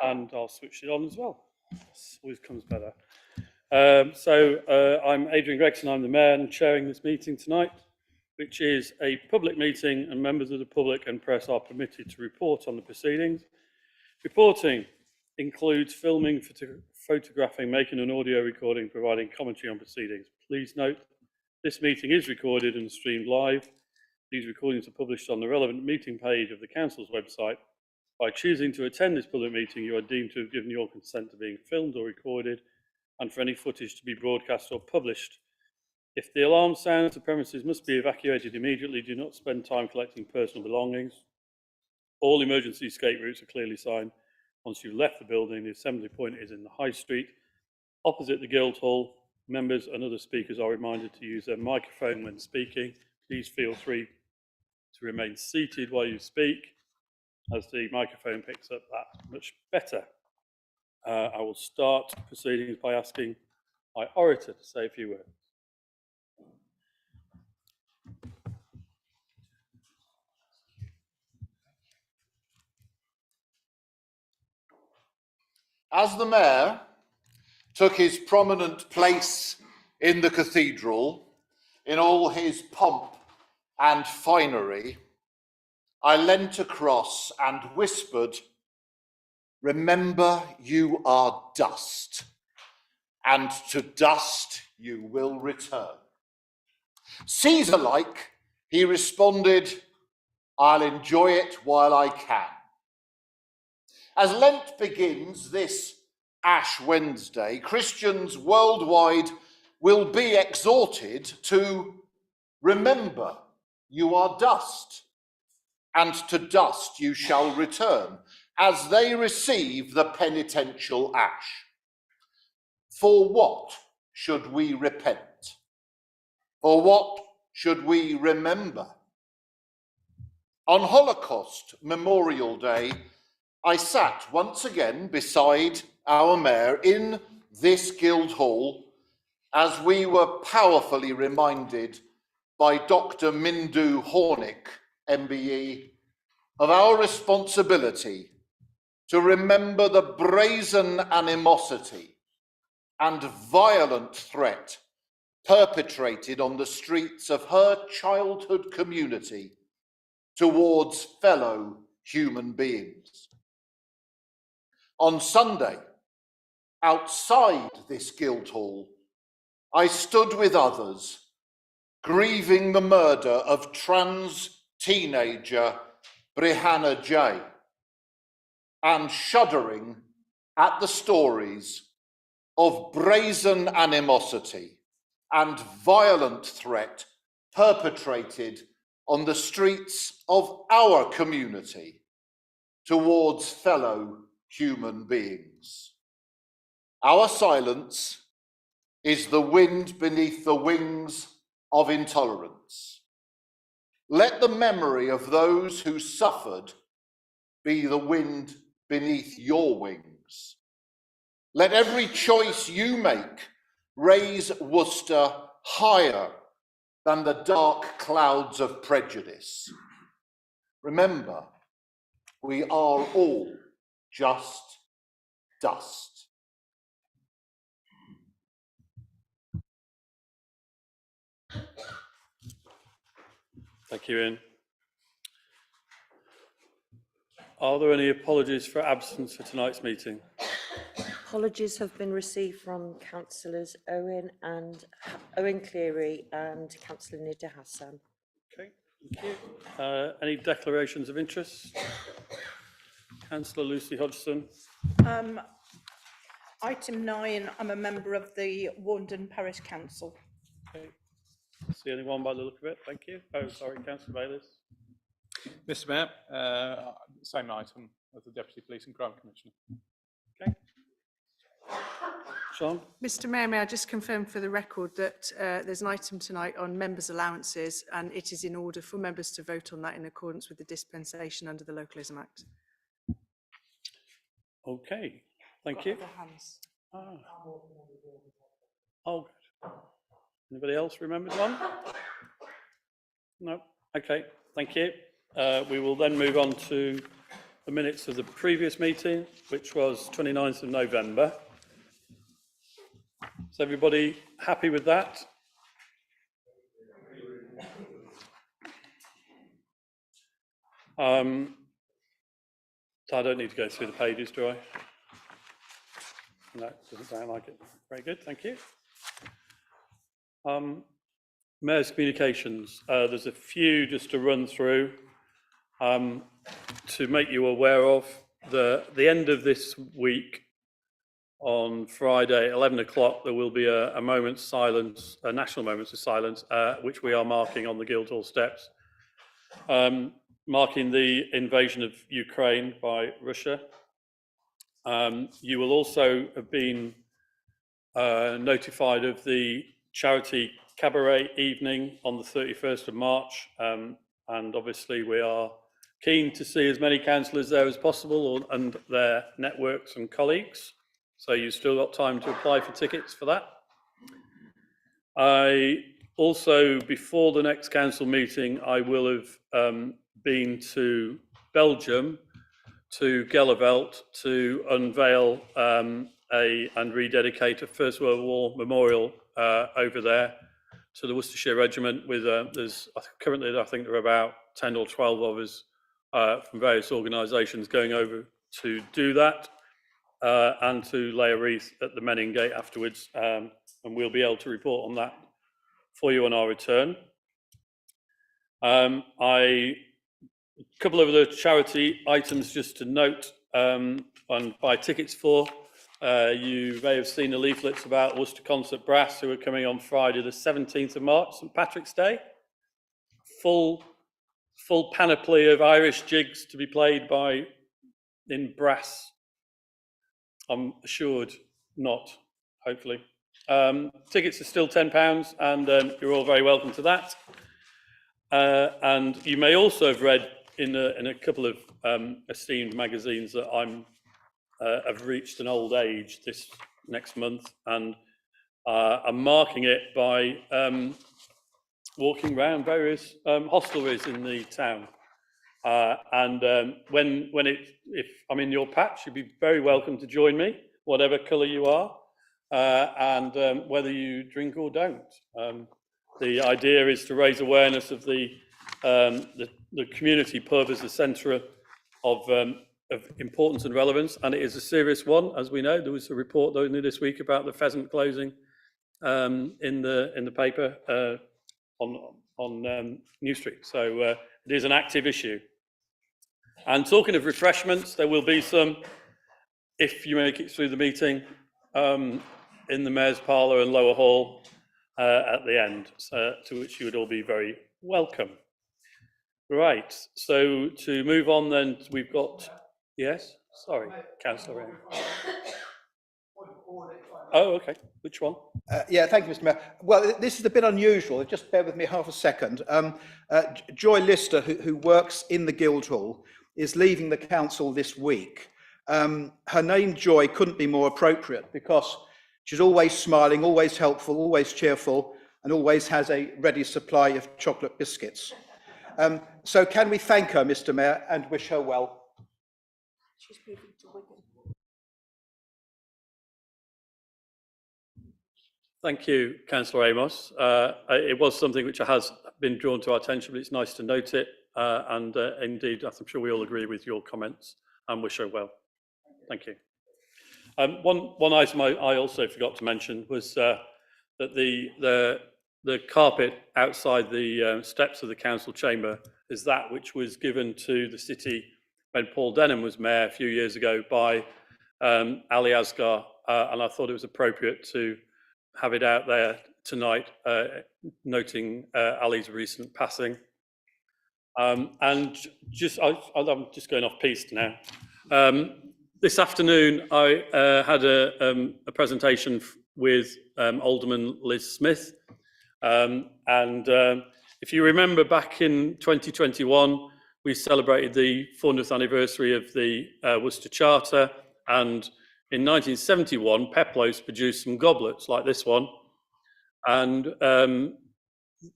And I'll switch it on as well. This always comes better. I'm Adrian Gregson, I'm the Mayor and chairing this meeting tonight, which is a public meeting, and members of the public and press are permitted to report on the proceedings. Reporting includes filming, photographing, making an audio recording, providing commentary on proceedings. Please note, this meeting is recorded and streamed live. These recordings are published on the relevant meeting page of the Council's website. By choosing to attend this public meeting, you are deemed to have given your consent to being filmed or recorded, and for any footage to be broadcast or published. If the alarm sounds, the premises must be evacuated immediately. Do not spend time collecting personal belongings. All emergency escape routes are clearly signed. Once you've left the building, the assembly point is in the High Street, opposite the Guildhall. Members and other speakers are reminded to use their microphone when speaking. Please feel free to remain seated while you speak, as the microphone picks up that much better. I will start proceedings by asking my orator to say a few words. As the Mayor took his prominent place in the cathedral in all his pomp and finery, I leant across and whispered, "Remember, you are dust, and to dust you will return." Caesar-like, he responded, "I'll enjoy it while I can." As Lent begins this Ash Wednesday, Christians worldwide will be exhorted to remember you are dust, and to dust you shall return, as they receive the penitential ash. For what should we repent? For what should we remember? On Holocaust Memorial Day, I sat once again beside our Mayor in this Guildhall as we were powerfully reminded by Dr. Mindu Hornick, MBE, of our responsibility to remember the brazen animosity and violent threat perpetrated on the streets of her childhood community towards fellow human beings. On Sunday, outside this Guildhall, I stood with others, grieving the murder of trans teenager Brihanna J, and shuddering at the stories of brazen animosity and violent threat perpetrated on the streets of our community towards fellow human beings. Our silence is the wind beneath the wings of intolerance. Let the memory of those who suffered be the wind beneath your wings. Let every choice you make raise Worcester higher than the dark clouds of prejudice. Remember, we are all just dust. Thank you, Ian. Are there any apologies for absence for tonight's meeting? Apologies have been received from Councillors Owen Cleary and Councillor Nida Hassan. Okay, thank you. Any declarations of interest? Councillor Lucy Hodgson. Item 9, I'm a member of the Warndon Parish Council. Okay. See anyone by the look of it? Thank you. Oh, sorry, Councillor Bayliss. Mr. Mayor, same item as the Deputy Police and Crime Commissioner. Okay. Sean? Mr. Mayor, may I just confirm for the record that there's an item tonight on members' allowances, and it is in order for members to vote on that in accordance with the dispensation under the Localism Act. Okay, thank you. Oh, good. Anybody else remembers one? No. Okay, thank you. We will then move on to the minutes of the previous meeting, which was 29th of November. Is everybody happy with that? So I don't need to go through the pages, do I? No, it doesn't sound like it. Very good, thank you. Mayor's communications. There's a few just to run through to make you aware of. The end of this week, on Friday, 11 o'clock, there will be a moment's silence, a national moment of silence, which we are marking on the Guildhall steps, marking the invasion of Ukraine by Russia. You will also have been notified of the charity cabaret evening on the 31st of March, and obviously we are keen to see as many councillors there as possible and their networks and colleagues. So you've still got time to apply for tickets for that. I also, before the next council meeting, I will have been to Belgium, to Gelleveld, to unveil and rededicate a First World War memorial over there to the Worcestershire Regiment. With there's currently, I think there are about 10 or 12 of us from various organisations going over to do that, and to lay a wreath at the Menin Gate afterwards, and we'll be able to report on that for you on our return. A couple of the charity items just to note and buy tickets for. You may have seen the leaflets about Worcester Concert Brass, who are coming on Friday the 17th of March, St Patrick's Day. Full panoply of Irish jigs to be played by in brass. I'm assured not, hopefully. Tickets are still £10, and you're all very welcome to that. And you may also have read in a couple of esteemed magazines that I've reached an old age this next month, and I'm marking it by walking around various hostelries in the town. If I'm in your patch, you'd be very welcome to join me, whatever colour you are, and whether you drink or don't. The idea is to raise awareness of the community pub as a centre of importance and relevance, and it is a serious one, as we know. There was a report only this week about the pheasant closing in the paper on New Street. So it is an active issue. And talking of refreshments, there will be some, if you make it through the meeting, in the Mayor's Parlour and Lower Hall at the end, to which you would all be very welcome. Right, so to move on then, we've got, yes, sorry, Councillor Ray. Oh, okay, which one? Yeah, thank you, Mr. Mayor. Well, this is a bit unusual. Just bear with me half a second. Joy Lister, who works in the Guildhall, is leaving the council this week. Her name, Joy, couldn't be more appropriate because she's always smiling, always helpful, always cheerful, and always has a ready supply of chocolate biscuits. So can we thank her, Mr. Mayor, and wish her well? She's moving to Wigan. Thank you, Councillor Amos. It was something which has been drawn to our attention, but it's nice to note it. And indeed, I'm sure we all agree with your comments and wish her well. Thank you. One item I also forgot to mention was that the carpet outside the steps of the council chamber is that which was given to the city when Paul Denham was mayor a few years ago by Ali Asghar, and I thought it was appropriate to have it out there tonight, noting Ali's recent passing. And just, I'm just going off piste now. This afternoon, I had a presentation with Alderman Liz Smith. If you remember, back in 2021, we celebrated the 400th anniversary of the Worcester Charter, and in 1971, Peplos produced some goblets like this one, and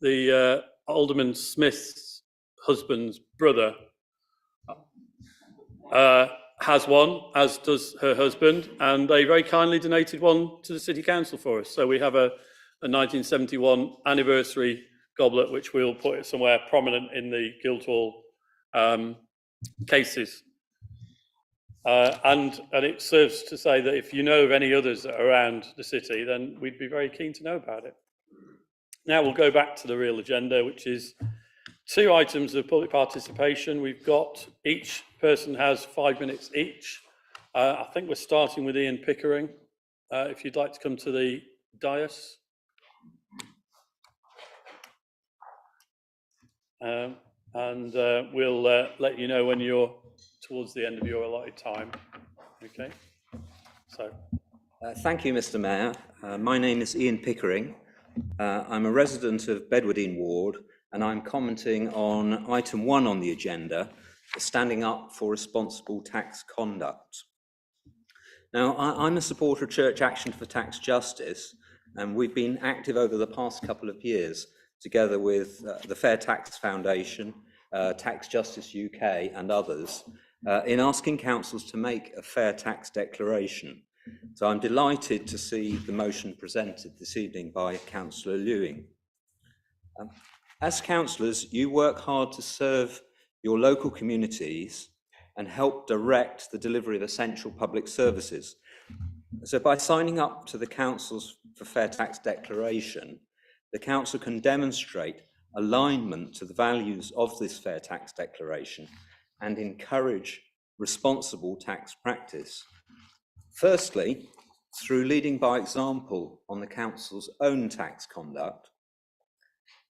the Alderman Smith's husband's brother has one, as does her husband, and they very kindly donated one to the City Council for us. So we have a 1971 anniversary goblet, which we'll put somewhere prominent in the Guildhall cases. And it serves to say that if you know of any others that are around the city, then we'd be very keen to know about it. Now we'll go back to the real agenda, which is 2 items of public participation. We've got, each person has 5 minutes each. I think we're starting with Ian Pickering. If you'd like to come to the dais. We'll let you know when you're towards the end of your allotted time. Okay, so. Thank you, Mr. Mayor. My name is Ian Pickering. I'm a resident of Bedwardine Ward, and I'm commenting on item 1 on the agenda, standing up for responsible tax conduct. Now, I'm a supporter of Church Action for Tax Justice, and we've been active over the past couple of years, together with the Fair Tax Foundation, Tax Justice UK and others, in asking councils to make a fair tax declaration. So I'm delighted to see the motion presented this evening by Councillor Lewing. As councillors, you work hard to serve your local communities and help direct the delivery of essential public services. So by signing up to the Councils for Fair Tax Declaration, the council can demonstrate alignment to the values of this Fair Tax Declaration and encourage responsible tax practice. Firstly, through leading by example on the council's own tax conduct.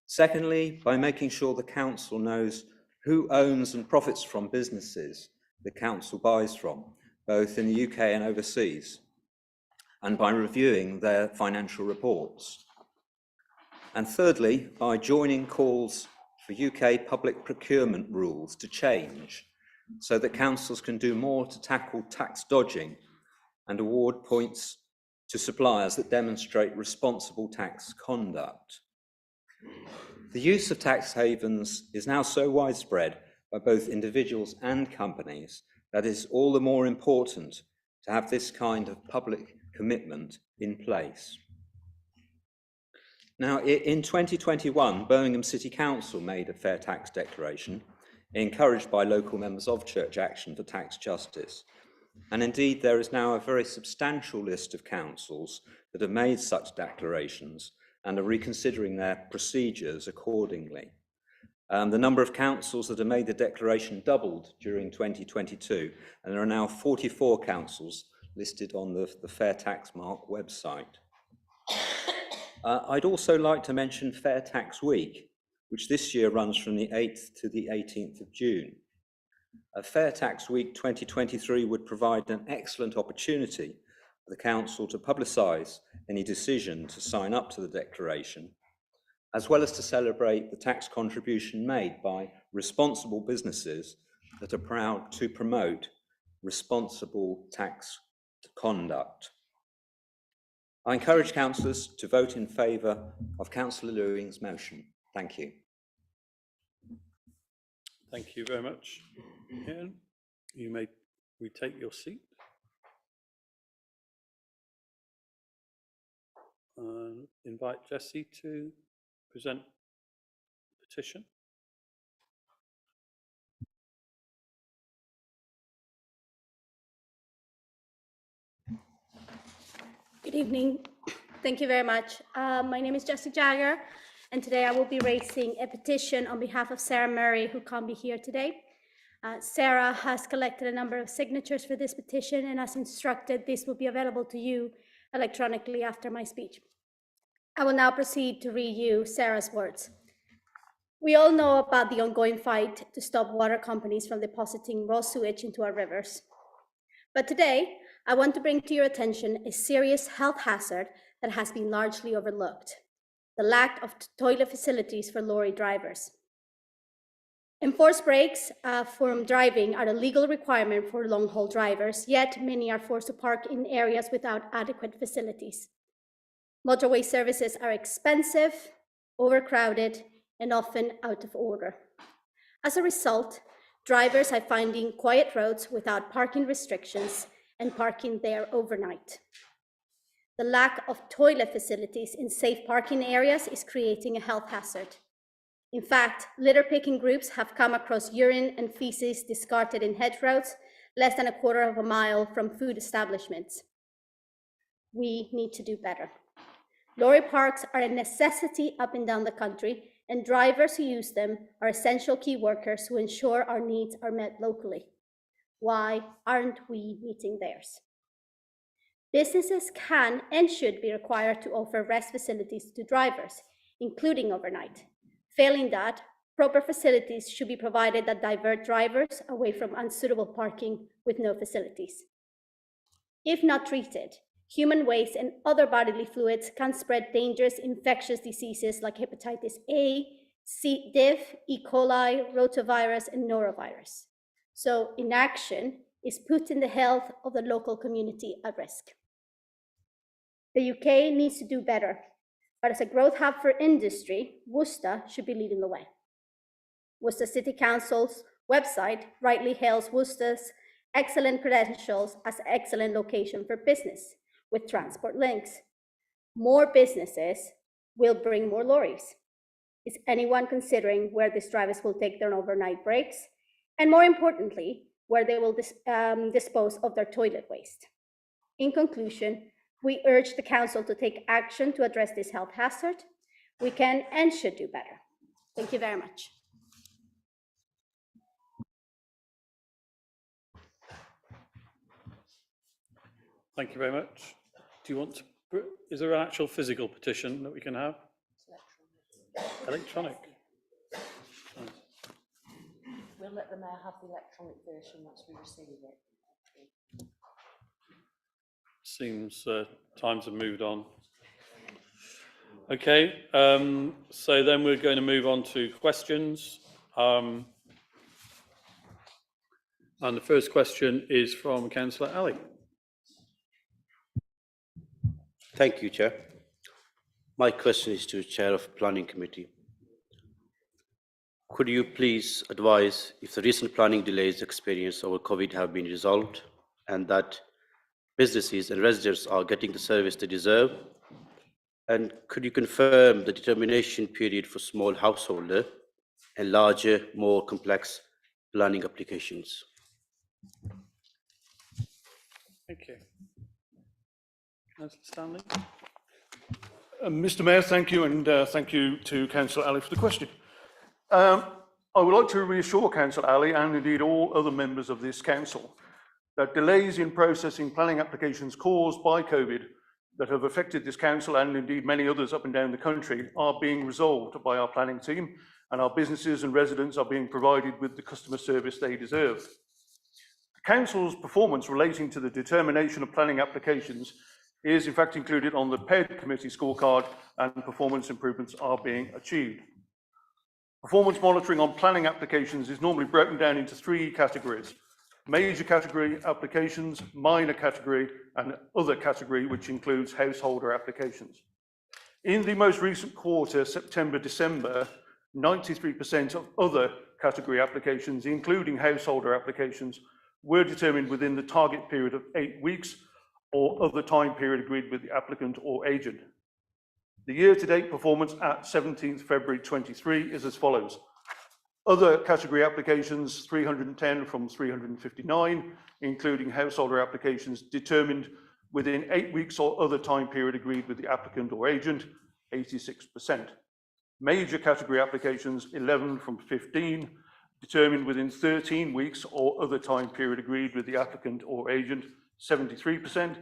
Secondly, by making sure the council knows who owns and profits from businesses the council buys from, both in the UK and overseas, and by reviewing their financial reports. And thirdly, by joining calls for UK public procurement rules to change so that councils can do more to tackle tax dodging and award points to suppliers that demonstrate responsible tax conduct. The use of tax havens is now so widespread by both individuals and companies that it is all the more important to have this kind of public commitment in place. Now, in 2021, Birmingham City Council made a fair tax declaration, encouraged by local members of Church Action for Tax Justice. And indeed, there is now a very substantial list of councils that have made such declarations and are reconsidering their procedures accordingly. The number of councils that have made the declaration doubled during 2022, and there are now 44 councils listed on the Fair Tax Mark website. I'd also like to mention Fair Tax Week, which this year runs from the 8th to the 18th of June. Fair Tax Week 2023 would provide an excellent opportunity for the council to publicise any decision to sign up to the declaration, as well as to celebrate the tax contribution made by responsible businesses that are proud to promote responsible tax conduct. I encourage councillors to vote in favour of Councillor Lewing's motion. Thank you. Thank you very much, Ian. You may retake your seat. Invite Jessie to present the petition. Good evening. Thank you very much. My name is Jessie Jagger, and today I will be raising a petition on behalf of Sarah Murray, who can't be here today. Sarah has collected a number of signatures for this petition, and as instructed, this will be available to you electronically after my speech. I will now proceed to read you Sarah's words. We all know about the ongoing fight to stop water companies from depositing raw sewage into our rivers. But today, I want to bring to your attention a serious health hazard that has been largely overlooked: the lack of toilet facilities for lorry drivers. Enforced breaks from driving are a legal requirement for long-haul drivers, yet many are forced to park in areas without adequate facilities. Motorway services are expensive, overcrowded, and often out of order. As a result, Drivers are finding quiet roads without parking restrictions and parking there overnight. The lack of toilet facilities in safe parking areas is creating a health hazard. In fact, litter picking groups have come across urine and feces discarded in hedgerows less than a quarter of a mile from food establishments. We need to do better. Lorry parks are a necessity up and down the country, and drivers who use them are essential key workers who ensure our needs are met locally. Why aren't we meeting theirs? Businesses can and should be required to offer rest facilities to drivers, including overnight. Failing that, proper facilities should be provided that divert drivers away from unsuitable parking with no facilities. If not treated, human waste and other bodily fluids can spread dangerous infectious diseases like hepatitis A, C. diff, E. coli, rotavirus, and norovirus. So inaction is putting the health of the local community at risk. The UK needs to do better, but as a growth hub for industry, Worcester should be leading the way. Worcester City Council's website rightly hails Worcester's excellent credentials as an excellent location for business, with transport links. More businesses will bring more lorries. Is anyone considering where these drivers will take their overnight breaks? And more importantly, where they will dispose of their toilet waste? In conclusion, we urge the Council to take action to address this health hazard. We can and should do better. Thank you very much. Thank you very much. Do you want to, is there an actual physical petition that we can have? Electronic. We'll let the mayor have the electronic version once we receive it. Seems times have moved on. Okay, so then we're going to move on to questions. And the first question is from Councillor Ali. Thank you, Chair. My question is to Chair of Planning Committee. Could you please advise if the recent planning delays experienced over COVID have been resolved and that businesses and residents are getting the service they deserve? And could you confirm the determination period for small householder and larger, more complex planning applications? Thank you. Councillor Stanley. Mr. Mayor, thank you, and thank you to Councillor Ali for the question. I would like to reassure Councillor Ali and indeed all other members of this council that delays in processing planning applications caused by COVID that have affected this council and indeed many others up and down the country are being resolved by our planning team, and our businesses and residents are being provided with the customer service they deserve. The council's performance relating to the determination of planning applications is in fact included on the PED committee scorecard, and performance improvements are being achieved. Performance monitoring on planning applications is normally broken down into three categories: major category applications, minor category, and other category, which includes householder applications. In the most recent quarter, September-December, 93% of other category applications, including householder applications, were determined within the target period of 8 weeks or other time period agreed with the applicant or agent. The year-to-date performance at 17th February 23 is as follows. Other category applications, 310 from 359, including householder applications determined within 8 weeks or other time period agreed with the applicant or agent, 86%. Major category applications, 11 from 15, determined within 13 weeks or other time period agreed with the applicant or agent, 73%.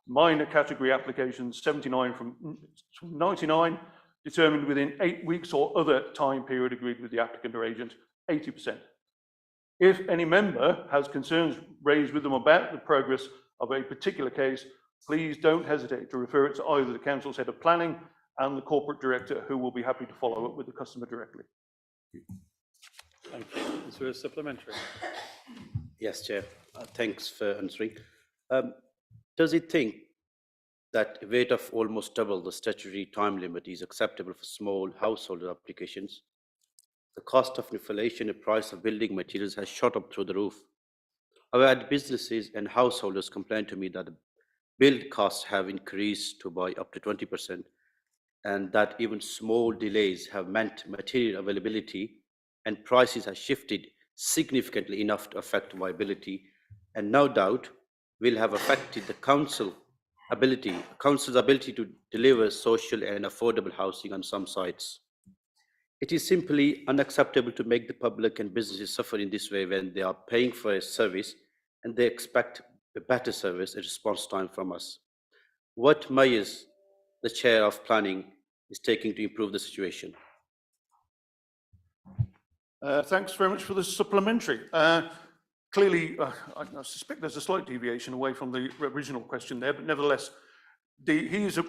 Minor category applications, 79 from 99, determined within 8 weeks or other time period agreed with the applicant or agent, 80%. If any member has concerns raised with them about the progress of a particular case, please don't hesitate to refer it to either the Council's Head of Planning and the Corporate Director, who will be happy to follow up with the customer directly. Thank you. Is there a supplementary? Yes, Chair. Thanks for answering. Does it think that a wait of almost double the statutory time limit is acceptable for small household applications? the cost of inflation and price of building materials has shot up through the roof. I've had businesses and householders complain to me that the build costs have increased to by up to 20%, and that even small delays have meant material availability and prices have shifted significantly enough to affect viability, and no doubt will have affected the council's ability to deliver social and affordable housing on some sites. It is simply unacceptable to make the public and businesses suffer in this way when they are paying for a service and they expect a better service and response time from us. What measures the Chair of Planning is taking to improve the situation? Thanks very much for the supplementary. Clearly, I suspect there's a slight deviation away from the original question there, but nevertheless, he is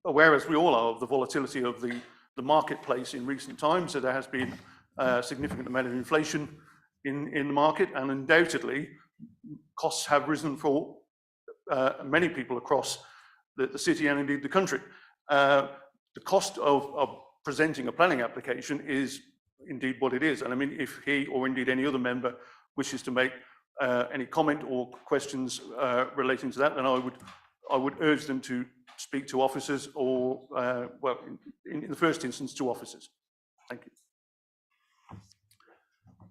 aware, as we all are, of the volatility of the marketplace in recent times. So there has been a significant amount of inflation in the market, and undoubtedly, costs have risen for many people across the city and indeed the country. The cost of presenting a planning application is indeed what it is. And I mean, if he or indeed any other member wishes to make any comment or questions relating to that, then I would urge them to speak to officers or, well, in the first instance, to officers. Thank you.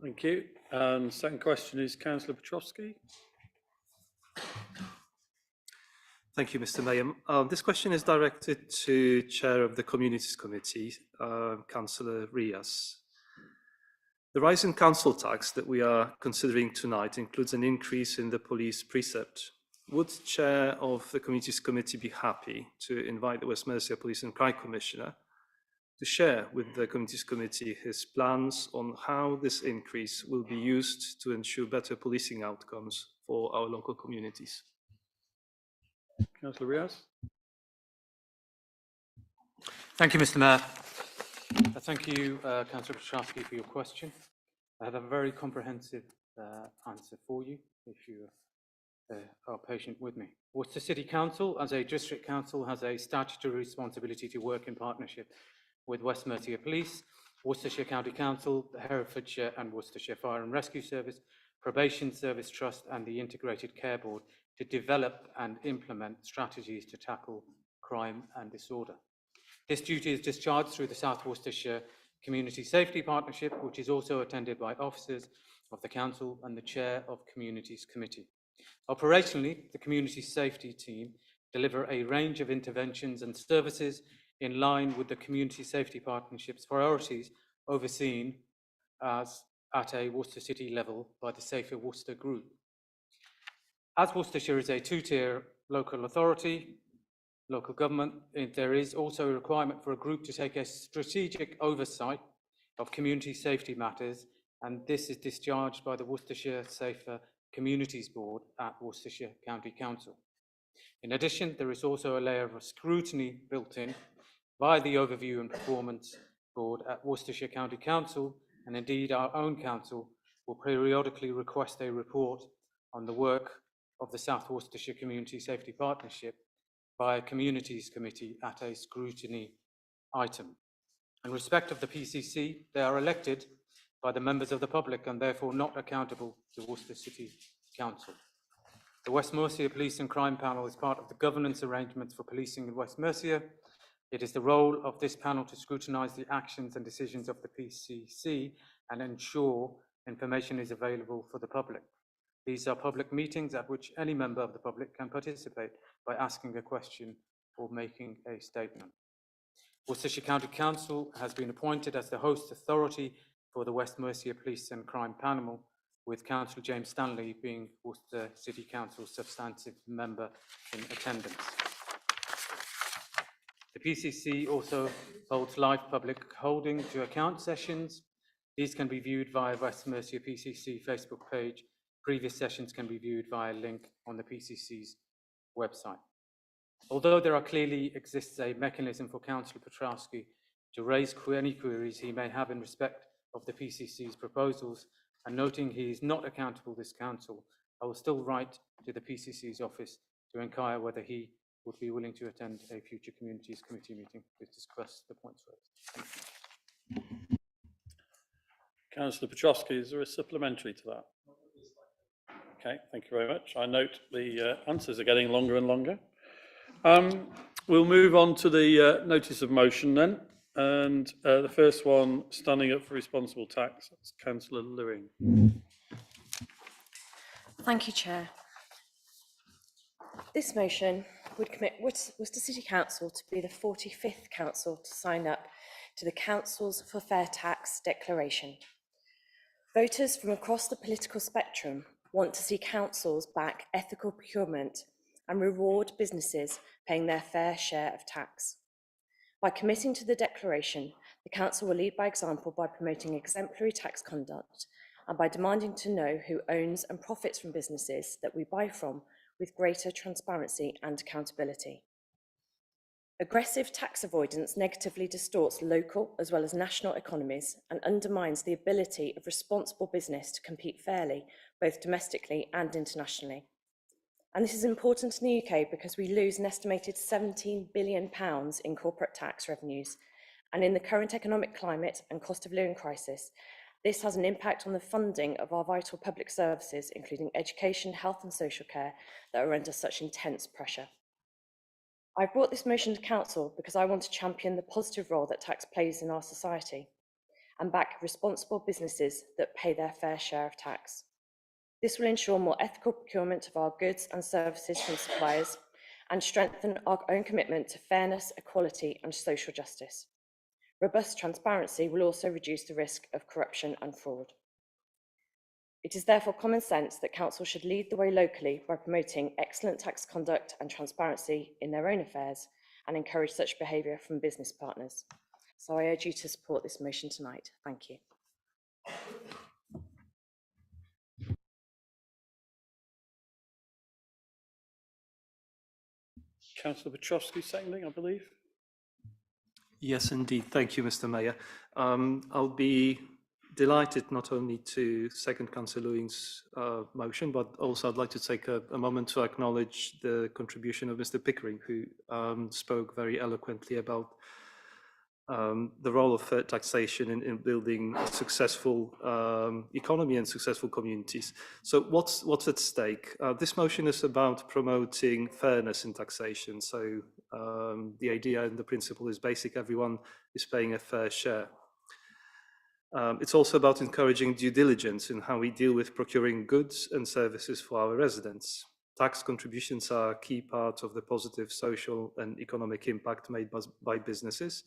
Thank you. And second question is Councillor Petrovsky. Thank you, Mr. Mayor. This question is directed to Chair of the Communities Committee, Councillor Rias. The rise in council tax that we are considering tonight includes an increase in the police precept. Would Chair of the Communities Committee be happy to invite the West Mercia Police and Crime Commissioner to share with the Communities Committee his plans on how this increase will be used to ensure better policing outcomes for our local communities? Councillor Rias. Thank you, Mr. Mayor. Thank you, Councillor Petrovsky, for your question. I have a very comprehensive answer for you, if you are patient with me. Worcester City Council, as a district council, has a statutory responsibility to work in partnership with West Mercia Police, Worcestershire County Council, the Herefordshire and Worcestershire Fire and Rescue Service, Probation Service Trust and the Integrated Care Board to develop and implement strategies to tackle crime and disorder. This duty is discharged through the South Worcestershire Community Safety Partnership, which is also attended by officers of the Council and the Chair of Communities Committee. Operationally, the Community Safety Team deliver a range of interventions and services in line with the Community Safety Partnership's priorities, overseen as at a Worcester City level by the Safer Worcester Group. As Worcestershire is a two-tier local authority, local government, there is also a requirement for a group to take a strategic oversight of community safety matters, and this is discharged by the Worcestershire Safer Communities Board at Worcestershire County Council. In addition, there is also a layer of scrutiny built in by the Overview and Performance Board at Worcestershire County Council, and indeed our own council will periodically request a report on the work of the South Worcestershire Community Safety Partnership by a Communities Committee at a scrutiny item. In respect of the PCC, they are elected by the members of the public and therefore not accountable to Worcester City Council. The West Mercia Police and Crime Panel is part of the governance arrangements for policing in West Mercia. It is the role of this panel to scrutinise the actions and decisions of the PCC and ensure information is available for the public. These are public meetings at which any member of the public can participate by asking a question or making a statement. Worcestershire County Council has been appointed as the host authority for the West Mercia Police and Crime Panel, with Councillor James Stanley being Worcester City Council's substantive member in attendance. The PCC also holds live public holding to account sessions. These can be viewed via West Mercia PCC Facebook page. Previous sessions can be viewed via a link on the PCC's website. Although there clearly exists a mechanism for Councillor Petrovsky to raise any queries he may have in respect of the PCC's proposals, and noting he is not accountable to this council, I will still write to the PCC's office to inquire whether he would be willing to attend a future Communities Committee meeting to discuss the points raised. Councillor Petrosky, is there a supplementary to that? Okay, thank you very much. I note the answers are getting longer and longer. We'll move on to the notice of motion then. And the first one, standing up for responsible tax, that's Councillor Lewing. Thank you, Chair. This motion would commit Worcester City Council to be the 45th council to sign up to the Councils for Fair Tax Declaration. Voters from across the political spectrum want to see councils back ethical procurement and reward businesses paying their fair share of tax. By committing to the declaration, the council will lead by example by promoting exemplary tax conduct and by demanding to know who owns and profits from businesses that we buy from with greater transparency and accountability. Aggressive tax avoidance negatively distorts local as well as national economies and undermines the ability of responsible business to compete fairly, both domestically and internationally. And this is important in the UK because we lose an estimated £17 billion in corporate tax revenues. And in the current economic climate and cost of living crisis, this has an impact on the funding of our vital public services, including education, health and social care, that are under such intense pressure. I brought this motion to Council because I want to champion the positive role that tax plays in our society and back responsible businesses that pay their fair share of tax. This will ensure more ethical procurement of our goods and services from suppliers and strengthen our own commitment to fairness, equality and social justice. Robust transparency will also reduce the risk of corruption and fraud. It is therefore common sense that Council should lead the way locally by promoting excellent tax conduct and transparency in their own affairs and encourage such behaviour from business partners. So I urge you to support this motion tonight. Thank you. Councillor Petrosky seconding, I believe. Yes, indeed. Thank you, Mr. Mayor. I'll be delighted not only to second Councillor Lewing's motion, but also I'd like to take a moment to acknowledge the contribution of Mr. Pickering, who spoke very eloquently about the role of fair taxation in building a successful economy and successful communities. So what's at stake? This motion is about promoting fairness in taxation. So the idea and the principle is basic. Everyone is paying a fair share. It's also about encouraging due diligence in how we deal with procuring goods and services for our residents. Tax contributions are a key part of the positive social and economic impact made by businesses.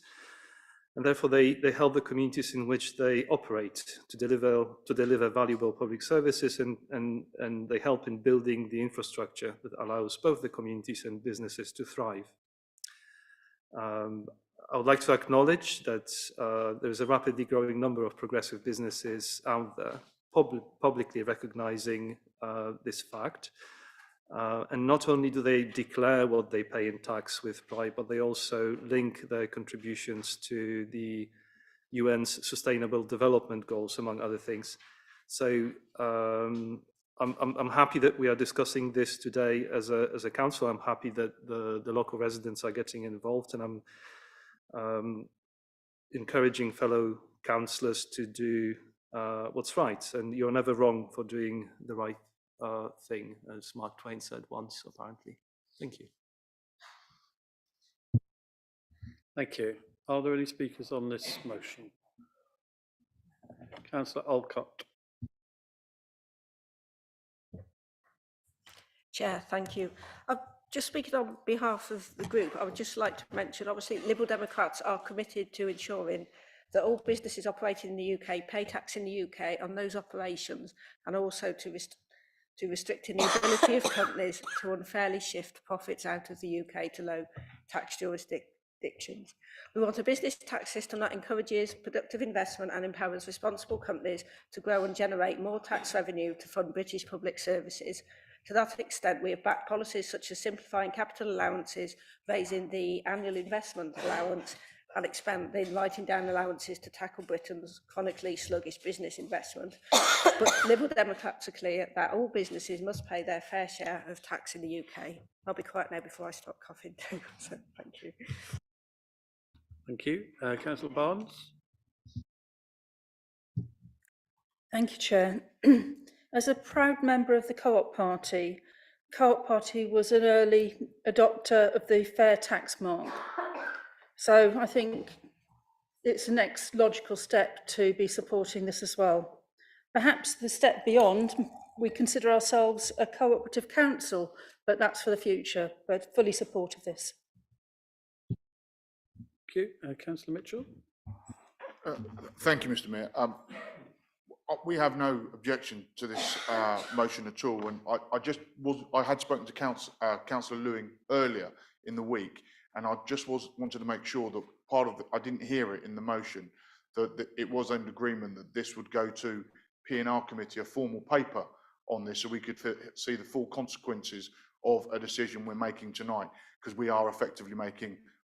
And therefore, they help the communities in which they operate to deliver valuable public services, and they help in building the infrastructure that allows both the communities and businesses to thrive. I would like to acknowledge that there is a rapidly growing number of progressive businesses out there publicly recognizing this fact. And not only do they declare what they pay in tax with pride, but they also link their contributions to the UN's Sustainable Development Goals, among other things. So I'm happy that we are discussing this today as a council. I'm happy that the local residents are getting involved, and I'm encouraging fellow councillors to do what's right. And you're never wrong for doing the right thing, as Mark Twain said once, apparently. Thank you. Thank you. Are there any speakers on this motion? Councillor Alcott. Chair, thank you. I'm just speaking on behalf of the group. I would just like to mention, obviously, Liberal Democrats are committed to ensuring that all businesses operating in the UK pay tax in the UK on those operations, and also to restricting the ability of companies to unfairly shift profits out of the UK to low tax jurisdictions. We want a business tax system that encourages productive investment and empowers responsible companies to grow and generate more tax revenue to fund British public services. To that extent, we have backed policies such as simplifying capital allowances, raising the annual investment allowance, and expanding writing down allowances to tackle Britain's chronically sluggish business investment. But Liberal Democrats are clear that all businesses must pay their fair share of tax in the UK. I'll be quiet now before I start coughing too. So, thank you. Thank you. Councillor Barnes. Thank you, Chair. As a proud member of the Co-op Party was an early adopter of the fair tax mark. So I think it's the next logical step to be supporting this as well. Perhaps the step beyond, we consider ourselves a cooperative council, but that's for the future, but fully support of this. Thank you. Councillor Mitchell. Thank you, Mr. Mayor. We have no objection to this motion at all, and I had spoken to Councillor Lewin earlier in the week, and I just wanted to make sure that I didn't hear it in the motion, that it was an agreement that this would go to P&R committee, a formal paper on this, so we could see the full consequences of a decision we're making tonight, because we are effectively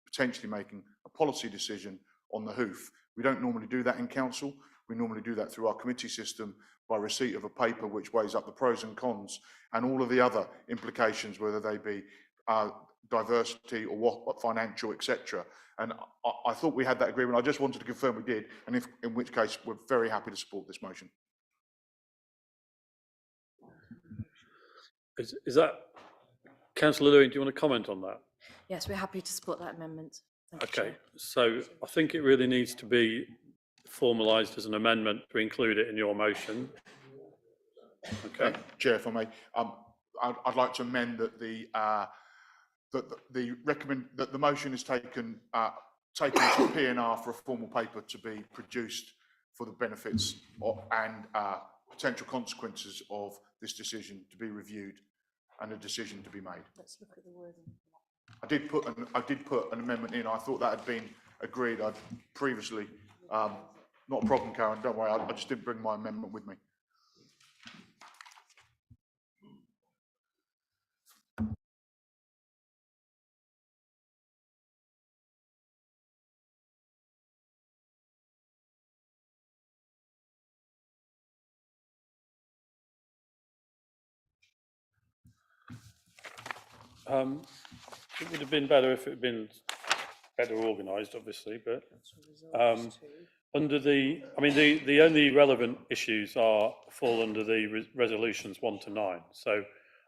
potentially making a policy decision on the hoof. We don't normally do that in council. We normally do that through our committee system by receipt of a paper which weighs up the pros and cons and all of the other implications, whether they be diversity or what financial, etc. And I thought we had that agreement. I just wanted to confirm we did, and in which case we're very happy to support this motion. Is that Councillor Lewin? Do you want to comment on that? Yes, we're happy to support that amendment. Thank you, Okay, Chair. so I think it really needs to be formalised as an amendment to include it in your motion. Okay, Chair, if I may, I'd like to amend that the motion is taken to P&R for a formal paper to be produced for the benefits and potential consequences of this decision to be reviewed and a decision to be made. Let's look at the wording. I did put an amendment in. I thought that had been agreed. I'd previously, not a problem, Karen. Don't worry. I just didn't bring my amendment with me. it would have been better if it had been better organised, obviously, but under the only relevant issues fall under the resolutions 1 to 9. So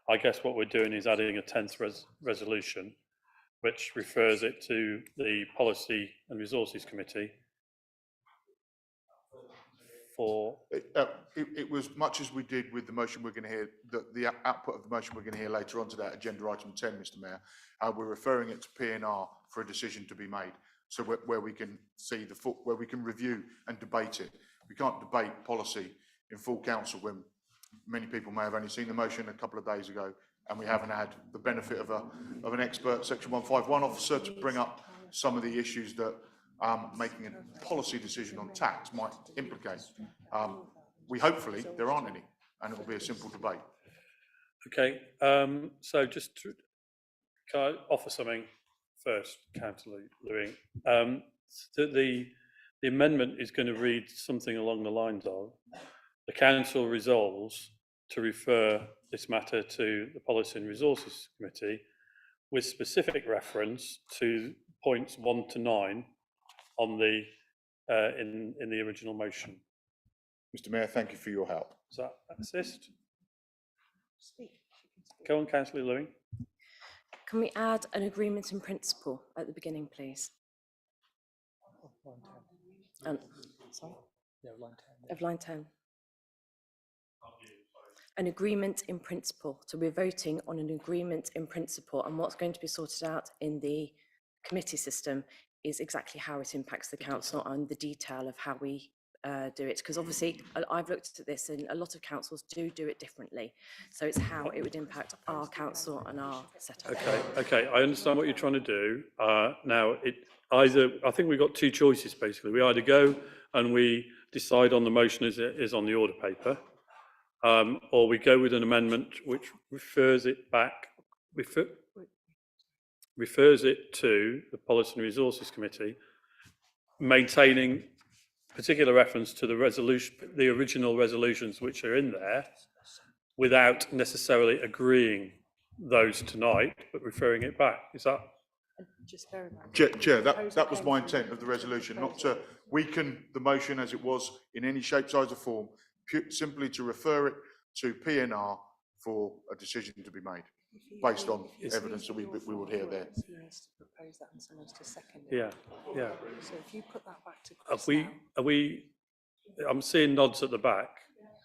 I guess what we're doing is adding a 10th resolution, which refers it to the Policy and Resources Committee for... It was much as we did with the motion we're going to hear, the output of the motion we're going to hear later on to that agenda item 10, Mr. Mayor. We're referring it to P&R for a decision to be made. So where we can see where we can review and debate it. We can't debate policy in full council when many people may have only seen the motion a couple of days ago, and we haven't had the benefit of an expert Section 151 officer to bring up some of the issues that making a policy decision on tax might implicate. Hopefully there aren't any, and it will be a simple debate. Okay, so can I offer something first, Councillor Lewin? The amendment is going to read something along the lines of: the council resolves to refer this matter to the Policy and Resources Committee with specific reference to points 1 to 9 on the in the original motion. Mr. Mayor, thank you for your help. Does that assist? Go on, Councillor Lewin. Can we add an agreement in principle at the beginning, please? Sorry? Yeah, line 10. Of line 10. An agreement in principle. So we're voting on an agreement in principle, and what's going to be sorted out in the committee system is exactly how it impacts the council and the detail of how we do it. Because obviously I've looked at this and a lot of councils do it differently. So it's how it would impact our council and our setup. Okay, I understand what you're trying to do. Now, I think we've got two choices basically. We either go and we decide on the motion as it is on the order paper, or we go with an amendment which refers it to the Policy and Resources Committee, maintaining particular reference to the original resolutions which are in there, without necessarily agreeing those tonight, but referring it back. Is that? Just bear in mind. Chair, that was my intent of the resolution, not to weaken the motion as it was in any shape, size or form, simply to refer it to PNR for a decision to be made, based on evidence that we would hear there. He needs to propose that and someone's to second it. Yeah, yeah. So if you put that back to Are Chris we, now. are we, I'm seeing nods at the back.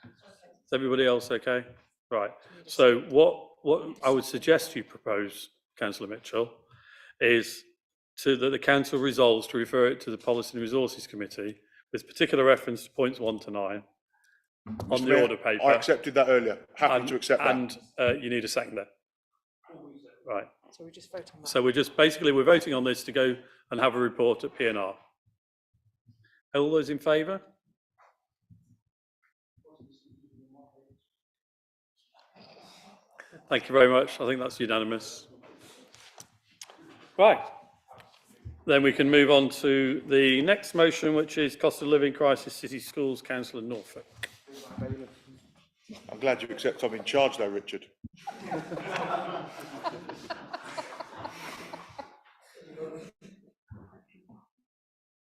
Is everybody else okay? Right. So what I would suggest you propose, Councillor Mitchell, is that the council resolves to refer it to the Policy and Resources Committee with particular reference to points 1 to 9 on Mr. the Mayor, order paper. I accepted that earlier. Happy to accept that. And you need a seconder. Right. So we just vote on that. So we're voting on this to go and have a report at PNR. All those in favour? Thank you very much. I think that's unanimous. Right. Then we can move on to the next motion, which is Cost of Living Crisis City Schools Council in Norfolk. I'm glad you accept I'm in charge though, Richard.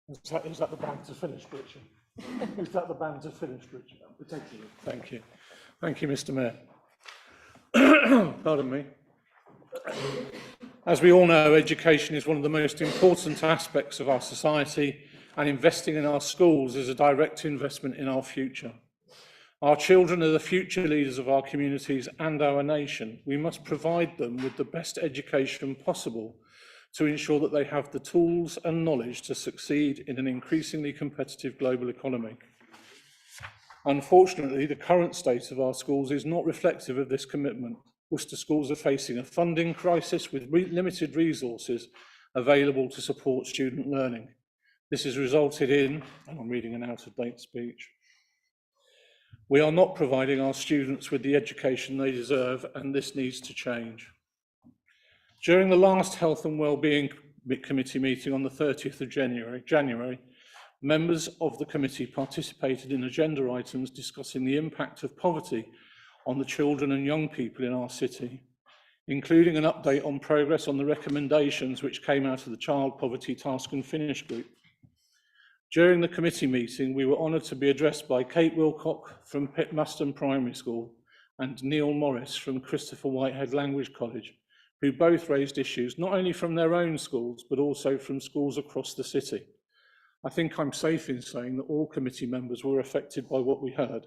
Is that the banter finished, Richard? Is that the banter finished, Richard? Thank you. Thank you, Mr. Mayor. Pardon me. As we all know, education is one of the most important aspects of our society, and investing in our schools is a direct investment in our future. Our children are the future leaders of our communities and our nation. We must provide them with the best education possible to ensure that they have the tools and knowledge to succeed in an increasingly competitive global economy. Unfortunately, the current state of our schools is not reflective of this commitment. Worcester schools are facing a funding crisis with limited resources available to support student learning. This has resulted in, and I'm reading an out-of-date speech, we are not providing our students with the education they deserve, and this needs to change. During the last Health and Wellbeing Committee meeting on the 30th of January, members of the committee participated in agenda items discussing the impact of poverty on the children and young people in our city, including an update on progress on the recommendations which came out of the Child Poverty Task and Finish group. During the committee meeting, we were honoured to be addressed by Kate Wilcock from Pitmaston Primary School and Neil Morris from Christopher Whitehead Language College, who both raised issues not only from their own schools, but also from schools across the city. I think I'm safe in saying that all committee members were affected by what we heard.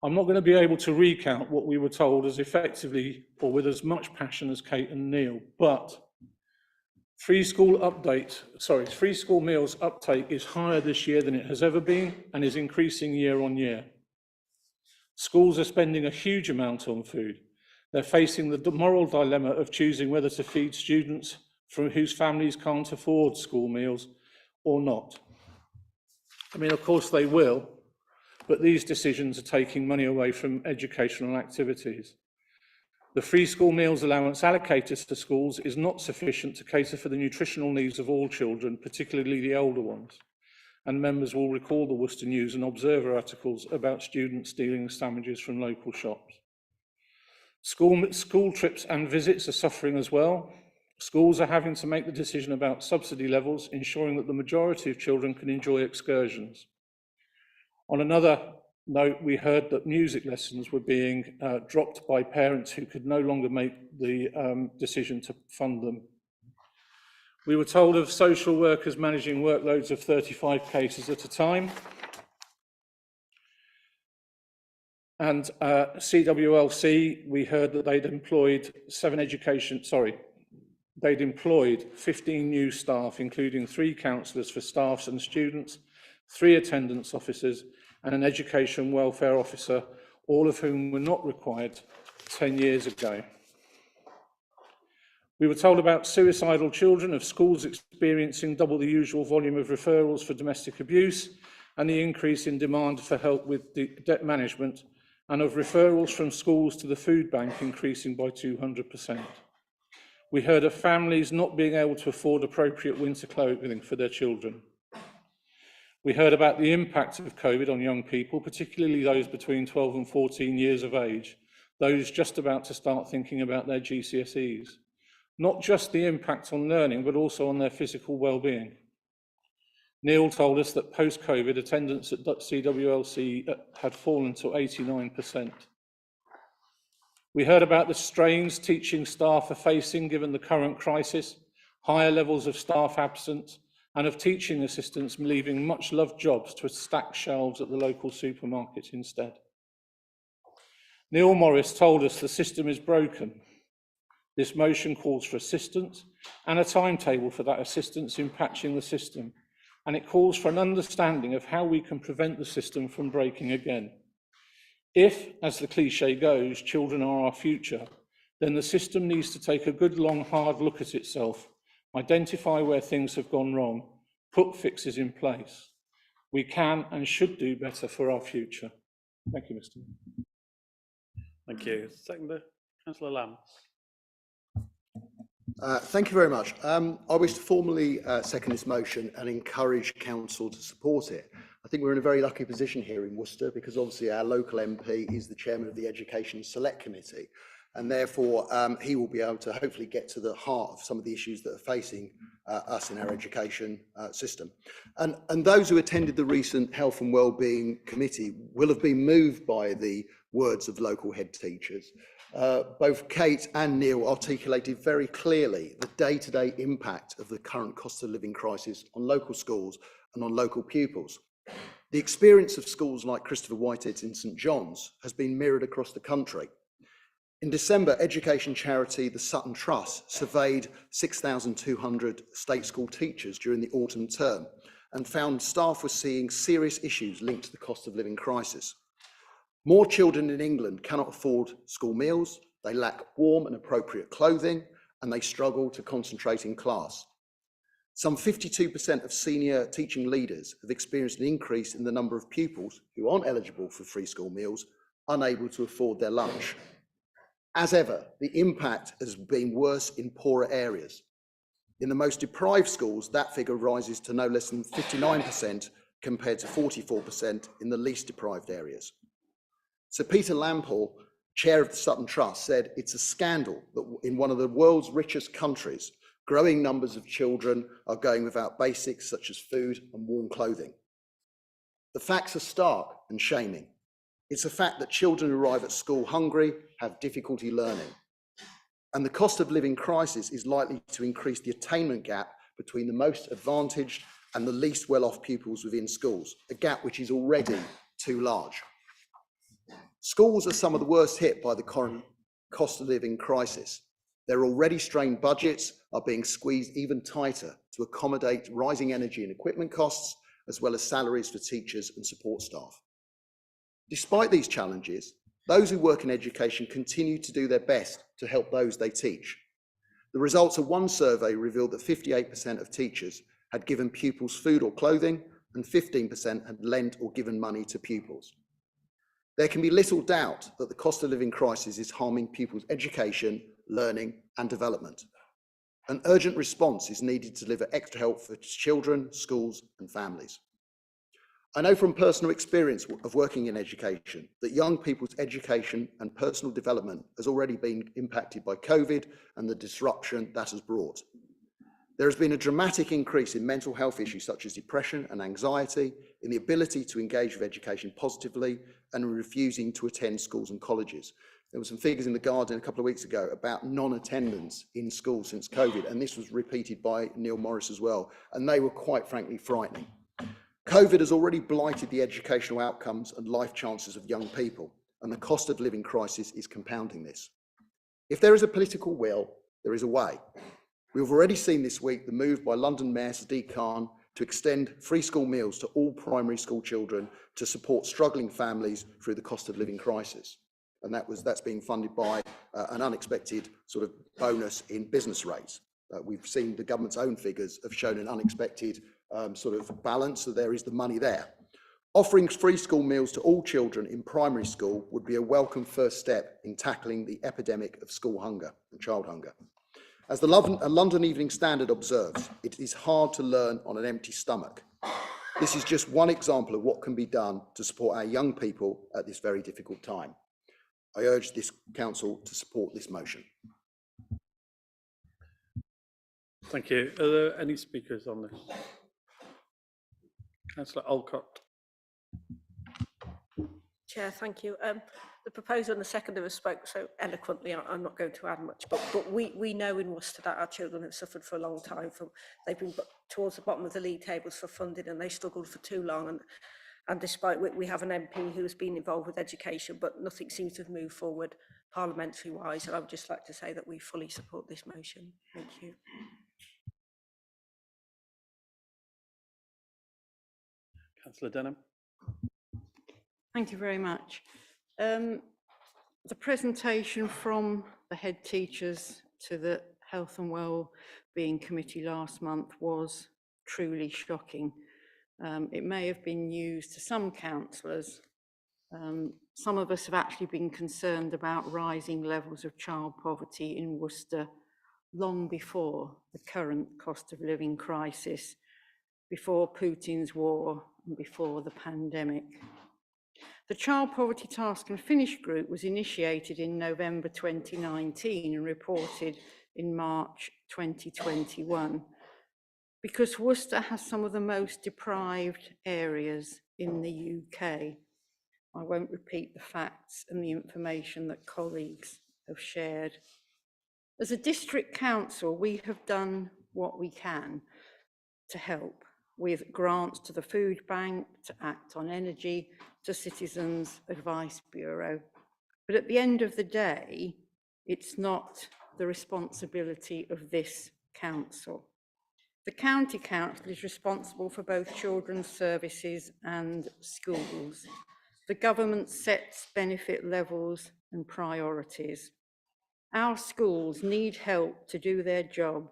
I'm not going to be able to recount what we were told as effectively or with as much passion as Kate and Neil, but free school meals uptake is higher this year than it has ever been and is increasing year on year. Schools are spending a huge amount on food. They're facing the moral dilemma of choosing whether to feed students from whose families can't afford school meals or not. I mean, of course they will, but these decisions are taking money away from educational activities. The free school meals allowance allocated to schools is not sufficient to cater for the nutritional needs of all children, particularly the older ones. And members will recall the Worcester News and Observer articles about students stealing sandwiches from local shops. School trips and visits are suffering as well. Schools are having to make the decision about subsidy levels, ensuring that the majority of children can enjoy excursions. On another note, we heard that music lessons were being dropped by parents who could no longer make the decision to fund them. We were told of social workers managing workloads of 35 cases at a time. And CWLC, we heard that they'd employed 15 new staff, including 3 counsellors for staffs and students, 3 attendance officers, and an education welfare officer, all of whom were not required 10 years ago. We were told about suicidal children, of schools experiencing double the usual volume of referrals for domestic abuse, and the increase in demand for help with debt management, and of referrals from schools to the food bank increasing by 200%. We heard of families not being able to afford appropriate winter clothing for their children. We heard about the impact of COVID on young people, particularly those between 12 and 14 years of age, those just about to start thinking about their GCSEs. Not just the impact on learning, but also on their physical well-being. Neil told us that post-COVID attendance at CWLC had fallen to 89%. We heard about the strains teaching staff are facing given the current crisis, higher levels of staff absence, and of teaching assistants leaving much loved jobs to stack shelves at the local supermarkets instead. Neil Morris told us the system is broken. This motion calls for assistance and a timetable for that assistance impacting the system, and it calls for an understanding of how we can prevent the system from breaking again. If, as the cliche goes, children are our future, then the system needs to take a good, long, hard look at itself, identify where things have gone wrong, put fixes in place. We can and should do better for our future. Thank you, Mr. Mayor. Thank you. Seconder, Councillor Lamb. Thank you very much. I wish to formally second this motion and encourage council to support it. I think we're in a very lucky position here in Worcester because obviously our local MP is the chairman of the Education Select Committee, and therefore he will be able to hopefully get to the heart of some of the issues that are facing us in our education system. And those who attended the recent Health and Wellbeing Committee will have been moved by the words of local head teachers. Both Kate and Neil articulated very clearly the day-to-day impact of the current cost of living crisis on local schools and on local pupils. The experience of schools like Christopher Whitehead's in St John's has been mirrored across the country. In December, education charity the Sutton Trust surveyed 6,200 state school teachers during the autumn term and found staff were seeing serious issues linked to the cost of living crisis. More children in England cannot afford school meals, they lack warm and appropriate clothing, and they struggle to concentrate in class. Some 52% of senior teaching leaders have experienced an increase in the number of pupils who aren't eligible for free school meals, unable to afford their lunch. As ever, the impact has been worse in poorer areas. In the most deprived schools, that figure rises to no less than 59% compared to 44% in the least deprived areas. Sir Peter Lampall, chair of the Sutton Trust, said it's a scandal that in one of the world's richest countries, growing numbers of children are going without basics such as food and warm clothing. The facts are stark and shaming. It's a fact that children who arrive at school hungry have difficulty learning. And the cost of living crisis is likely to increase the attainment gap between the most advantaged and the least well-off pupils within schools, a gap which is already too large. Schools are some of the worst hit by the current cost of living crisis. Their already strained budgets are being squeezed even tighter to accommodate rising energy and equipment costs, as well as salaries for teachers and support staff. Despite these challenges, those who work in education continue to do their best to help those they teach. The results of one survey revealed that 58% of teachers had given pupils food or clothing, and 15% had lent or given money to pupils. There can be little doubt that the cost of living crisis is harming pupils' education, learning, and development. An urgent response is needed to deliver extra help for children, schools, and families. I know from personal experience of working in education that young people's education and personal development has already been impacted by COVID and the disruption that has brought. There has been a dramatic increase in mental health issues such as depression and anxiety, in the ability to engage with education positively, and refusing to attend schools and colleges. There were some figures in The Guardian a couple of weeks ago about non-attendance in schools since COVID, and this was repeated by Neil Morris as well, and they were quite frankly frightening. COVID has already blighted the educational outcomes and life chances of young people, and the cost of living crisis is compounding this. If there is a political will, there is a way. We've already seen this week the move by London Mayor Sadiq Khan to extend free school meals to all primary school children to support struggling families through the cost of living crisis. And that's being funded by an unexpected sort of bonus in business rates. We've seen the government's own figures have shown an unexpected sort of balance, so there is the money there. Offering free school meals to all children in primary school would be a welcome first step in tackling the epidemic of school hunger and child hunger. As the London Evening Standard observes, it is hard to learn on an empty stomach. This is just one example of what can be done to support our young people at this very difficult time. I urge this council to support this motion. Thank you. Are there any speakers on this? Councillor Alcott. Chair, thank you. The proposer and the seconder have spoke so eloquently, I'm not going to add much, but we know in Worcester that our children have suffered for a long time. They've been towards the bottom of the league tables for funding, and they struggled for too long. And despite we have an MP who has been involved with education, but nothing seems to have moved forward parliamentary wise. And I would just like to say that we fully support this motion. Thank you. Councillor Denham. Thank you very much. The presentation from the head teachers to the Health and Wellbeing Committee last month was truly shocking. It may have been news to some councillors. Some of us have actually been concerned about rising levels of child poverty in Worcester long before the current cost of living crisis, before Putin's war and before the pandemic. The Child Poverty Task and Finish Group was initiated in November 2019 and reported in March 2021 because Worcester has some of the most deprived areas in the UK. I won't repeat the facts and the information that colleagues have shared. As a district council, we have done what we can to help, with grants to the food bank, to Act on Energy, to Citizens Advice Bureau. But at the end of the day, it's not the responsibility of this council. The county council is responsible for both children's services and schools. The government sets benefit levels and priorities. Our schools need help to do their job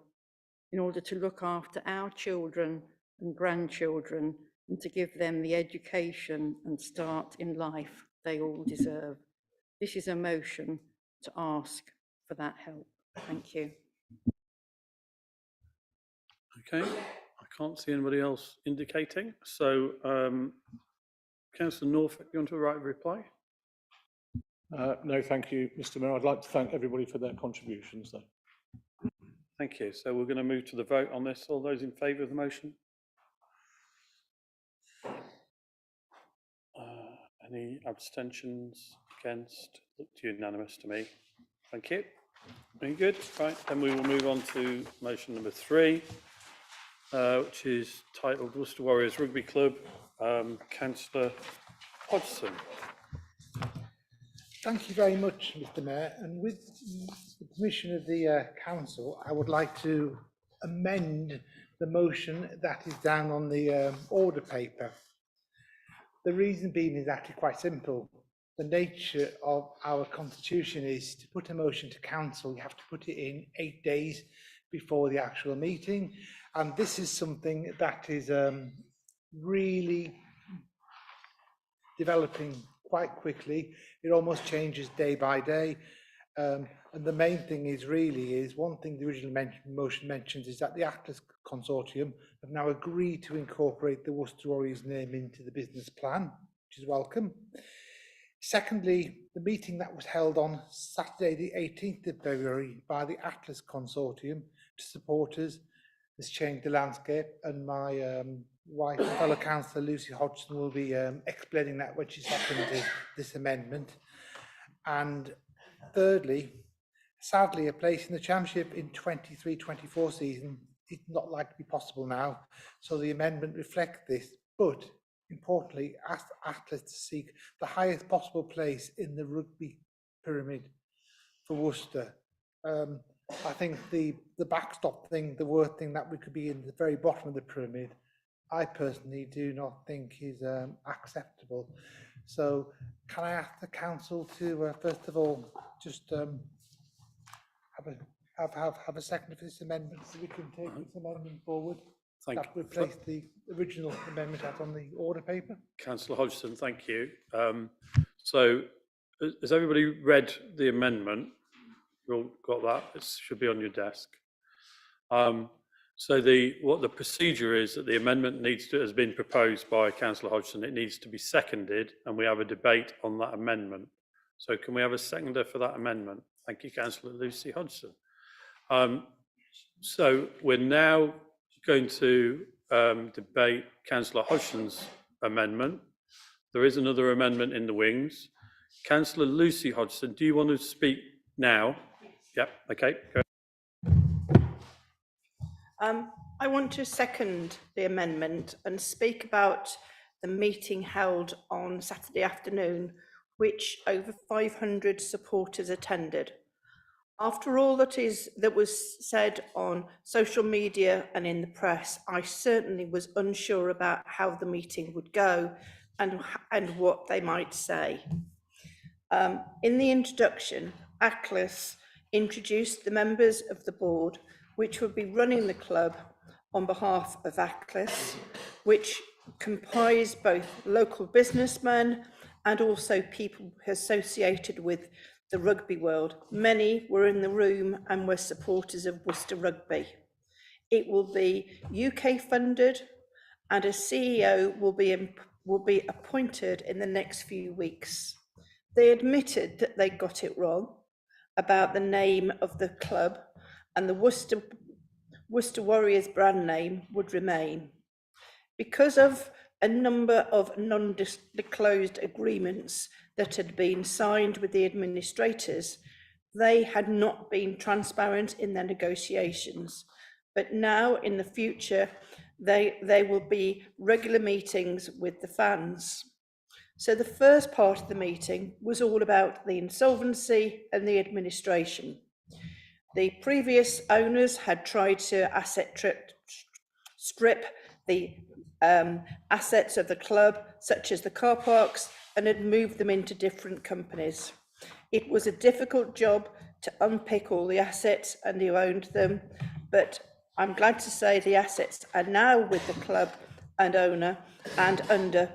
in order to look after our children and grandchildren and to give them the education and start in life they all deserve. This is a motion to ask for that help. Thank you. Okay, I can't see anybody else indicating. So, Councillor Norfolk, you want to write a reply? No, thank you, Mr. Mayor. I'd like to thank everybody for their contributions, though. Thank you. So we're going to move to the vote on this. All those in favour of the motion? Any abstentions? Against? Looked unanimous to me. Thank you. Very good. Right, then we will move on to motion number 3, which is titled Worcester Warriors Rugby Club. Councillor Hodgson. Thank you very much, Mr. Mayor. And with the permission of the council, I would like to amend the motion that is down on the order paper. The reason being is actually quite simple. The nature of our constitution is to put a motion to council, you have to put it in 8 days before the actual meeting. And this is something that is really developing quite quickly. It almost changes day by day. And the main thing is one thing the original motion mentions is that the Atlas Consortium have now agreed to incorporate the Worcester Warriors name into the business plan, which is welcome. Secondly, the meeting that was held on Saturday, the 18th of February by the Atlas Consortium to supporters has changed the landscape, and my wife and fellow councillor Lucy Hodgson will be explaining that when she seconded this amendment. And thirdly, sadly, a place in the championship in 23-24 season is not likely to be possible now, so the amendment reflects this. But importantly, ask Atlas to seek the highest possible place in the rugby pyramid for Worcester. I think the backstop thing, the word thing that we could be in the very bottom of the pyramid, I personally do not think is acceptable. So can I ask the council to first of all just have a second for this amendment so we can take this amendment forward? Thank you. Replace the original amendment that's on the order paper. Councillor Hodgson, thank you. So has everybody read the amendment? You all got that? It should be on your desk. So what the procedure is that the amendment has been proposed by Councillor Hodgson. It needs to be seconded, and we have a debate on that amendment. So can we have a seconder for that amendment? Thank you, Councillor Lucy Hodgson. So we're now going to debate Councillor Hodgson's amendment. There is another amendment in the wings. Councillor Lucy Hodgson, do you want to speak now? Yep, okay. Go. I want to second the amendment and speak about the meeting held on Saturday afternoon, which over 500 supporters attended. After all that was said on social media and in the press, I certainly was unsure about how the meeting would go and what they might say. In the introduction, ACLIS introduced the members of the board which would be running the club on behalf of ACLIS, which comprised both local businessmen and also people associated with the rugby world. Many were in the room and were supporters of Worcester Rugby. It will be UK funded and a CEO will be appointed in the next few weeks. They admitted that they got it wrong about the name of the club, and the Worcester Warriors brand name would remain. Because of a number of non-disclosed agreements that had been signed with the administrators, they had not been transparent in their negotiations. But now in the future, they will be regular meetings with the fans. So the first part of the meeting was all about the insolvency and the administration. The previous owners had tried to strip the assets of the club, such as the car parks, and had moved them into different companies. It was a difficult job to unpick all the assets and who owned them, but I'm glad to say the assets are now with the club and owner and under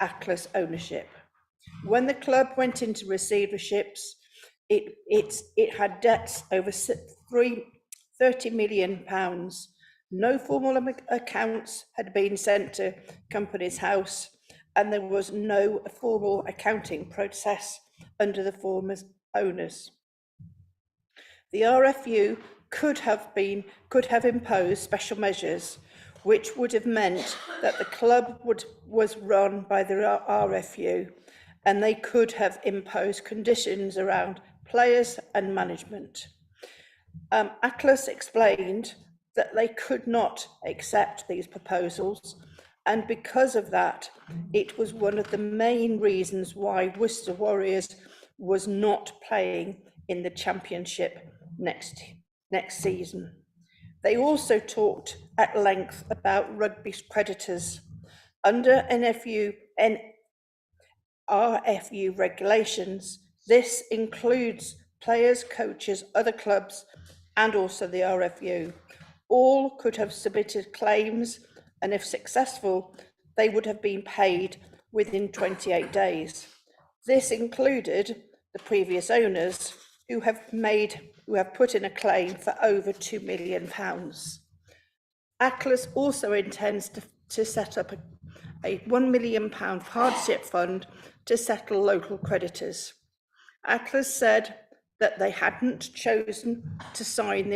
ACLIS ownership. When the club went into receiverships, it had debts over £30 million. No formal accounts had been sent to Companies House, and there was no formal accounting process under the former owners. The RFU could have imposed special measures, which would have meant that the club was run by the RFU, and they could have imposed conditions around players and management. ACLIS explained that they could not accept these proposals, and because of that, it was one of the main reasons why Worcester Warriors was not playing in the Championship next season. They also talked at length about rugby creditors. Under RFU regulations, this includes players, coaches, other clubs, and also the RFU. All could have submitted claims, and if successful, they would have been paid within 28 days. This included the previous owners who have put in a claim for over £2 million. ACLIS also intends to set up a £1 million hardship fund to settle local creditors. ACLIS said that they hadn't chosen to sign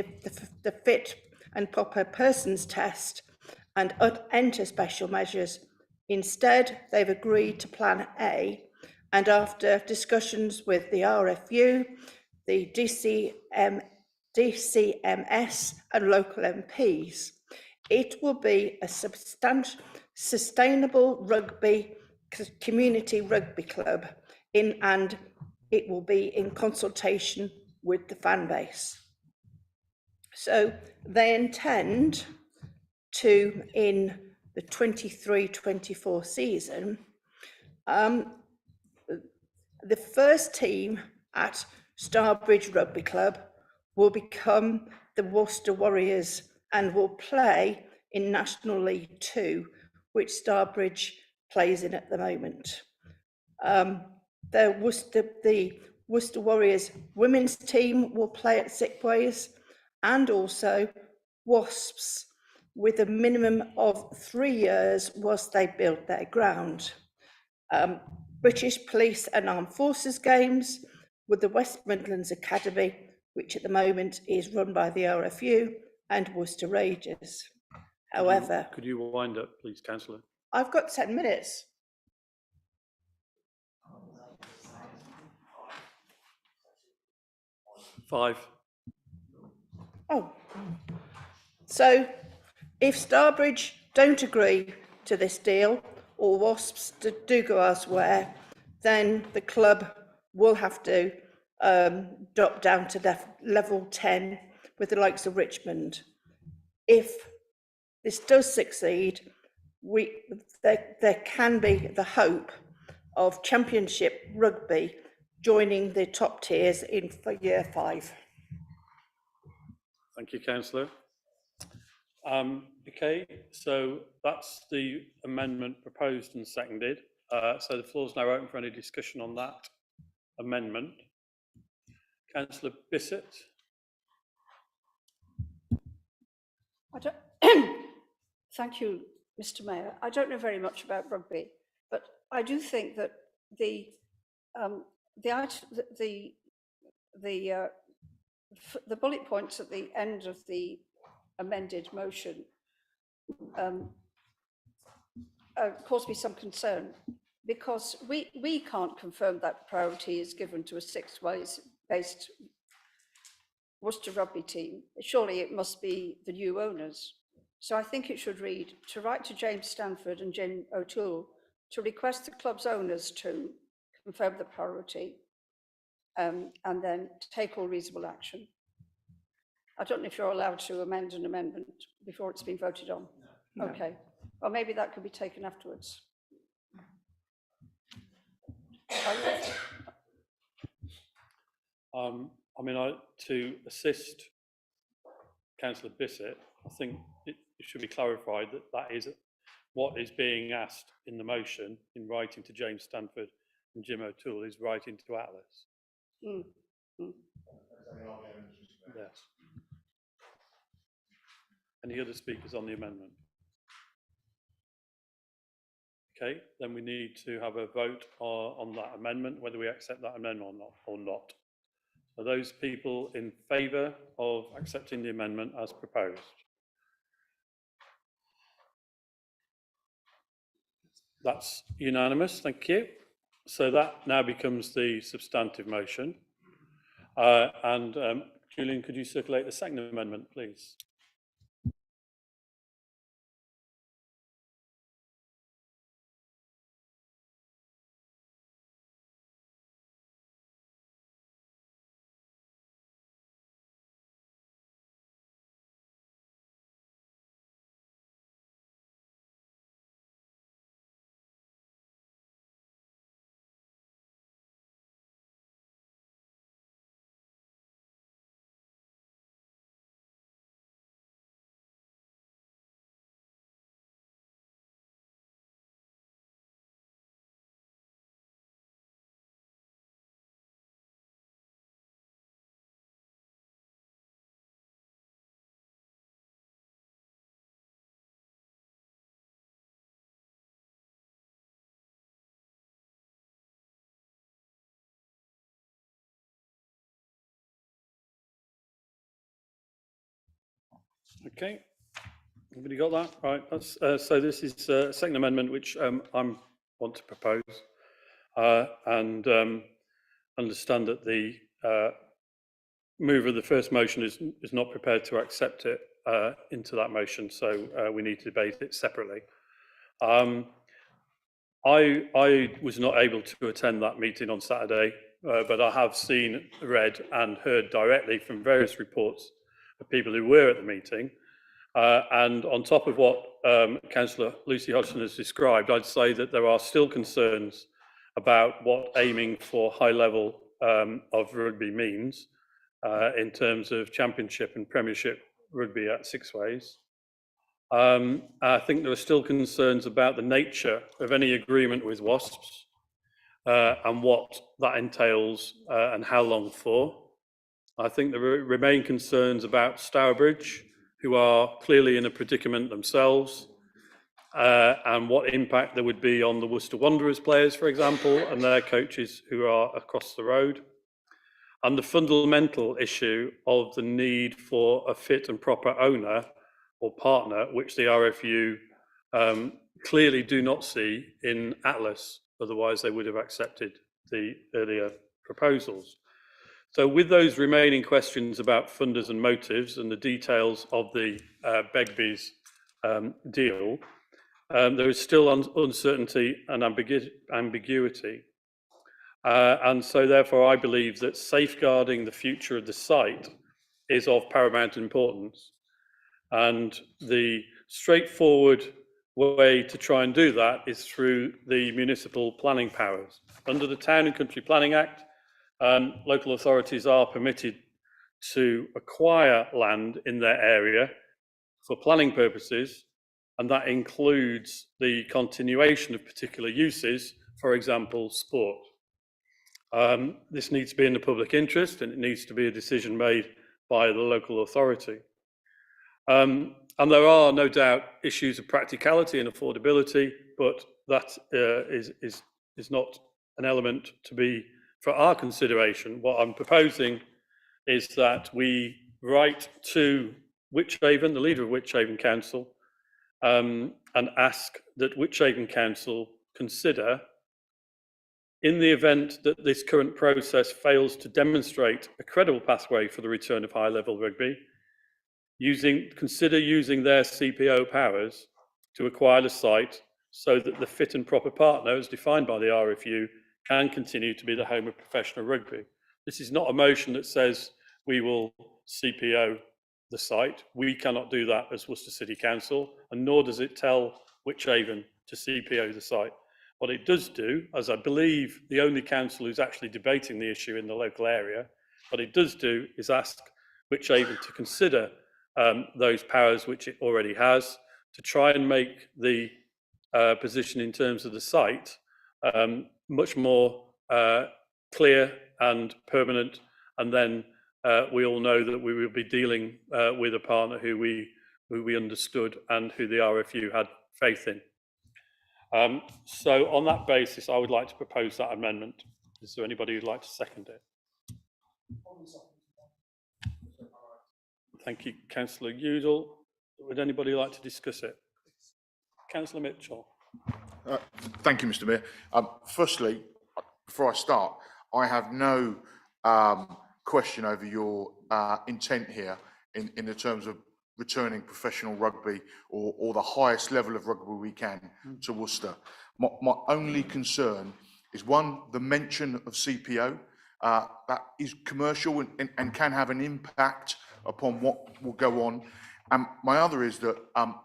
the fit and proper persons test and enter special measures. Instead, they've agreed to Plan A, and after discussions with the RFU, the DCMS and local MPs, it will be a sustainable community rugby club and it will be in consultation with the fan base. So they intend to, in the 23-24 season, the first team at Starbridge Rugby Club will become the Worcester Warriors and will play in National League 2, which Starbridge plays in at the moment. The Worcester Warriors women's team will play at Sickways, and also Wasps, with a minimum of 3 years whilst they build their ground. British Police and Armed Forces games with the West Midlands Academy, which at the moment is run by the RFU, and Worcester Rangers. However, Could you wind up, please, councillor? I've got 10 minutes. Five. Oh. So if Starbridge don't agree to this deal, or Wasps do go elsewhere, then the club will have to drop down to level 10 with the likes of Richmond. If this does succeed, there can be the hope of Championship rugby joining the top tiers in for year 5. Thank you, councillor. Okay, so that's the amendment proposed and seconded. So the floor is now open for any discussion on that amendment. Councillor Bissett. Thank you, Mr. Mayor. I don't know very much about rugby, but I do think that the bullet points at the end of the amended motion cause me some concern, because we can't confirm that priority is given to a Six-Ways-based Worcester rugby team. Surely it must be the new owners. So I think it should read, to write to James Stanford and Jim O'Toole to request the club's owners to confirm the priority and then take all reasonable action. I don't know if you're allowed to amend an amendment before it's been voted on. No. Okay. Well, maybe that could be taken afterwards. I mean, to assist councillor Bissett, I think it should be clarified that that is what is being asked in the motion in writing to James Stanford and Jim O'Toole is writing to Atlas. Mm. Mm. Yes. Any other speakers on the amendment? Okay, then we need to have a vote on that amendment, whether we accept that amendment or not. Are those people in favour of accepting the amendment as proposed? That's unanimous, thank you. So that now becomes the substantive motion. Julian, could you circulate the second amendment, please? Okay, everybody got that? Right, that's, so this is a second amendment which I want to propose and understand that the mover of the first motion is not prepared to accept it into that motion, so we need to debate it separately. I was not able to attend that meeting on Saturday, but I have seen, read and heard directly from various reports of people who were at the meeting. And on top of what Councillor Lucy Hodgson has described, I'd say that there are still concerns about what aiming for high level of rugby means in terms of Championship and Premiership rugby at Six Ways. I think there are still concerns about the nature of any agreement with Wasps and what that entails and how long for. I think there remain concerns about Stourbridge, who are clearly in a predicament themselves, and what impact there would be on the Worcester Wanderers players, for example, and their coaches who are across the road, and the fundamental issue of the need for a fit and proper owner or partner, which the RFU clearly do not see in Atlas, otherwise they would have accepted the earlier proposals. So with those remaining questions about funders and motives and the details of the Begbie's deal, there is still uncertainty and ambiguity. And so therefore I believe that safeguarding the future of the site is of paramount importance. And the straightforward way to try and do that is through the municipal planning powers. Under the Town and Country Planning Act, local authorities are permitted to acquire land in their area for planning purposes, and that includes the continuation of particular uses, for example, sport. This needs to be in the public interest, and it needs to be a decision made by the local authority. And there are no doubt issues of practicality and affordability, but that is not an element to be for our consideration. What I'm proposing is that we write to Wychavon, the leader of Wychavon Council, and ask that Wychavon Council consider, in the event that this current process fails to demonstrate a credible pathway for the return of high-level rugby, consider using their CPO powers to acquire the site so that the fit and proper partner, as defined by the RFU, can continue to be the home of professional rugby. This is not a motion that says we will CPO the site. We cannot do that as Worcester City Council, and nor does it tell Wychavon to CPO the site. What it does do, as I believe the only council who's actually debating the issue in the local area, what it does do is ask Wychavon to consider those powers which it already has, to try and make the position in terms of the site much more clear and permanent, and then we all know that we will be dealing with a partner who we understood and who the RFU had faith in. So on that basis, I would like to propose that amendment. Is there anybody who'd like to second it? Thank you, Councillor Udall. Would anybody like to discuss it? Councillor Mitchell. Thank you, Mr. Mayor. Firstly, before I start, I have no question over your intent here in the terms of returning professional rugby or the highest level of rugby we can to Worcester. My only concern is, one, the mention of CPO. That is commercial and can have an impact upon what will go on. And my other is that I'm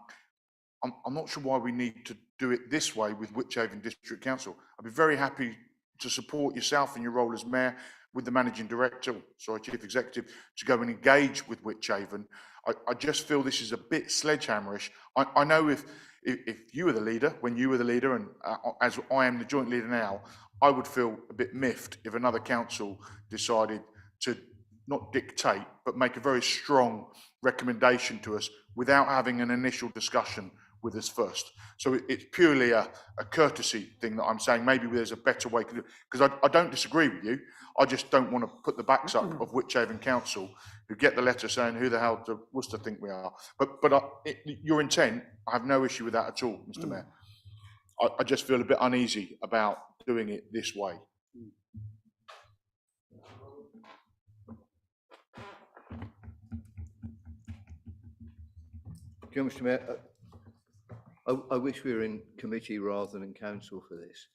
not sure why we need to do it this way with Wychavon District Council. I'd be very happy to support yourself in your role as mayor with the managing director, chief executive, to go and engage with Wychavon. I just feel this is a bit sledgehammerish. I know if you were the leader, when you were the leader, and as I am the joint leader now, I would feel a bit miffed if another council decided to not dictate, but make a very strong recommendation to us without having an initial discussion with us first. So it's purely a courtesy thing that I'm saying. Maybe there's a better way to do it, because I don't disagree with you. I just don't want to put the backs up of Wychavon Council, who get the letter saying, who the hell do Worcester think we are? But your intent, I have no issue with that at all, Mr. Mayor. I just feel a bit uneasy about doing it this way. Mr. Mayor, I wish we were in committee rather than in council for this,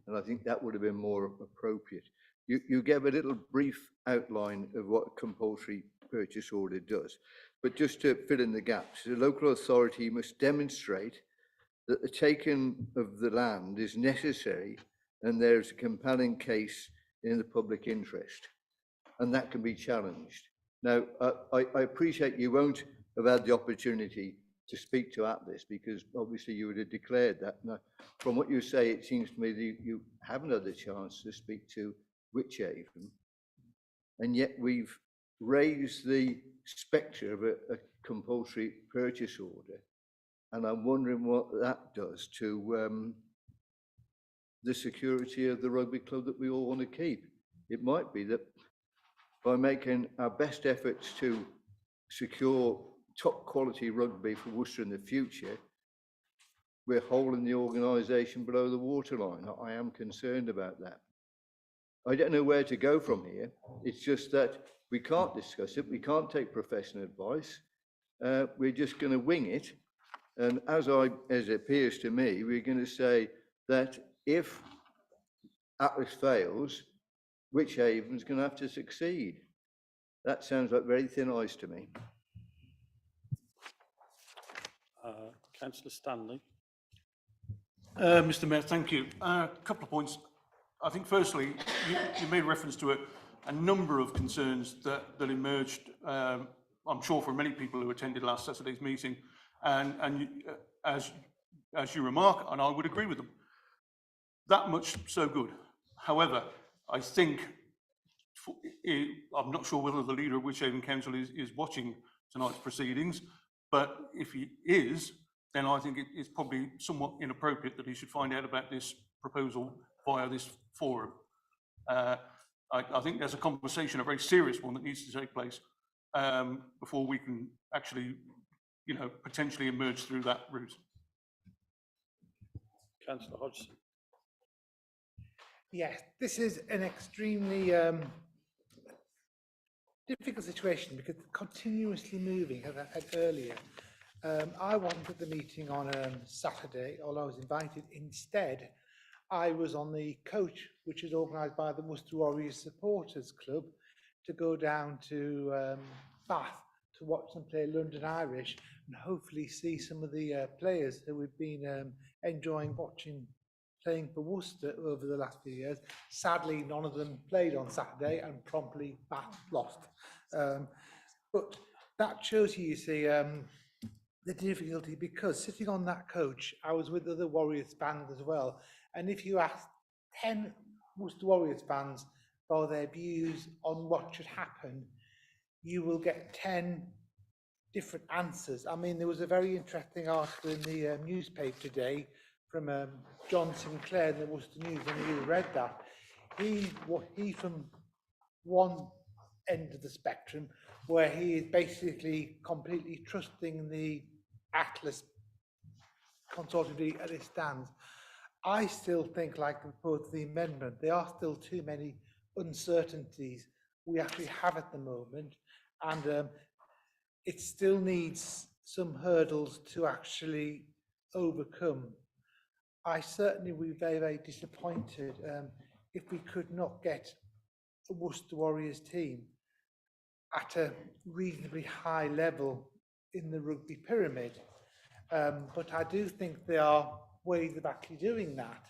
and I think that would have been more appropriate. You gave a little brief outline of what a compulsory purchase order does, but just to fill in the gaps, the local authority must demonstrate that the taking of the land is necessary and there's a compelling case in the public interest, and that can be challenged. Now, I appreciate you won't have had the opportunity to speak to Atlas, because obviously you would have declared that. Now, from what you say, it seems to me that you haven't had the chance to speak to Wychavon, and yet we've raised the spectre of a compulsory purchase order, and I'm wondering what that does to the security of the rugby club that we all want to keep. It might be that by making our best efforts to secure top quality rugby for Worcester in the future, we're holding the organisation below the waterline. I am concerned about that. I don't know where to go from here. It's just that we can't discuss it. We can't take professional advice. We're just going to wing it. And as it appears to me, we're going to say that if Atlas fails, Wychavon's going to have to succeed. That sounds like very thin ice to me. Councillor Stanley. Mr. Mayor, thank you. A couple of points. I think firstly, you made reference to a number of concerns that emerged, I'm sure for many people who attended last Saturday's meeting, and as you remark, and I would agree with them, that much so good. However, I think, I'm not sure whether the leader of Wychavon Council is watching tonight's proceedings, but if he is, then I think it's probably somewhat inappropriate that he should find out about this proposal via this forum. I think there's a conversation, a very serious one, that needs to take place before we can actually, potentially emerge through that route. Councillor Hodgson. Yes, this is an extremely difficult situation because it's continuously moving, as I said earlier. I wasn't at the meeting on Saturday, although I was invited. Instead, I was on the coach, which is organised by the Worcester Warriors Supporters Club, to go down to Bath to watch them play London Irish and hopefully see some of the players who we've been enjoying watching playing for Worcester over the last few years. Sadly, none of them played on Saturday and promptly Bath lost. But that shows you see, the difficulty, because sitting on that coach, I was with other Warriors fans as well. And if you ask 10 Worcester Warriors fans for their views on what should happen, you will get 10 different answers. I mean, there was a very interesting article in the newspaper today from John Sinclair in the Worcester News, and you read that. He from one end of the spectrum, where he is basically completely trusting the Atlas Consortium as it stands. I still think, like the amendment, there are still too many uncertainties we actually have at the moment, and it still needs some hurdles to actually overcome. I certainly would be very, very disappointed if we could not get a Worcester Warriors team at a reasonably high level in the rugby pyramid. But I do think there are ways of actually doing that.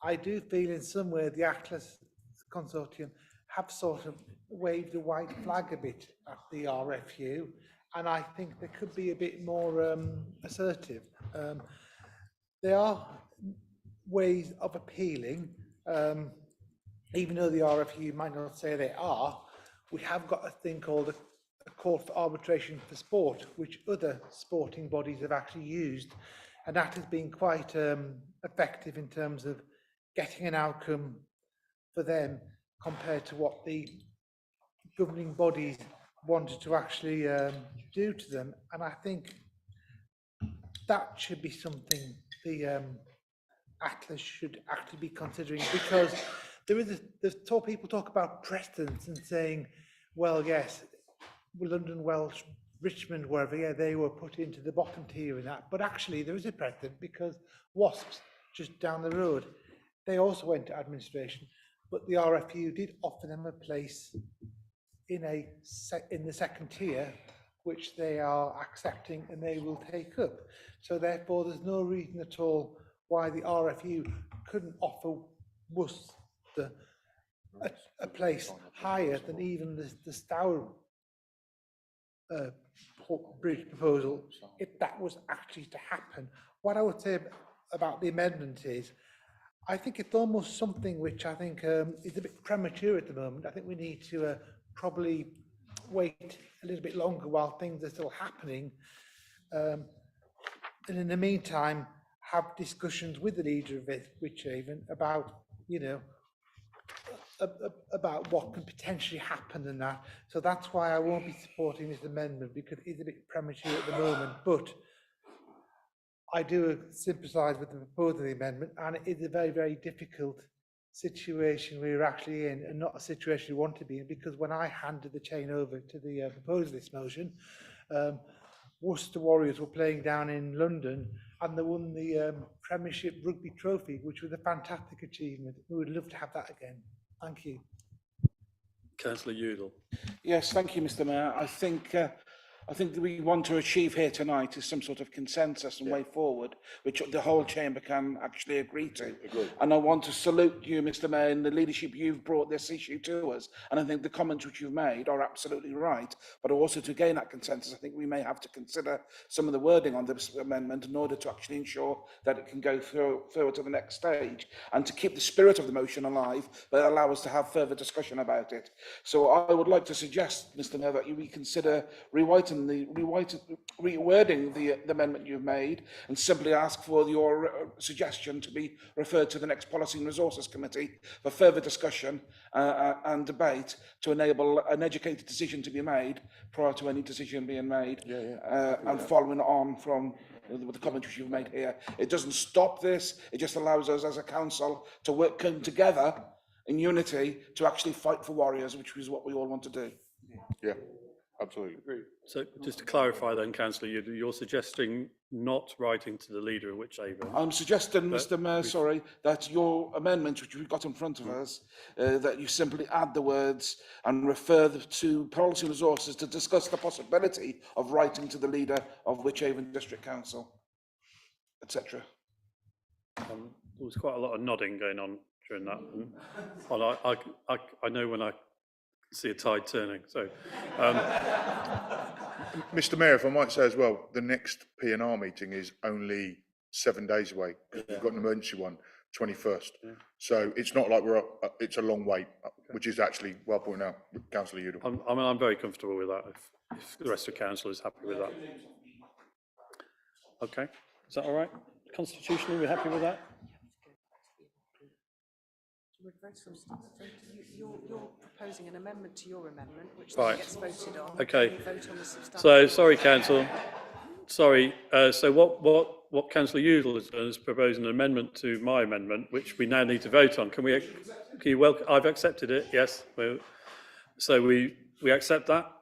I do feel in some way the Atlas Consortium have sort of waved the white flag a bit at the RFU, and I think they could be a bit more assertive. There are ways of appealing, even though the RFU might not say they are. We have got a thing called a court for arbitration for sport, which other sporting bodies have actually used, and that has been quite effective in terms of getting an outcome for them compared to what the governing bodies wanted to actually do to them. And I think that should be something the Atlas should actually be considering, because people talk about precedents and saying, well, yes, London, Welsh, Richmond, wherever, yeah, they were put into the bottom tier in that. But actually, there is a precedent, because Wasps, just down the road, they also went to administration, but the RFU did offer them a place in the second tier, which they are accepting and they will take up. So therefore, there's no reason at all why the RFU couldn't offer Worcester a place higher than even the Stour bridge proposal, if that was actually to happen. What I would say about the amendment is, I think it's almost something which I think is a bit premature at the moment. I think we need to probably wait a little bit longer while things are still happening. And in the meantime, have discussions with the leader of Wychavon about, about what can potentially happen and that. So that's why I won't be supporting this amendment, because it is a bit premature at the moment. But I do sympathise with the proposal of the amendment, and it is a very, very difficult situation we're actually in, and not a situation we want to be in, because when I handed the chain over to the proposal of this motion, Worcester Warriors were playing down in London and they won the Premiership Rugby Trophy, which was a fantastic achievement. We would love to have that again. Thank you. Councillor Udall. Yes, thank you, Mr. Mayor. I think that we want to achieve here tonight is some sort of consensus and way forward, which the whole chamber can actually agree to. And I want to salute you, Mr. Mayor, in the leadership you've brought this issue to us. And I think the comments which you've made are absolutely right. But also to gain that consensus, I think we may have to consider some of the wording on this amendment in order to actually ensure that it can go through to the next stage, and to keep the spirit of the motion alive, but allow us to have further discussion about it. So I would like to suggest, Mr. Mayor, that you reconsider rewording the amendment you've made, and simply ask for your suggestion to be referred to the next Policy and Resources Committee for further discussion and debate, to enable an educated decision to be made prior to any decision being made, and following on from the comments you've made here. It doesn't stop this, it just allows us as a council to work together in unity to actually fight for Warriors, which is what we all want to do. Yeah, absolutely. So just to clarify then, Councillor, you're suggesting not writing to the leader of whichever. I'm suggesting, But Mr. Mayor, sorry, that your amendment, which we've got in front of us, that you simply add the words and refer to Policy and Resources to discuss the possibility of writing to the leader of Wychavon District Council, etc. There was quite a lot of nodding going on during that. And I know when I see a tide turning. So, Mr. Mayor, if I might say as well, the next P&R meeting is only 7 days away, because we've got an emergency one, 21st. So it's not like it's a long wait, which is actually well pointed out, Councillor Udall. I'm very comfortable with that, if the rest of council is happy with that. Okay, is that all right? Constitutionally, we're happy with that? You're proposing an amendment to your amendment, which Right. then gets voted on. Okay. and you vote on the substantive. So, sorry, council. Sorry. So what Councillor Udall has done is propose an amendment to my amendment, which we now need to vote on. Can you welcome? I've accepted it. Yes. So we accept that.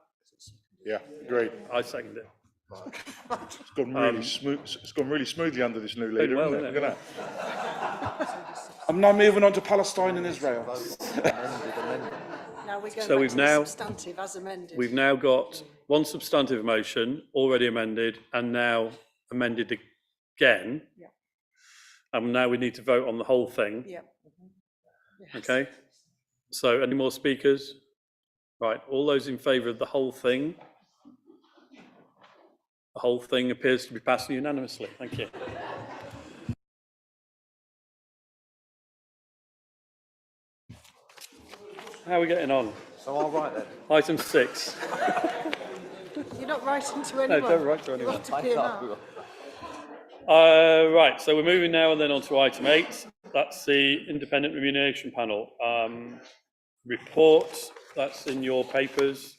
Yeah, agreed. I second it. It's gone really smooth. It's gone really smoothly under this new leader. Well, Isn't it? isn't Look it? at that. I'm now moving on to Palestine and Israel. Now we're going So back we've to now- the substantive as amended. We've now got one substantive motion already amended and now amended again. Yeah. And now we need to vote on the whole thing. Yeah. Yes. Okay. So any more speakers? Right. All those in favour of the whole thing? The whole thing appears to be passed unanimously. Thank you. How are we getting on? So all right then. Item 6. You're not writing to No, anyone. don't write to You anyone. want to P&R. Right, so we're moving now and then on to item 8. That's the Independent Remuneration Panel report. That's in your papers.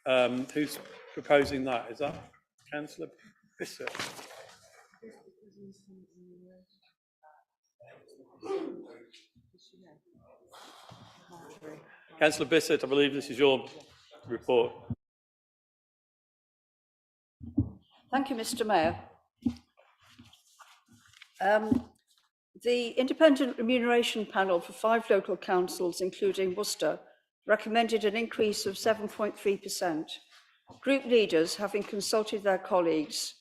Who's proposing that? Is that Councillor Bissett? Councillor Bissett, I believe this is your report. Thank you, Mr. Mayor. The Independent Remuneration Panel for 5 local councils, including Worcester, recommended an increase of 7.3%. Group leaders, having consulted their colleagues,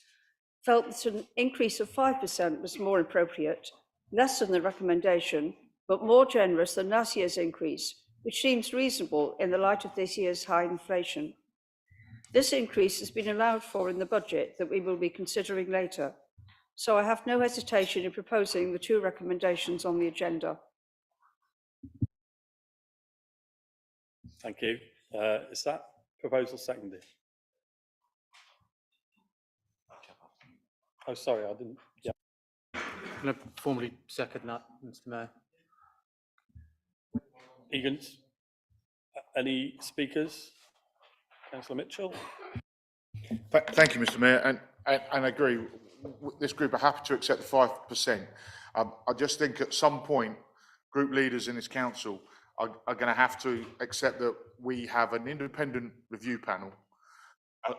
felt that an increase of 5% was more appropriate, less than the recommendation, but more generous than last year's increase, which seems reasonable in the light of this year's high inflation. This increase has been allowed for in the budget that we will be considering later, so I have no hesitation in proposing the 2 recommendations on the agenda. Thank you. Is that proposal seconded? Oh, sorry, I didn't. Yeah. Can I formally second that, Mr. Mayor? Egan's. Any speakers? Councillor Mitchell? Thank you, Mr. Mayor, and I agree. This group are happy to accept the 5%. I just think at some point, group leaders in this council are going to have to accept that we have an independent review panel,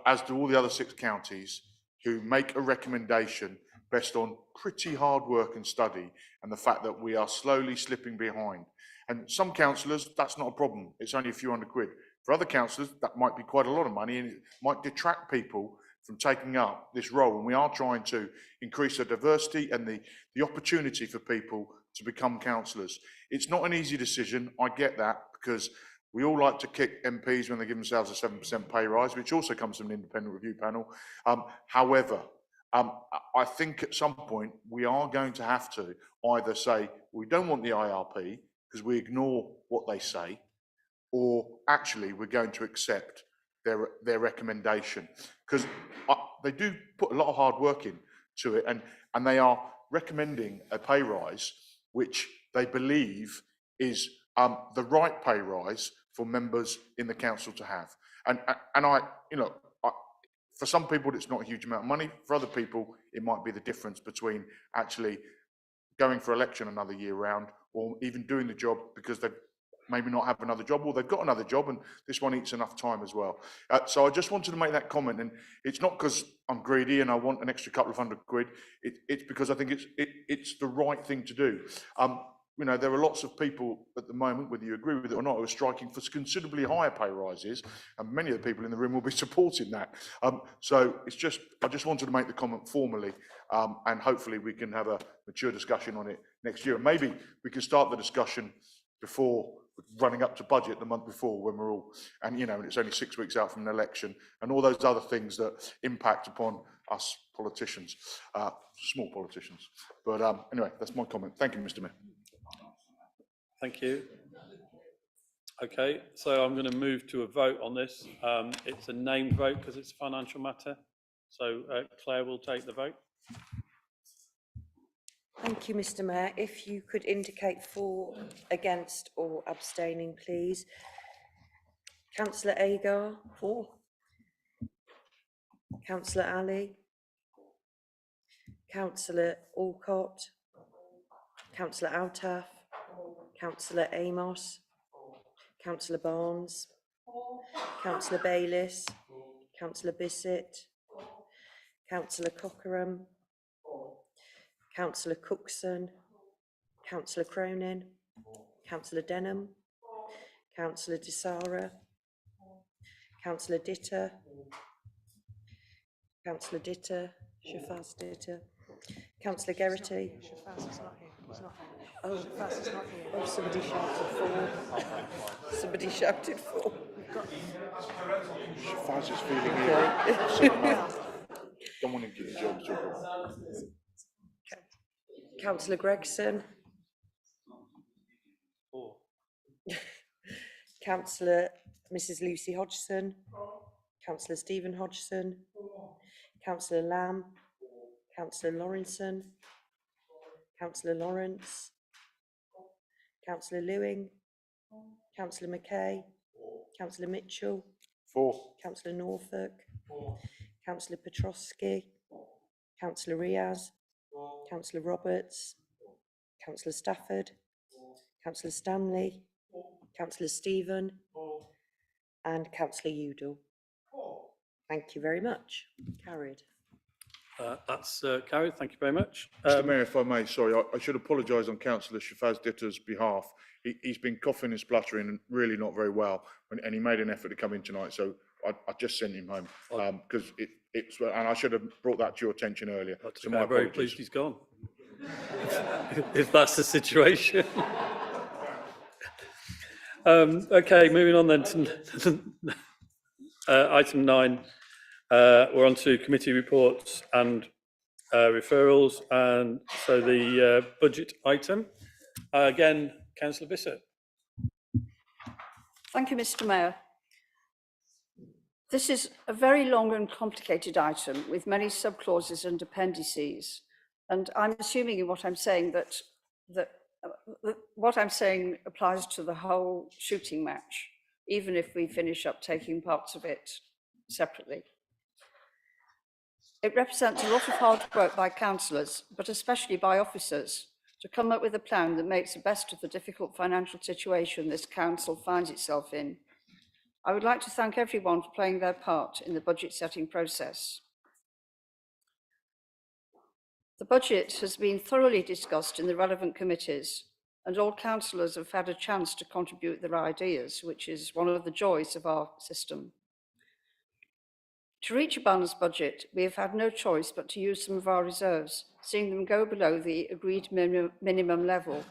as do all the other 6 counties, who make a recommendation based on pretty hard work and study, and the fact that we are slowly slipping behind. And some councillors, that's not a problem. It's only a few £100. For other councillors, that might be quite a lot of money, and it might detract people from taking up this role. And we are trying to increase the diversity and the opportunity for people to become councillors. It's not an easy decision, I get that, because we all like to kick MPs when they give themselves a 7% pay rise, which also comes from an independent review panel. However, I think at some point we are going to have to either say we don't want the IRP because we ignore what they say, or actually we're going to accept their recommendation, because they do put a lot of hard work into it, and they are recommending a pay rise which they believe is the right pay rise for members in the council to have. And I, you know, for some people it's not a huge amount of money. For other people it might be the difference between actually going for election another year round, or even doing the job because they maybe not have another job, or they've got another job and this one eats enough time as well. So I just wanted to make that comment, and it's not because I'm greedy and I want an extra couple of £100. It's because I think it's the right thing to do. You know, there are lots of people at the moment, whether you agree with it or not, who are striking for considerably higher pay rises, and many of the people in the room will be supporting that. So it's just, I just wanted to make the comment formally, and hopefully we can have a mature discussion on it next year. And maybe we can start the discussion before running up to budget the month before, when we're all, and you know, it's only 6 weeks out from an election, and all those other things that impact upon us politicians, small politicians. But anyway, that's my comment. Thank you, Mr. Mayor. Thank you. Okay, so I'm going to move to a vote on this. It's a named vote because it's a financial matter. So Claire will take the vote. Thank you, Mr. Mayor. If you could indicate for, against or abstaining, please. Councillor Agar? For. Councillor Ali? Councillor Alcott? Councillor Altaf? Councillor Amos? Councillor Barnes? Councillor Bayliss? Councillor Bissett? Councillor Cockerham? Councillor Cookson? Councillor Cronin? Councillor Denham? Councillor Desara? Councillor Ditter? Councillor Ditter? Shafaz Ditter? Councillor Geraghty? Shafaz is not here. He's not here. Oh, Shafaz is not here. oh, somebody shouted for. Somebody shouted for. Shafaz is feeling ill. Don't want to give jobs to everyone. Councillor Gregson? Councillor Mrs Lucy Hodgson? Councillor Stephen Hodgson? Councillor Lamb? Councillor Lawrenson? Councillor Lawrence? Councillor Lewing? Councillor Mackay? Councillor Mitchell? For. Councillor Norfolk? Councillor Petrosky? Councillor Riaz? Councillor Roberts? Councillor Stafford? Councillor Stanley? Councillor Stephen? And Councillor Udall. Thank you very much. Carried. That's carried. Thank you very much. Mr. Mayor, if I may, sorry, I should apologise on Councillor Shafaz Ditter's behalf. He's been coughing and spluttering and really not very well, and he made an effort to come in tonight, so I just sent him home because it's, and I should have brought that to your attention earlier. So my I'm very apologies. pleased he's gone. If that's the situation. Okay, moving on then to item 9. We're on to committee reports and referrals, and so the budget item. Again, Councillor Bissett. Thank you, Mr. Mayor. This is a very long and complicated item with many subclauses and appendices. And I'm assuming in what I'm saying that What I'm saying applies to the whole shooting match, even if we finish up taking parts of it separately. It represents a lot of hard work by councillors, but especially by officers, to come up with a plan that makes the best of the difficult financial situation this council finds itself in. I would like to thank everyone for playing their part in the budget setting process. The budget has been thoroughly discussed in the relevant committees, and all councillors have had a chance to contribute their ideas, which is one of the joys of our system. To reach a balanced budget, we have had no choice but to use some of our reserves, seeing them go below the agreed minimum level.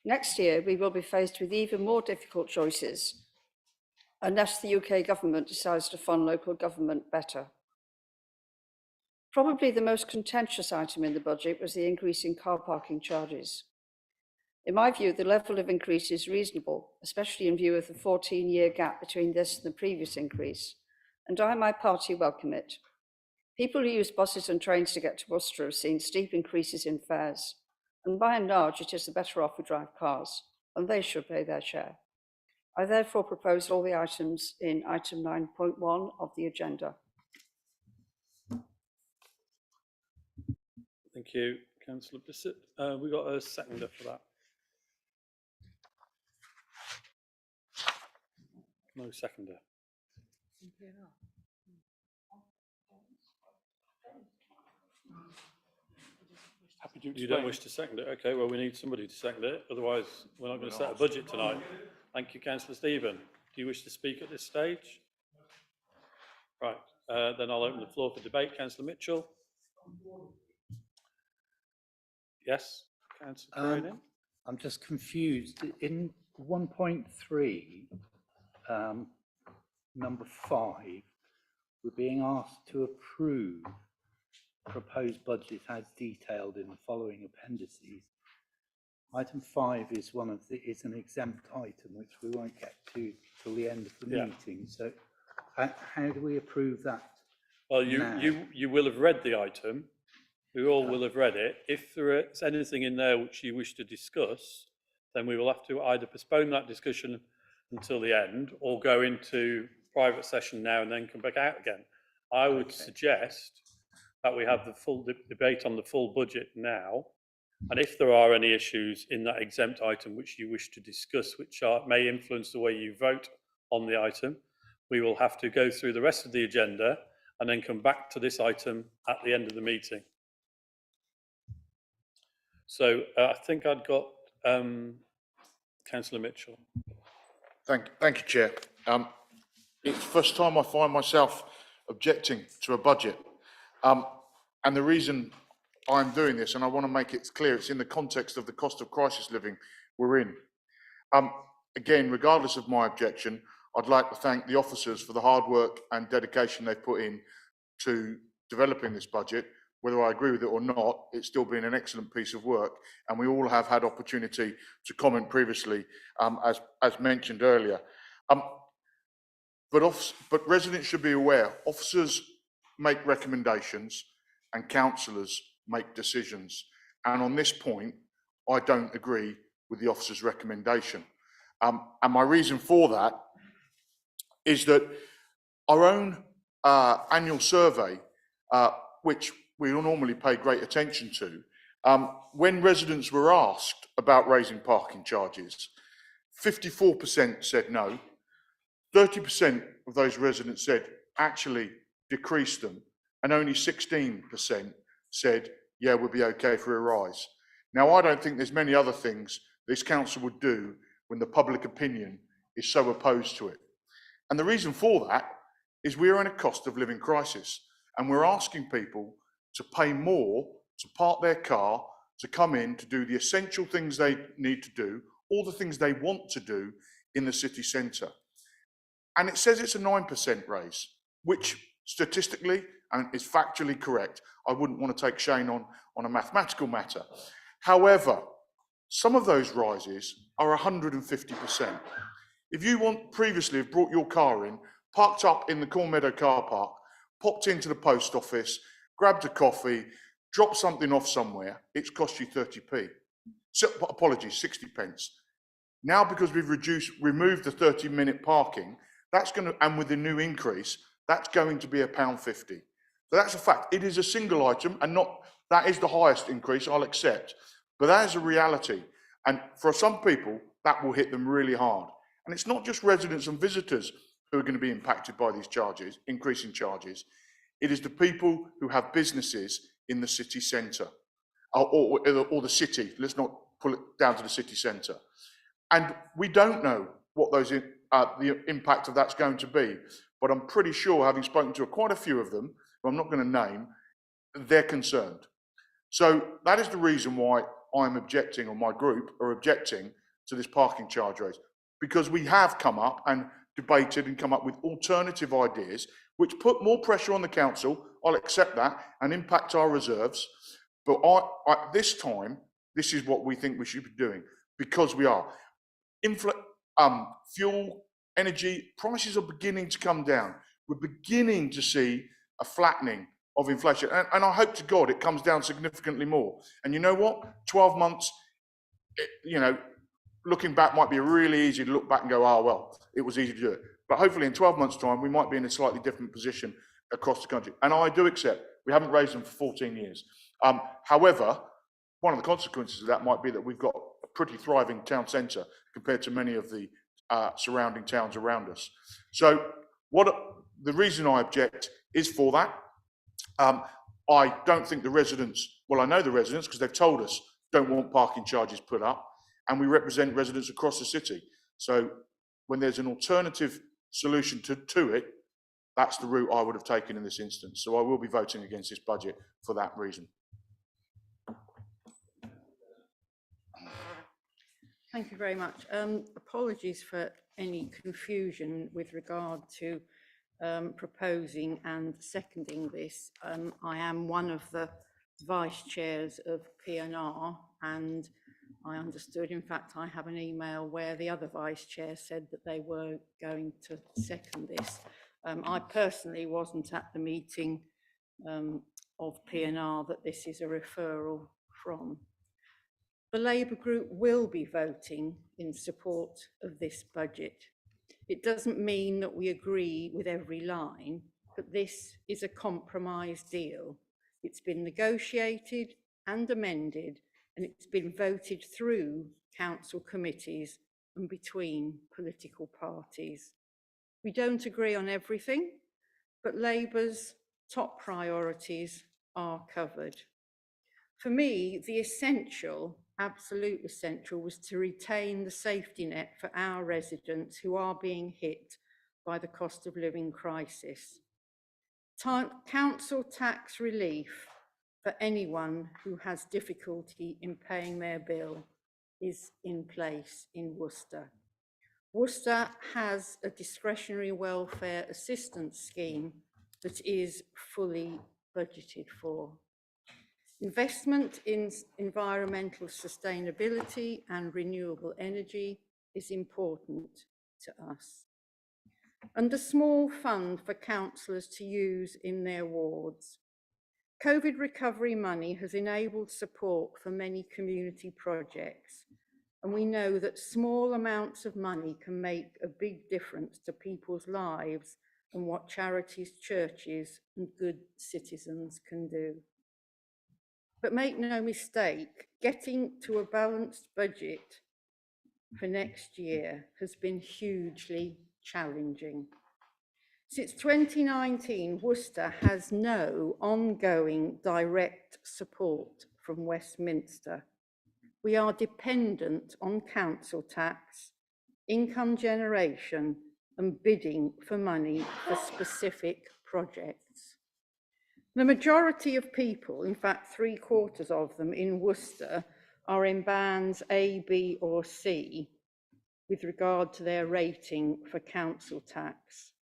Next year, we will be faced with even more difficult choices, unless the UK government decides to fund local government better. Probably the most contentious item in the budget was the increase in car parking charges. In my view, the level of increase is reasonable, especially in view of the 14-year gap between this and the previous increase, and I and my party welcome it. People who use buses and trains to get to Worcester have seen steep increases in fares, and by and large it is the better off who drive cars, and they should pay their share. I therefore propose all the items in item 9.1 of the agenda. Thank you, Councillor Bissett. We got a seconder for that. No seconder. Happy to You don't wish to second it? Okay, well, we need somebody to second it. Otherwise, we're not going to set a budget tonight. Thank you, Councillor Stephen. Do you wish to speak at this stage? Right, then I'll open the floor for debate. Councillor Mitchell. Yes, Councillor Cronin. I'm just confused. In 1.3, number 5, we're being asked to approve proposed budget as detailed in the following appendices. Item 5 is an exempt item which we won't get to till the end of the meeting. So how do we approve that? Well, you will have read the item. We all will have read it. If there is anything in there which you wish to discuss, then we will have to either postpone that discussion until the end or go into private session now and then come back out again. I would suggest that we have the full debate on the full budget now. And if there are any issues in that exempt item which you wish to discuss, which may influence the way you vote on the item, we will have to go through the rest of the agenda and then come back to this item at the end of the meeting. So I think I'd got Councillor Mitchell. Thank you, Chair. It's the first time I find myself objecting to a budget. And the reason I'm doing this, and I want to make it clear, it's in the context of the cost of crisis living we're in. Again, regardless of my objection, I'd like to thank the officers for the hard work and dedication they've put in to developing this budget. Whether I agree with it or not, it's still been an excellent piece of work, and we all have had opportunity to comment previously, as mentioned earlier. But residents should be aware, officers make recommendations and councillors make decisions. And on this point, I don't agree with the officer's recommendation. And my reason for that is that our own annual survey, which we will normally pay great attention to, when residents were asked about raising parking charges, 54% said no, 30% of those residents said actually decrease them, and only 16% said, yeah, we'll be okay for a rise. Now, I don't think there's many other things this council would do when the public opinion is so opposed to it. And the reason for that is we're in a cost of living crisis, and we're asking people to pay more to park their car, to come in, to do the essential things they need to do, all the things they want to do in the city centre. And it says it's a 9% raise, which statistically and is factually correct. I wouldn't want to take Shane on a mathematical matter. However, some of those rises are 150%. If you previously have brought your car in, parked up in the Cornmeadow car park, popped into the post office, grabbed a coffee, dropped something off somewhere, it's cost you 30p. So, apologies, 60 pence. Now, because we've removed the 30-minute parking, that's going to, and with the new increase, that's going to be £1.50. So that's a fact. It is a single item, and that is the highest increase, I'll accept. But that is a reality. And for some people, that will hit them really hard. And it's not just residents and visitors who are going to be impacted by these charges, increasing charges. It is the people who have businesses in the city centre, or the city. Let's not pull it down to the city centre. And we don't know what the impact of that's going to be. But I'm pretty sure, having spoken to quite a few of them, who I'm not going to name, they're concerned. So that is the reason why I'm objecting, or my group are objecting to this parking charge raise, because we have come up and debated and come up with alternative ideas which put more pressure on the council. I'll accept that, and impact our reserves. But this time, this is what we think we should be doing, because we are. Fuel, energy prices are beginning to come down. We're beginning to see a flattening of inflation, and I hope to God it comes down significantly more. And you know what? 12 months, looking back might be really easy to look back and go, oh, well, it was easy to do it. But hopefully in 12 months' time, we might be in a slightly different position across the country. And I do accept we haven't raised them for 14 years. However, one of the consequences of that might be that we've got a pretty thriving town centre compared to many of the surrounding towns around us. So the reason I object is for that. I don't think the residents, well, I know the residents because they've told us don't want parking charges put up, and we represent residents across the city. So when there's an alternative solution to it, that's the route I would have taken in this instance. So I will be voting against this budget for that reason. Thank you very much. Apologies for any confusion with regard to proposing and seconding this. I am one of the vice chairs of P&R, and I understood, in fact, I have an email where the other vice chair said that they were going to second this. I personally wasn't at the meeting of P&R that this is a referral from. The Labour group will be voting in support of this budget. It doesn't mean that we agree with every line, but this is a compromise deal. It's been negotiated and amended, and it's been voted through council committees and between political parties. We don't agree on everything, but Labour's top priorities are covered. For me, the essential, absolute essential, was to retain the safety net for our residents who are being hit by the cost of living crisis. Council tax relief for anyone who has difficulty in paying their bill is in place in Worcester. Worcester has a discretionary welfare assistance scheme that is fully budgeted for. Investment in environmental sustainability and renewable energy is important to us. And a small fund for councillors to use in their wards. COVID recovery money has enabled support for many community projects, and we know that small amounts of money can make a big difference to people's lives and what charities, churches, and good citizens can do. But make no mistake, getting to a balanced budget for next year has been hugely challenging. Since 2019, Worcester has no ongoing direct support from Westminster. We are dependent on council tax, income generation, and bidding for money for specific projects. The majority of people, in fact 3/4 of them in Worcester, are in bands A, B or C with regard to their rating for council tax.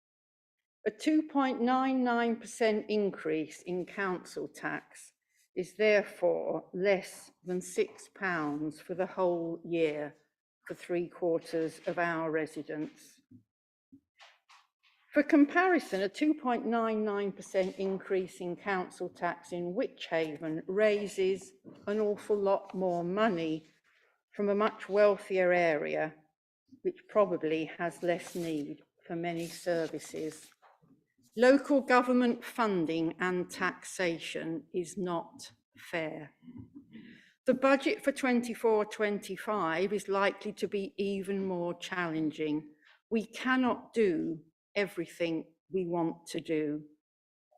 A 2.99% increase in council tax is therefore less than £6 for the whole year for 3/4 of our residents. For comparison, a 2.99% increase in council tax in Wychavon raises an awful lot more money from a much wealthier area, which probably has less need for many services. Local government funding and taxation is not fair. The budget for 24-25 is likely to be even more challenging. We cannot do everything we want to do.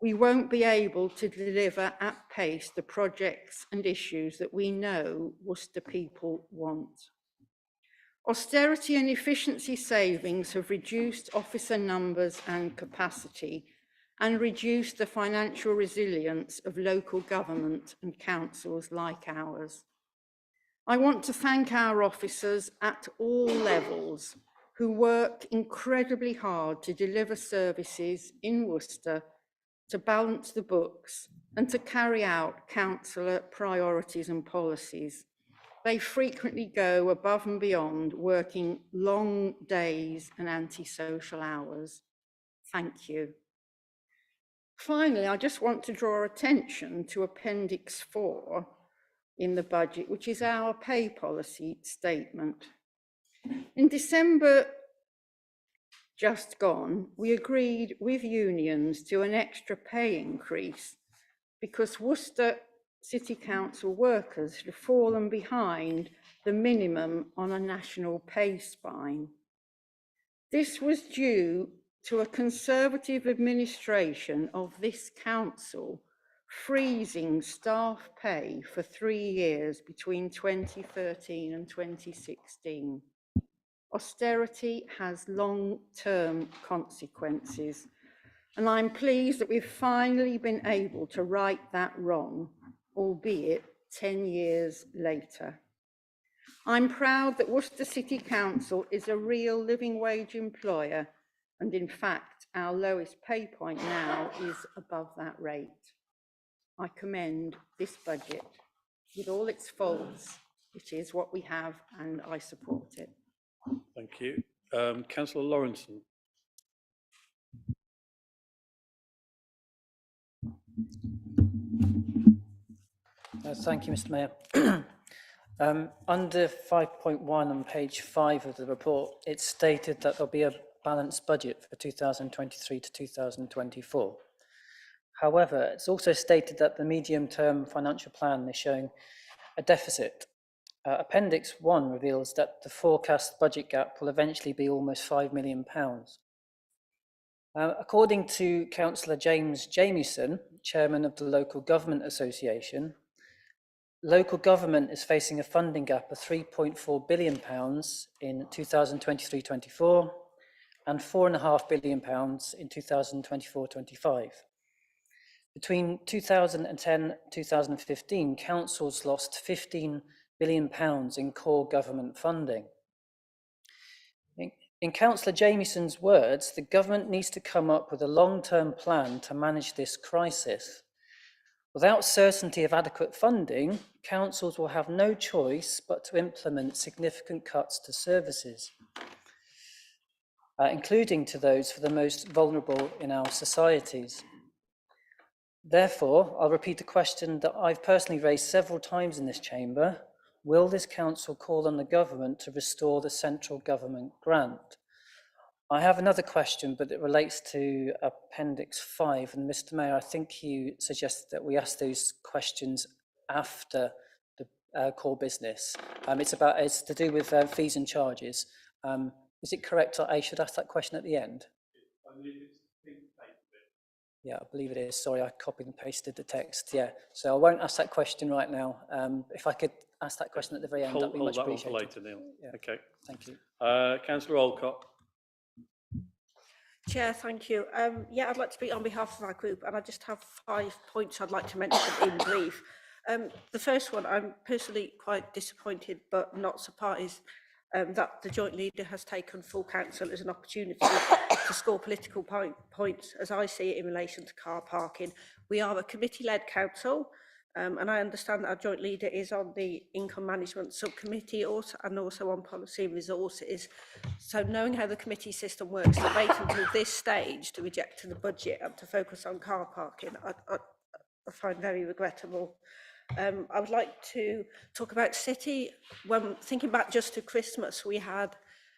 We won't be able to deliver at pace the projects and issues that we know Worcester people want. Austerity and efficiency savings have reduced officer numbers and capacity and reduced the financial resilience of local government and councils like ours. I want to thank our officers at all levels who work incredibly hard to deliver services in Worcester, to balance the books and to carry out councillor priorities and policies. They frequently go above and beyond, working long days and antisocial hours. Thank you. Finally, I just want to draw attention to Appendix 4 in the budget, which is our pay policy statement. In December just gone, we agreed with unions to an extra pay increase because Worcester City Council workers had fallen behind the minimum on a national pay spine. This was due to a Conservative administration of this council freezing staff pay for 3 years between 2013 and 2016. Austerity has long-term consequences, and I'm pleased that we've finally been able to right that wrong, albeit 10 years later. I'm proud that Worcester City Council is a real living wage employer, and in fact, our lowest pay point now is above that rate. I commend this budget. With all its faults, it is what we have, and I support it. Thank you. Councillor Lawrenson. Thank you, Mr. Mayor. Under 5.1 on page 5 of the report, it's stated that there'll be a balanced budget for 2023 to 2024. However, it's also stated that the medium-term financial plan is showing a deficit. Appendix 1 reveals that the forecast budget gap will eventually be almost £5 million. According to Councillor James Jamieson, Chairman of the Local Government Association, local government is facing a funding gap of £3.4 billion in 2023-24 and £4.5 billion in 2024-25. Between 2010 and 2015, councils lost £15 billion in core government funding. In Councillor Jamieson's words, the government needs to come up with a long-term plan to manage this crisis. Without certainty of adequate funding, councils will have no choice but to implement significant cuts to services, including to those for the most vulnerable in our societies. Therefore, I'll repeat a question that I've personally raised several times in this chamber. Will this council call on the government to restore the central government grant? I have another question, but it relates to Appendix 5. And Mr. Mayor, I think you suggested that we ask those questions after the core business. It's to do with fees and charges. Is it correct that I should ask that question at the end? Yeah, I believe it is. Sorry, I copied and pasted the text. Yeah, so I won't ask that question right now. If I could ask that question at the very end, that'd be much appreciated. Hold that one for later, Neil. Yeah. Okay. Thank you. Councillor Olcott. Chair, thank you. Yeah, I'd like to speak on behalf of our group, and I just have 5 points I'd like to mention in brief. The first one, I'm personally quite disappointed but not surprised that the Joint Leader has taken full council as an opportunity to score political points, as I see it, in relation to car parking. We are a committee-led council, and I understand that our Joint Leader is on the Income Management Subcommittee and also on Policy and Resources. So knowing how the committee system works, to wait until this stage to reject the budget and to focus on car parking, I find very regrettable. I would like to talk about City. When thinking back just to Christmas, we had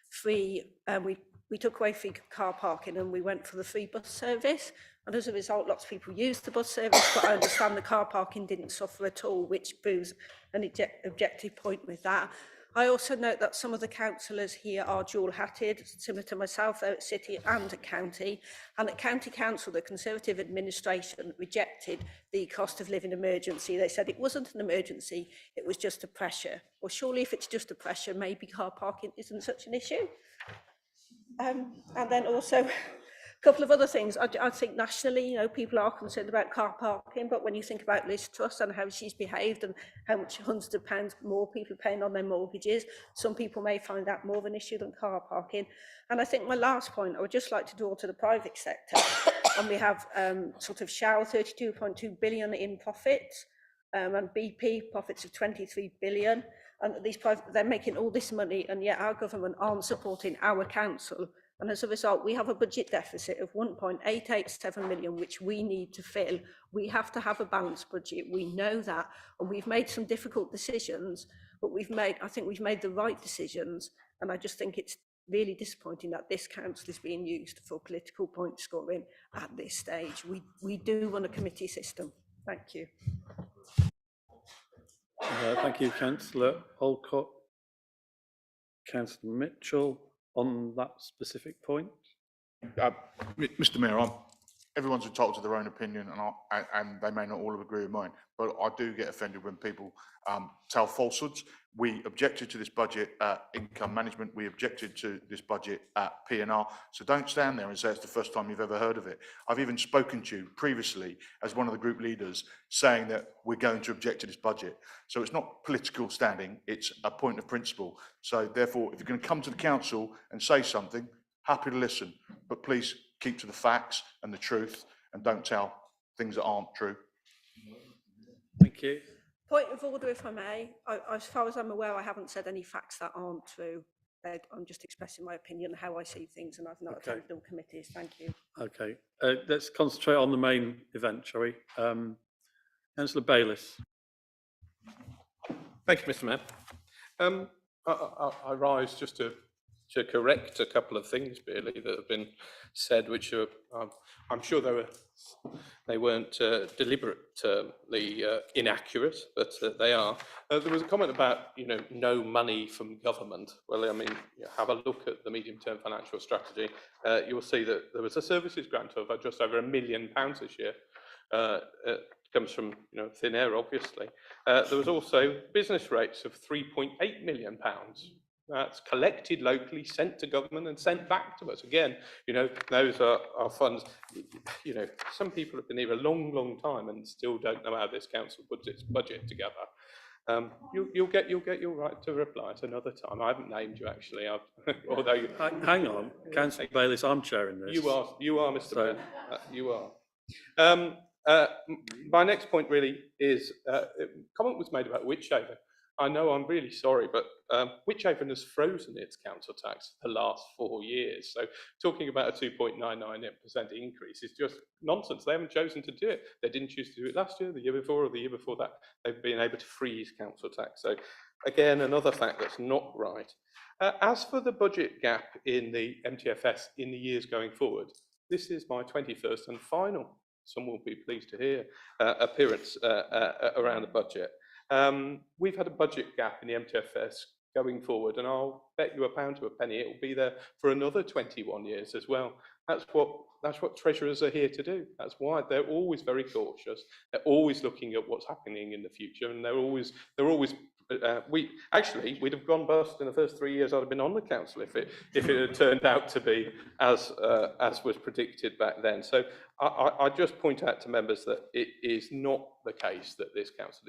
free, we took away free car parking and we went for the free bus service. And as a result, lots of people used the bus service, but I understand the car parking didn't suffer at all, which proves an objective point with that. I also note that some of the councillors here are dual-hatted, similar to myself, they're at City and at County. And at County Council, the Conservative administration rejected the cost of living emergency. They said it wasn't an emergency, it was just a pressure. Well, surely if it's just a pressure, maybe car parking isn't such an issue. And then also, a couple of other things. I think nationally, you know, people are concerned about car parking, but when you think about Liz Truss and how she's behaved and how much hundreds of pounds more people are paying on their mortgages, some people may find that more of an issue than car parking. And I think my last point, I would just like to draw to the private sector. And we have sort of Shell, 32.2 billion in profits, and BP profits of 23 billion. And these private, they're making all this money, and yet our government aren't supporting our council. And as a result, we have a budget deficit of 1.887 million, which we need to fill. We have to have a balanced budget. We know that. And we've made some difficult decisions, but I think we've made the right decisions. And I just think it's really disappointing that this council is being used for political point scoring at this stage. We do run a committee system. Thank you. Thank you, Councillor Olcott. Councillor Mitchell, on that specific point. Mr. Mayor, everyone's entitled to their own opinion, and they may not all agree with mine, but I do get offended when people tell falsehoods. We objected to this budget at income management. We objected to this budget at P&R. So don't stand there and say it's the first time you've ever heard of it. I've even spoken to you previously as one of the group leaders saying that we're going to object to this budget. So it's not political standing, it's a point of principle. So therefore, if you're going to come to the council and say something, happy to listen, but please keep to the facts and the truth and don't tell things that aren't true. Thank you. Point of order, if I may. As far as I'm aware, I haven't said any facts that aren't true. I'm just expressing my opinion, how I see things, and I've not attended all committees. Thank you. Okay, let's concentrate on the main event, shall we? Councillor Bayliss. Thank you, Mr. Mayor. I rise just to correct a couple of things, really, that have been said, which are, I'm sure they weren't deliberately inaccurate, but they are. There was a comment about, no money from government. Well, I mean, have a look at the medium-term financial strategy. You'll see that there was a services grant of just over £1 million this year. It comes from thin air, obviously. There was also business rates of £3.8 million. That's collected locally, sent to government and sent back to us. Again, those are our funds. Some people have been here a long, long time and still don't know how this council puts its budget together. You'll get your right to reply at another time. I haven't named you, actually. Although you, hang on, Councillor Bayliss, I'm chairing this. You are, Mr. Mayor. You are. My next point really is a comment was made about Wychavon. I know, I'm really sorry, but Wychavon has frozen its council tax for the last 4 years. So talking about a 2.99% increase is just nonsense. They haven't chosen to do it. They didn't choose to do it last year, the year before, or the year before that. They've been able to freeze council tax. So again, another fact that's not right. As for the budget gap in the MTFS in the years going forward, this is my 21st and final, some will be pleased to hear, appearance around the budget. We've had a budget gap in the MTFS going forward, and I'll bet you a pound to a penny it will be there for another 21 years as well. That's what treasurers are here to do. That's why they're always very cautious. They're always looking at what's happening in the future, and they're always. We'd have gone bust in the first 3 years I'd have been on the council if it had turned out to be as was predicted back then. So I just point out to members that it is not the case that this council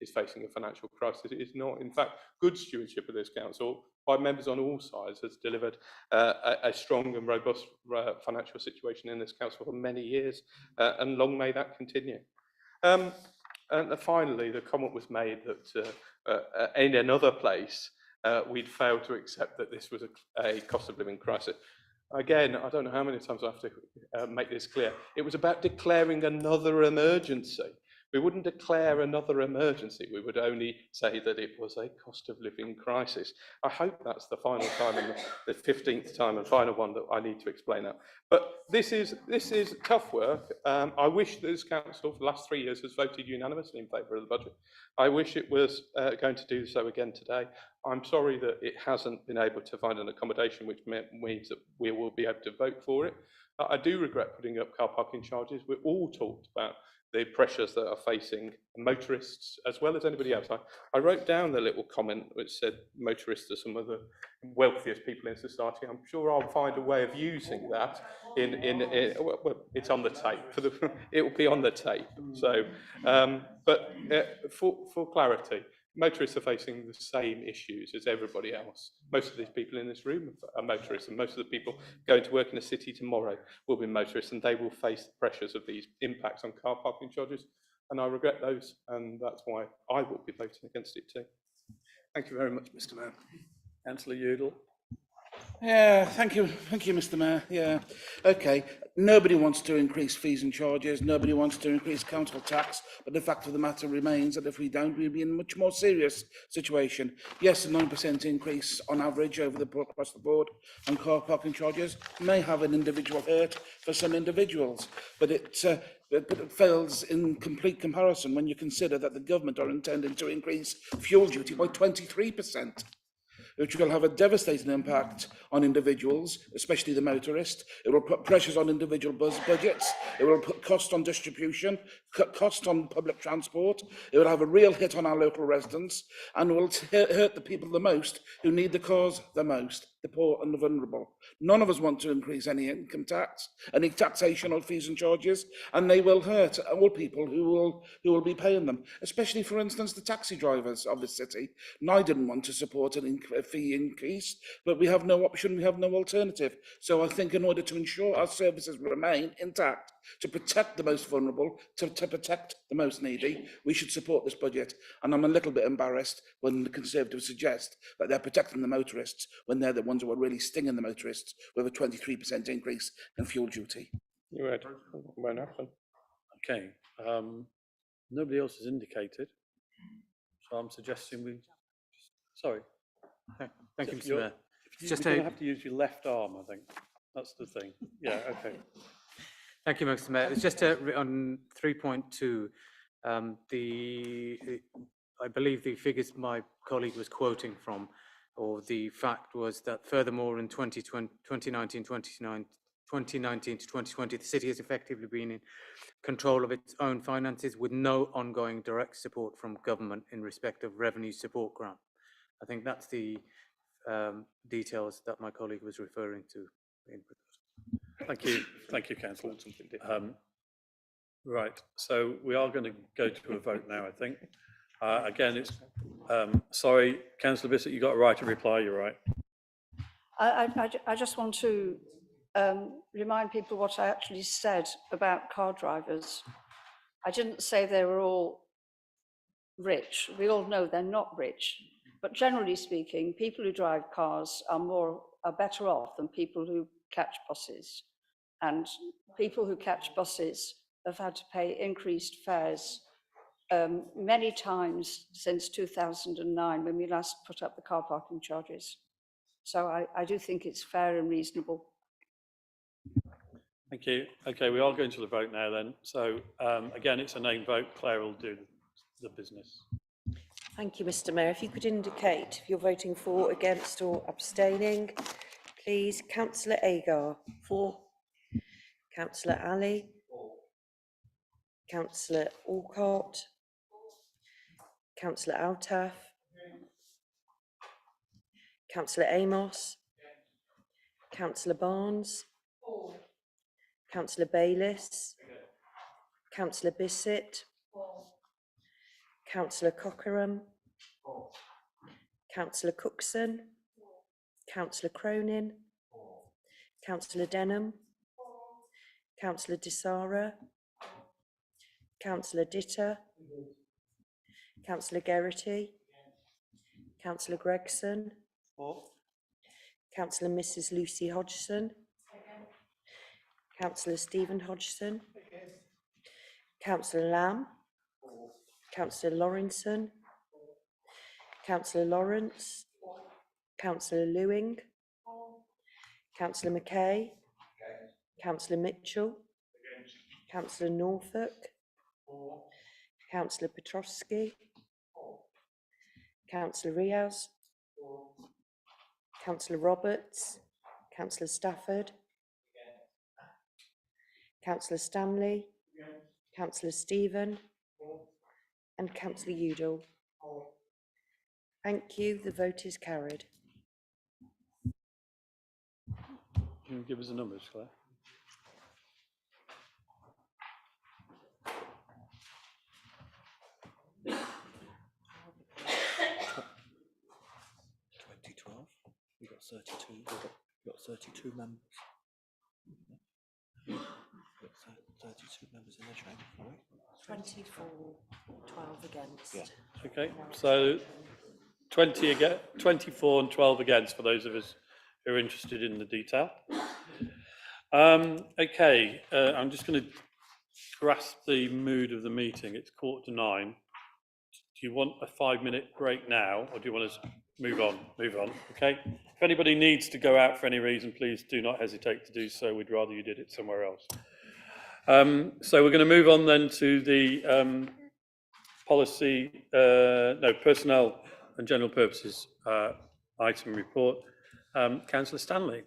is facing a financial crisis. It is not. In fact, good stewardship of this council by members on all sides has delivered a strong and robust financial situation in this council for many years, and long may that continue. And finally, the comment was made that in another place, we'd failed to accept that this was a cost of living crisis. Again, I don't know how many times I have to make this clear. It was about declaring another emergency, We wouldn't declare another emergency. We would only say that it was a cost of living crisis. I hope that's the final time and the 15th time and final one that I need to explain that. But this is tough work. I wish this council for the last 3 years has voted unanimously in favour of the budget. I wish it was going to do so again today. I'm sorry that it hasn't been able to find an accommodation, which means that we will be able to vote for it. I do regret putting up car parking charges. We're all talked about the pressures that are facing motorists as well as anybody else. I wrote down the little comment which said motorists are some of the wealthiest people in society. I'm sure I'll find a way of using that well, it's on the tape. It will be on the tape. So, for clarity, motorists are facing the same issues as everybody else. Most of these people in this room are motorists, and most of the people going to work in the city tomorrow will be motorists, and they will face the pressures of these impacts on car parking charges. And I regret those, and that's why I will be voting against it too. Thank you very much, Mr. Mayor. Councillor Udall. Yeah, thank you, Mr. Mayor. Yeah, okay. Nobody wants to increase fees and charges. Nobody wants to increase council tax. But the fact of the matter remains that if we don't, we'll be in a much more serious situation. Yes, a 9% increase on average across the board on car parking charges may have an individual hurt for some individuals, but it fails in complete comparison when you consider that the government are intending to increase fuel duty by 23%. Which will have a devastating impact on individuals, especially the motorist. It will put pressures on individual budgets. It will put cost on distribution, cut cost on public transport. It will have a real hit on our local residents and will hurt the people the most who need the cars the most, the poor and the vulnerable. None of us want to increase any income tax, any taxation on fees and charges, and they will hurt all people who will be paying them, especially, for instance, the taxi drivers of the city. And I didn't want to support a fee increase, but we have no option, we have no alternative. So I think in order to ensure our services remain intact, to protect the most vulnerable, to protect the most needy, we should support this budget. And I'm a little bit embarrassed when the Conservatives suggest that they're protecting the motorists when they're the ones who are really stinging the motorists with a 23% increase in fuel duty. You read? Won't happen. Okay. Nobody else has indicated, so I'm suggesting we. Sorry. Thank you, Mr. Mayor. You're going to have to use your left arm, I think. That's the thing. Yeah. Okay. Thank you, Mr. Mayor. It's just on 3.2. I believe the figures my colleague was quoting from, or the fact was that furthermore in 2019 to 2020, the city has effectively been in control of its own finances with no ongoing direct support from government in respect of revenue support grant. I think that's the details that my colleague was referring to. Thank you, Councillor. Right, so we are going to go to a vote now, I think. Again, it's, sorry, Councillor Bissett, you got a right to reply, you're right. I just want to remind people what I actually said about car drivers. I didn't say they were all rich. We all know they're not rich. But generally speaking, people who drive cars are better off than people who catch buses. And people who catch buses have had to pay increased fares many times since 2009 when we last put up the car parking charges. So I do think it's fair and reasonable. Thank you. Okay, we are going to the vote now then. So again, it's a name vote. Claire will do the business. Thank you, Mr. Mayor. If you could indicate if you're voting for, against or abstaining, please. Councillor Agar. For. Councillor Ali. For. Councillor Allcott. Councillor Altaf. Councillor Amos. Councillor Barnes. For. Councillor Bayliss. Councillor Bissett. For. Councillor Cockerham. For. Councillor Cookson. For. Councillor Cronin. For. Councillor Denham. For. Councillor Disara. Councillor Ditter. Councillor Geraghty. Councillor Gregson. For. Councillor Mrs. Lucy Hodgson. Councillor Stephen Hodgson. Councillor Lamb. Councillor Lawrenson, Councillor Lawrence, Councillor Lewing, Councillor McKay, Councillor Mitchell, Councillor Norfolk, Councillor Petrosky, Councillor Riaz, Councillor Roberts, Councillor Stafford, Councillor Stanley, Councillor Stephen, and Councillor Udall. Thank you. The vote is carried. Can you give us the numbers, Claire? We've got 32. We've got 32 members. We've got 32 members in the chamber, correct? 24, 12 against. Yeah. Okay, so 24 and 12 against for those of us who are interested in the detail. Okay, I'm just going to grasp the mood of the meeting. It's 8:45. Do you want a 5-minute break now, or do you want us to move on? Move on, okay? If anybody needs to go out for any reason, please do not hesitate to do so. We'd rather you did it somewhere else. So we're going to move on then to the personnel and general purposes item report. Councillor Stanley.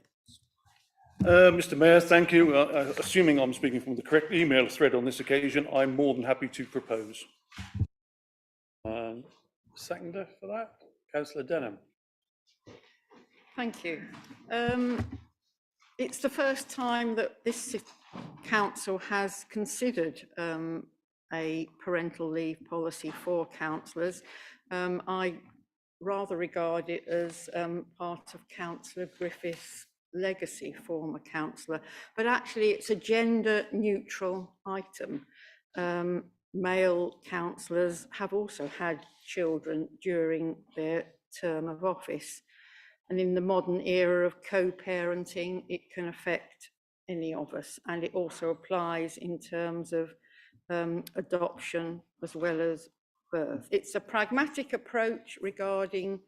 Mr. Mayor, thank you. Assuming I'm speaking from the correct email thread on this occasion, I'm more than happy to propose. Seconder for that, Councillor Denham. Thank you. It's the first time that this council has considered a parental leave policy for councillors. I rather regard it as part of Councillor Griffith's legacy, former councillor, but actually it's a gender neutral item. Male councillors have also had children during their term of office. And in the modern era of co-parenting, it can affect any of us. And it also applies in terms of adoption as well as birth. It's a pragmatic approach regarding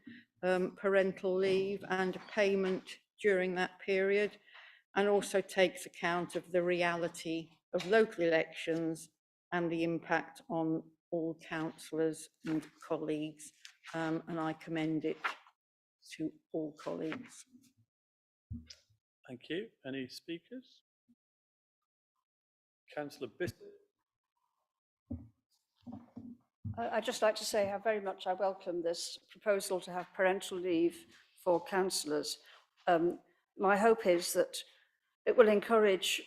parental leave and payment during that period, and also takes account of the reality of local elections and the impact on all councillors and colleagues. And I commend it to all colleagues. Thank you. Any speakers? Councillor Bissett. I'd just like to say how very much I welcome this proposal to have parental leave for councillors. My hope is that it will encourage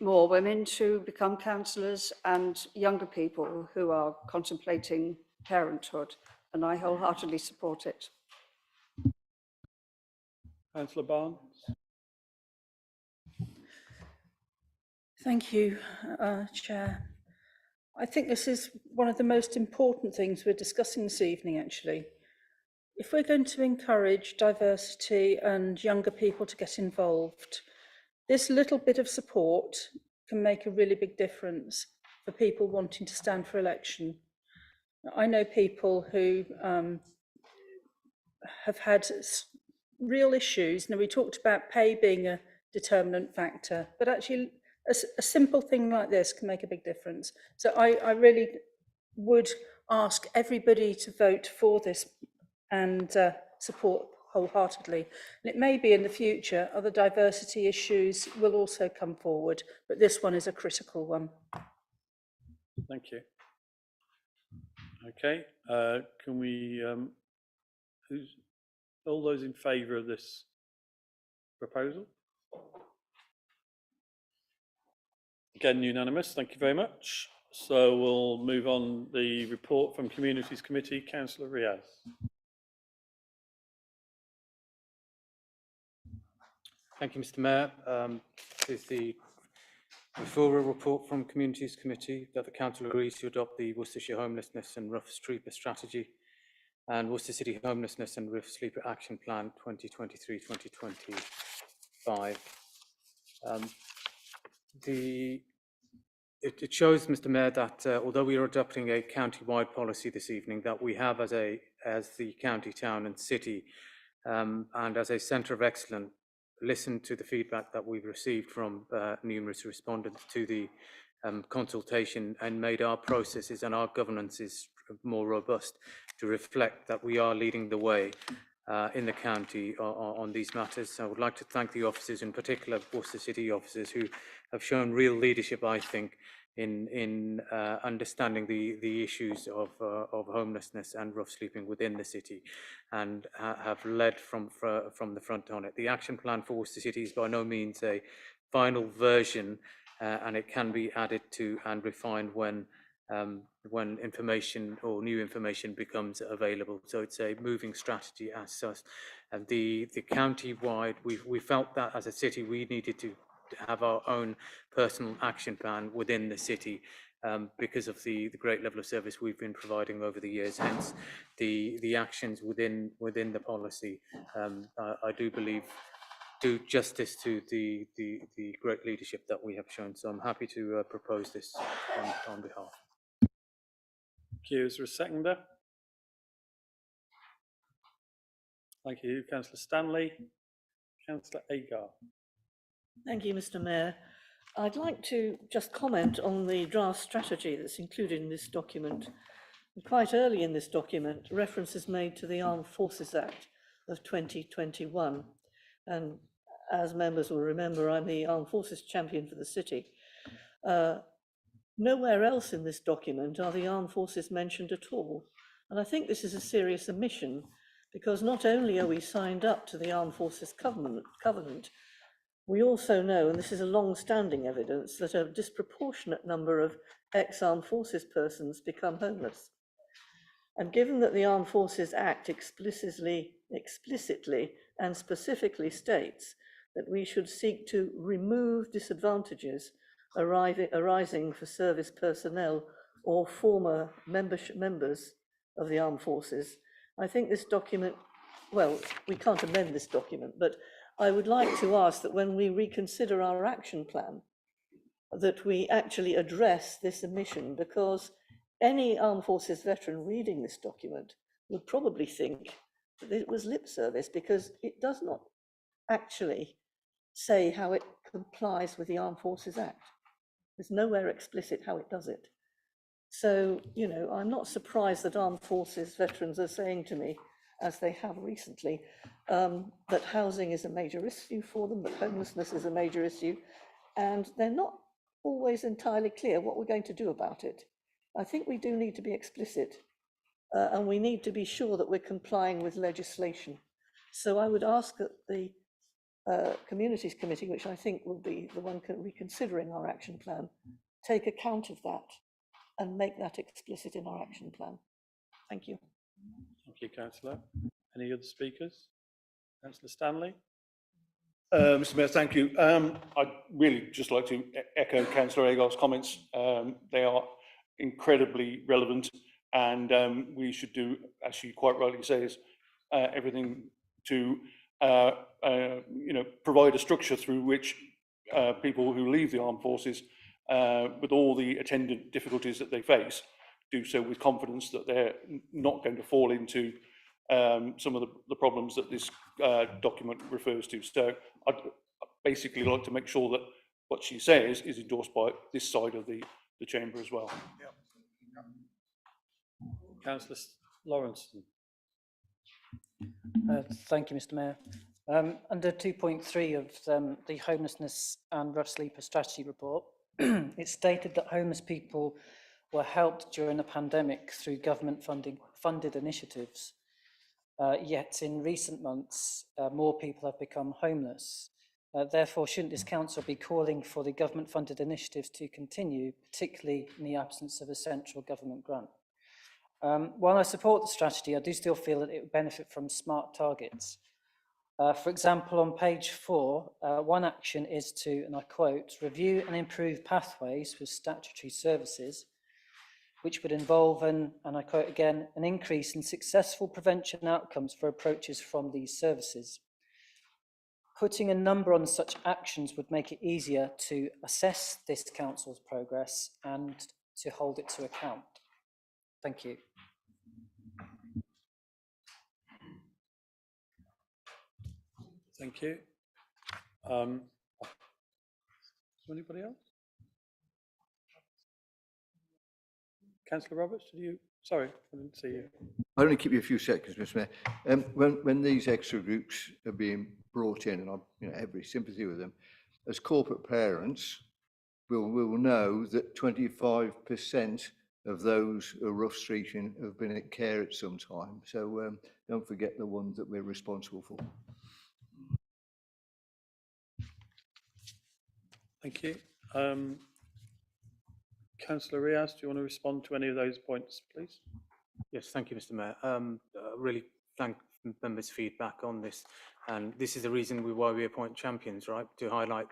more women to become councillors and younger people who are contemplating parenthood, and I wholeheartedly support it. Councillor Barnes. Thank you, Chair. I think this is one of the most important things we're discussing this evening, actually. If we're going to encourage diversity and younger people to get involved, this little bit of support can make a really big difference for people wanting to stand for election. I know people who have had real issues. Now, we talked about pay being a determinant factor, but actually a simple thing like this can make a big difference. So I really would ask everybody to vote for this and support wholeheartedly. And it may be in the future other diversity issues will also come forward, but this one is a critical one. Thank you. Okay, can we, who's, all those in favour of this proposal? Again, unanimous, thank you very much. So we'll move on the report from Communities Committee, Councillor Riaz. Thank you, Mr. Mayor. This is the referral report from Communities Committee that the Council agrees to adopt the Worcestershire Homelessness and Rough Sleeper Strategy and Worcester City Homelessness and Rough Sleeper Action Plan 2023-2025. The it shows, Mr. Mayor, that although we are adopting a county-wide policy this evening, that we have as the county, town and city, and as a centre of excellence, listened to the feedback that we've received from numerous respondents to the consultation and made our processes and our governances more robust to reflect that we are leading the way in the county on these matters. I would like to thank the officers, in particular Worcester City officers, who have shown real leadership, I think, in understanding the issues of homelessness and rough sleeping within the city, and have led from the front on it. The action plan for Worcester City is by no means a final version, and it can be added to and refined when information or new information becomes available. So it's a moving strategy as such. And the county-wide, we felt that as a city we needed to have our own personal action plan within the city because of the great level of service we've been providing over the years. Hence, the actions within the policy, I do believe, do justice to the great leadership that we have shown. So I'm happy to propose this on behalf. Thank you. Is there a seconder? Thank you. Councillor Stanley. Councillor Agar. Thank you, Mr. Mayor. I'd like to just comment on the draft strategy that's included in this document. Quite early in this document, reference is made to the Armed Forces Act of 2021. And as members will remember, I'm the Armed Forces champion for the city. Nowhere else in this document are the armed forces mentioned at all. And I think this is a serious omission, because not only are we signed up to the Armed Forces Covenant, we also know, and this is a long-standing evidence, that a disproportionate number of ex-armed forces persons become homeless. And given that the Armed Forces Act explicitly and specifically states that we should seek to remove disadvantages arising for service personnel or former members of the armed forces, I think this document, well, we can't amend this document, but I would like to ask that when we reconsider our action plan, that we actually address this omission, because any armed forces veteran reading this document would probably think that it was lip service, because it does not actually say how it complies with the Armed Forces Act. There's nowhere explicit how it does it. So, you know, I'm not surprised that armed forces veterans are saying to me, as they have recently, that housing is a major issue for them, that homelessness is a major issue, and they're not always entirely clear what we're going to do about it. I think we do need to be explicit, and we need to be sure that we're complying with legislation. So I would ask that the Communities Committee, which I think will be the one reconsidering our action plan, take account of that and make that explicit in our action plan. Thank you. Thank you, Councillor. Any other speakers? Councillor Stanley. Mr. Mayor, thank you. I'd really just like to echo Councillor Agar's comments. They are incredibly relevant, and we should do, as she quite rightly says, everything to provide a structure through which people who leave the armed forces, with all the attendant difficulties that they face, do so with confidence that they're not going to fall into some of the problems that this document refers to. So I'd basically like to make sure that what she says is endorsed by this side of the chamber as well. Councillor Lawrenson. Thank you, Mr. Mayor. Under 2.3 of the Homelessness and Rough Sleeper Strategy Report, it stated that homeless people were helped during the pandemic through government funded initiatives. Yet in recent months, more people have become homeless. Therefore, shouldn't this council be calling for the government funded initiatives to continue, particularly in the absence of a central government grant? While I support the strategy, I do still feel that it would benefit from smart targets. For example, on page 4, one action is to, and I quote, review and improve pathways for statutory services, which would involve and I quote again, an increase in successful prevention outcomes for approaches from these services. Putting a number on such actions would make it easier to assess this council's progress and to hold it to account. Thank you. Thank you. Is there anybody else? Councillor Roberts, did you? Sorry, I didn't see you. I'll only keep you a few seconds, Mr. Mayor. When these extra groups are being brought in, and I've every sympathy with them, as corporate parents, we'll know that 25% of those who are rough streeting have been at care at some time. So don't forget the ones that we're responsible for. Thank you. Councillor Riaz, do you want to respond to any of those points, please? Yes, thank you, Mr. Mayor. Really thank members' feedback on this, and this is the reason why we appoint champions, right? To highlight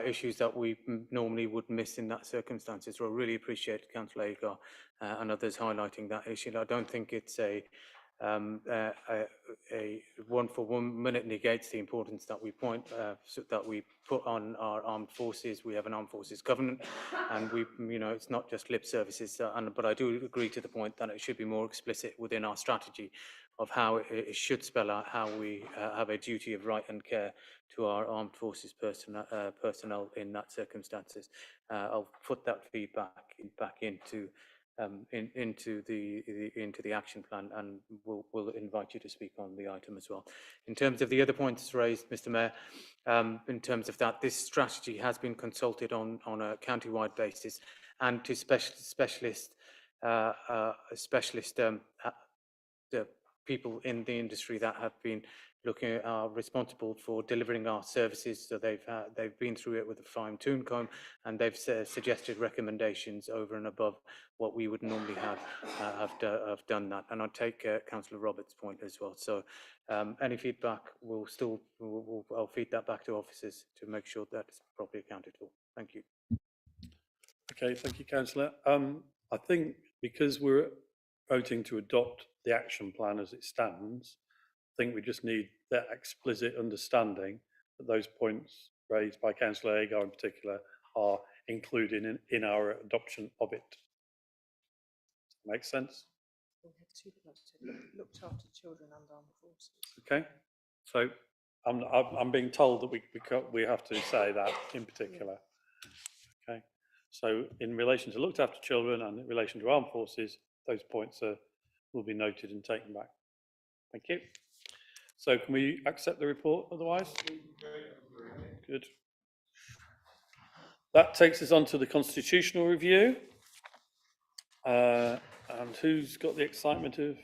issues that we normally would miss in that circumstances. So I really appreciate Councillor Agar and others highlighting that issue. I don't think it's a one for 1 minute negates the importance that we that we put on our armed forces. We have an armed forces covenant, and it's not just lip services. But I do agree to the point that it should be more explicit within our strategy of how it should spell out how we have a duty of right and care to our armed forces personnel in that circumstances. I'll put that feedback back into the action plan, and we'll invite you to speak on the item as well. In terms of the other points raised, Mr. Mayor, in terms of that, this strategy has been consulted on a county-wide basis, and to specialist the people in the industry that have been are responsible for delivering our services. So they've been through it with a fine-tooth comb, and they've suggested recommendations over and above what we would normally have done that. And I'll take Councillor Roberts' point as well. So any feedback I'll feed that back to officers to make sure that it's properly accounted for. Thank you. Okay, thank you, Councillor. I think because we're voting to adopt the action plan as it stands, I think we just need that explicit understanding that those points raised by Councillor Agar in particular are included in our adoption of it. Makes sense? We have two points to looked after children and armed forces. Okay, so I'm being told that we have to say that in particular. Okay, so in relation to looked after children and in relation to armed forces, those points will be noted and taken back. Thank you. So can we accept the report otherwise? Good. That takes us on to the constitutional review. And who's got the excitement of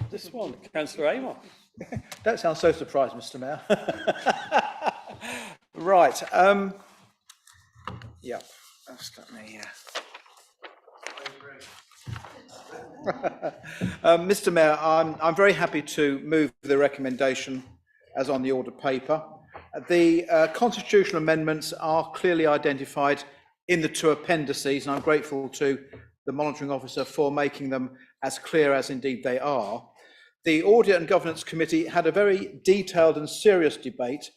this one? Councillor Amos. Don't sound so surprised, Mr. Mayor. Right. Yep. Just let me. Mr. Mayor, I'm very happy to move the recommendation as on the order paper. The constitutional amendments are clearly identified in the two appendices, and I'm grateful to the monitoring officer for making them as clear as indeed they are. The Audit and Governance Committee had a very detailed and serious debate,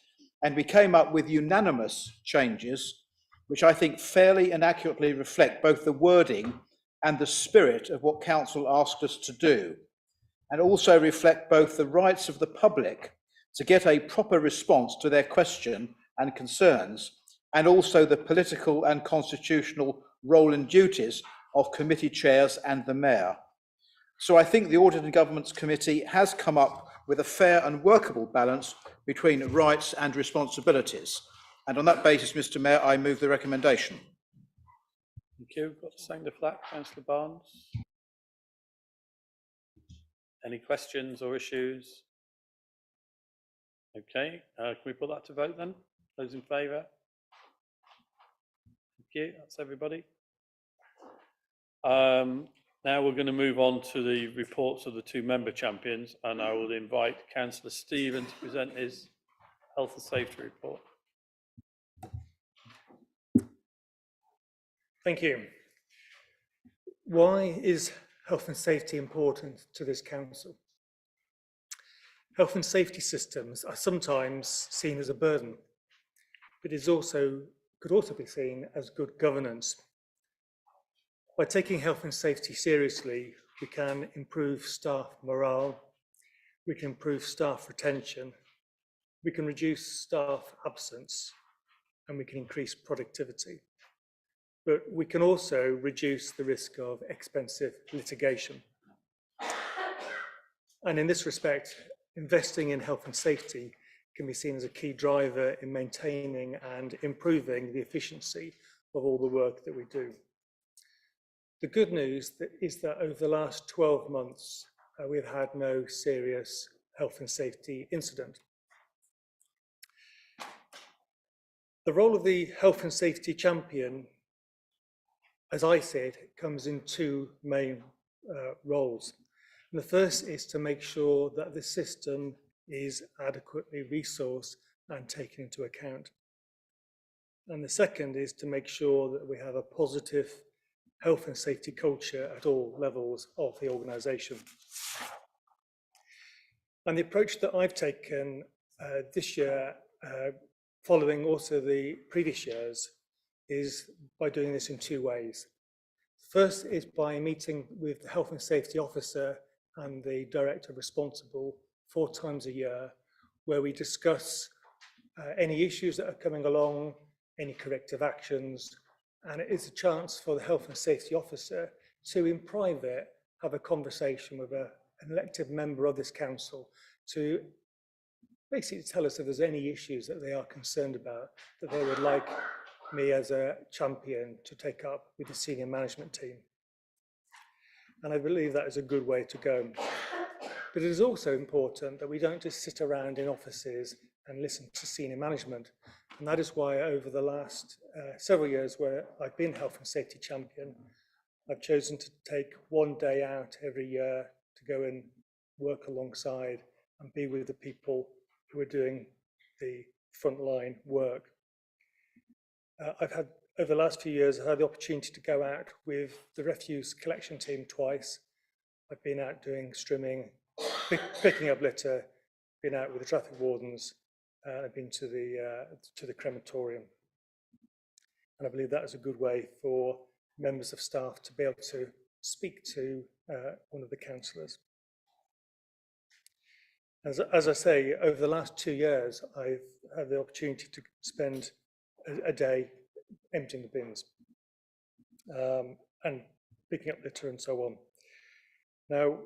and we came up with unanimous changes, which I think fairly and accurately reflect both the wording and the spirit of what Council asked us to do, and also reflect both the rights of the public to get a proper response to their question and concerns, and also the political and constitutional role and duties of committee chairs and the Mayor. So I think the Audit and Governance Committee has come up with a fair and workable balance between rights and responsibilities. And on that basis, Mr. Mayor, I move the recommendation. Thank you. Got the second for that, Councillor Barnes. Any questions or issues? Okay, can we put that to vote then? Those in favour? Thank you, that's everybody. Now we're going to move on to the reports of the two member champions, and I will invite Councillor Stephen to present his health and safety report. Thank you. Why is health and safety important to this council? Health and safety systems are sometimes seen as a burden, but could also be seen as good governance. By taking health and safety seriously, we can improve staff morale, we can improve staff retention, we can reduce staff absence, and we can increase productivity. But we can also reduce the risk of expensive litigation. And in this respect, investing in health and safety can be seen as a key driver in maintaining and improving the efficiency of all the work that we do. The good news is that over the last 12 months, we've had no serious health and safety incident. The role of the health and safety champion, as I said, comes in two main roles. And the first is to make sure that the system is adequately resourced and taken into account. And the second is to make sure that we have a positive health and safety culture at all levels of the organisation. And the approach that I've taken this year, following also the previous years, is by doing this in two ways. First is by meeting with the health and safety officer and the director responsible 4 times a year, where we discuss any issues that are coming along, any corrective actions, and it is a chance for the health and safety officer to, in private, have a conversation with an elected member of this council to basically tell us if there's any issues that they are concerned about, that they would like me as a champion to take up with the senior management team. And I believe that is a good way to go. But it is also important that we don't just sit around in offices and listen to senior management. And that is why over the last several years where I've been health and safety champion, I've chosen to take one day out every year to go and work alongside and be with the people who are doing the frontline work. Over the last few years, I've had the opportunity to go out with the refuse collection team twice. I've been out doing strimming, picking up litter, been out with the traffic wardens, I've been to the crematorium. And I believe that is a good way for members of staff to be able to speak to one of the councillors. As I say, over the last 2 years, I've had the opportunity to spend a day emptying the bins and picking up litter and so on. Now,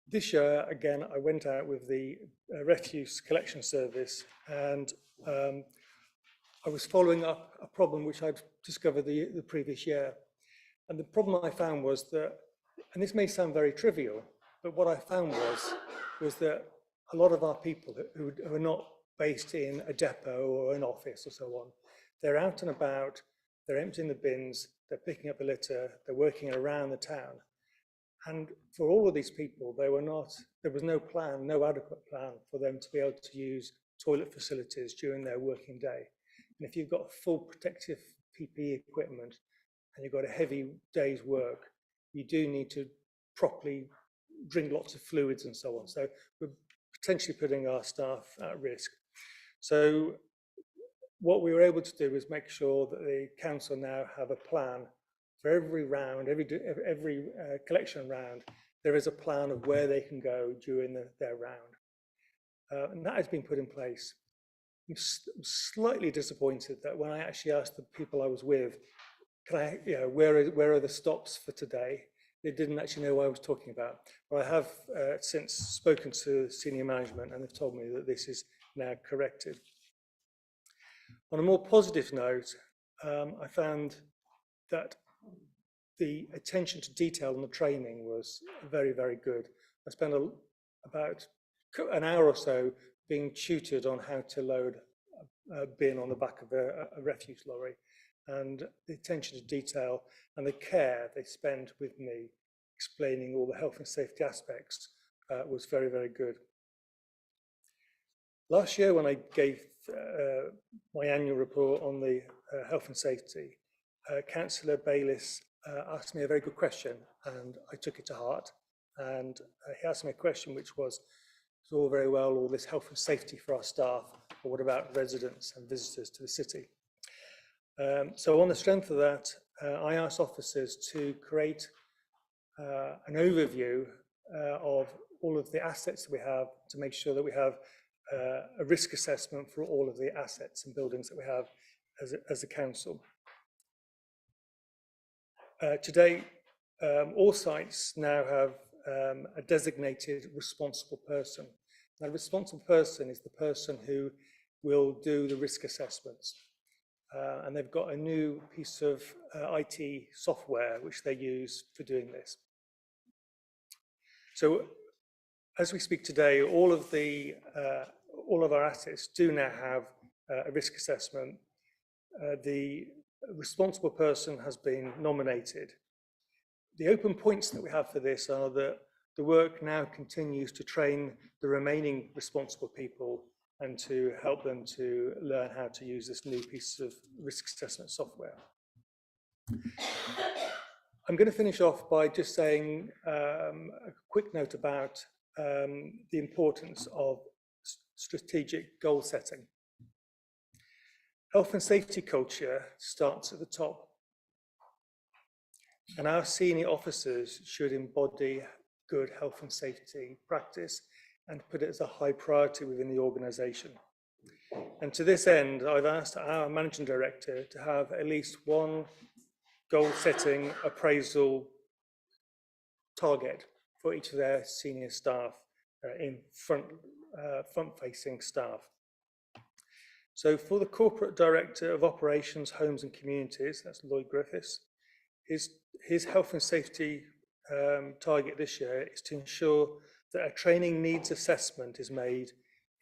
this year, again, I went out with the refuse collection service, and I was following up a problem which I'd discovered the previous year. And the problem I found was that, and this may sound very trivial, but what I found was that a lot of our people who are not based in a depot or an office or so on, they're out and about, they're emptying the bins, they're picking up the litter, they're working around the town. And for all of these people, there was no plan, no adequate plan for them to be able to use toilet facilities during their working day. And if you've got full protective PPE equipment and you've got a heavy day's work, you do need to properly drink lots of fluids and so on. So we're potentially putting our staff at risk. So what we were able to do is make sure that the council now have a plan for every round, every collection round. There is a plan of where they can go during their round. And that has been put in place. I'm slightly disappointed that when I actually asked the people I was with, where are the stops for today? They didn't actually know what I was talking about. But I have since spoken to senior management, and they've told me that this is now corrected. On a more positive note, I found that the attention to detail in the training was very, very good. I spent about an hour or so being tutored on how to load a bin on the back of a refuse lorry, and the attention to detail and the care they spent with me explaining all the health and safety aspects was very, very good. Last year, when I gave my annual report on the health and safety, Councillor Bayliss asked me a very good question, and I took it to heart. And he asked me a question which was, It's all very well, all this health and safety for our staff, but what about residents and visitors to the city? So on the strength of that, I asked officers to create an overview of all of the assets that we have, to make sure that we have a risk assessment for all of the assets and buildings that we have as a council. Today, all sites now have a designated responsible person. That responsible person is the person who will do the risk assessments. And they've got a new piece of IT software which they use for doing this. So as we speak today, all of our assets do now have a risk assessment. The responsible person has been nominated. The open points that we have for this are that the work now continues to train the remaining responsible people and to help them to learn how to use this new piece of risk assessment software. I'm going to finish off by just saying a quick note about the importance of strategic goal setting. Health and safety culture starts at the top, and our senior officers should embody good health and safety practice and put it as a high priority within the organisation. And to this end, I've asked our managing director to have at least one goal-setting appraisal target for each of their senior staff in front-facing staff. So for the Corporate Director of Operations, Homes and Communities, that's Lloyd Griffiths, his health and safety target this year is to ensure that a training needs assessment is made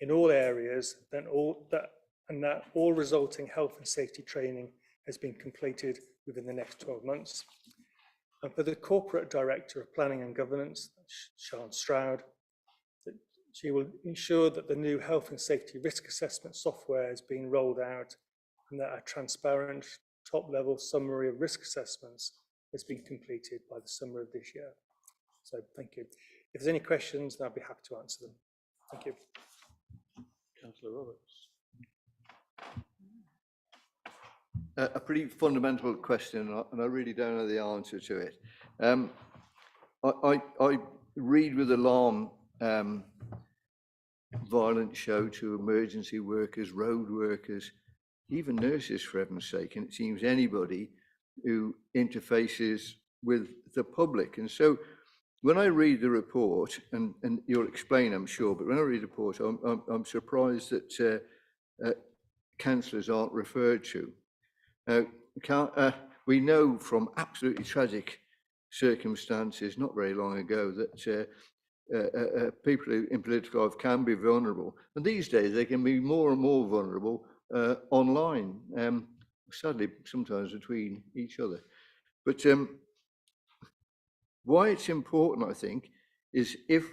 in all areas, and that all resulting health and safety training has been completed within the next 12 months. And for the Corporate Director of Planning and Governance, Sian Stroud, that she will ensure that the new health and safety risk assessment software has been rolled out and that a transparent top-level summary of risk assessments has been completed by the summer of this year. So thank you. If there's any questions, then I'll be happy to answer them. Thank you. Councillor Roberts. A pretty fundamental question, and I really don't know the answer to it. I read with alarm violent show to emergency workers, road workers, even nurses, for heaven's sake, and it seems anybody who interfaces with the public. And so when I read the report, and you'll explain, I'm sure, but when I read the report, I'm surprised that councillors aren't referred to. We know from absolutely tragic circumstances not very long ago that people in political life can be vulnerable, and these days they can be more and more vulnerable online, sadly sometimes between each other. But why it's important, I think, is if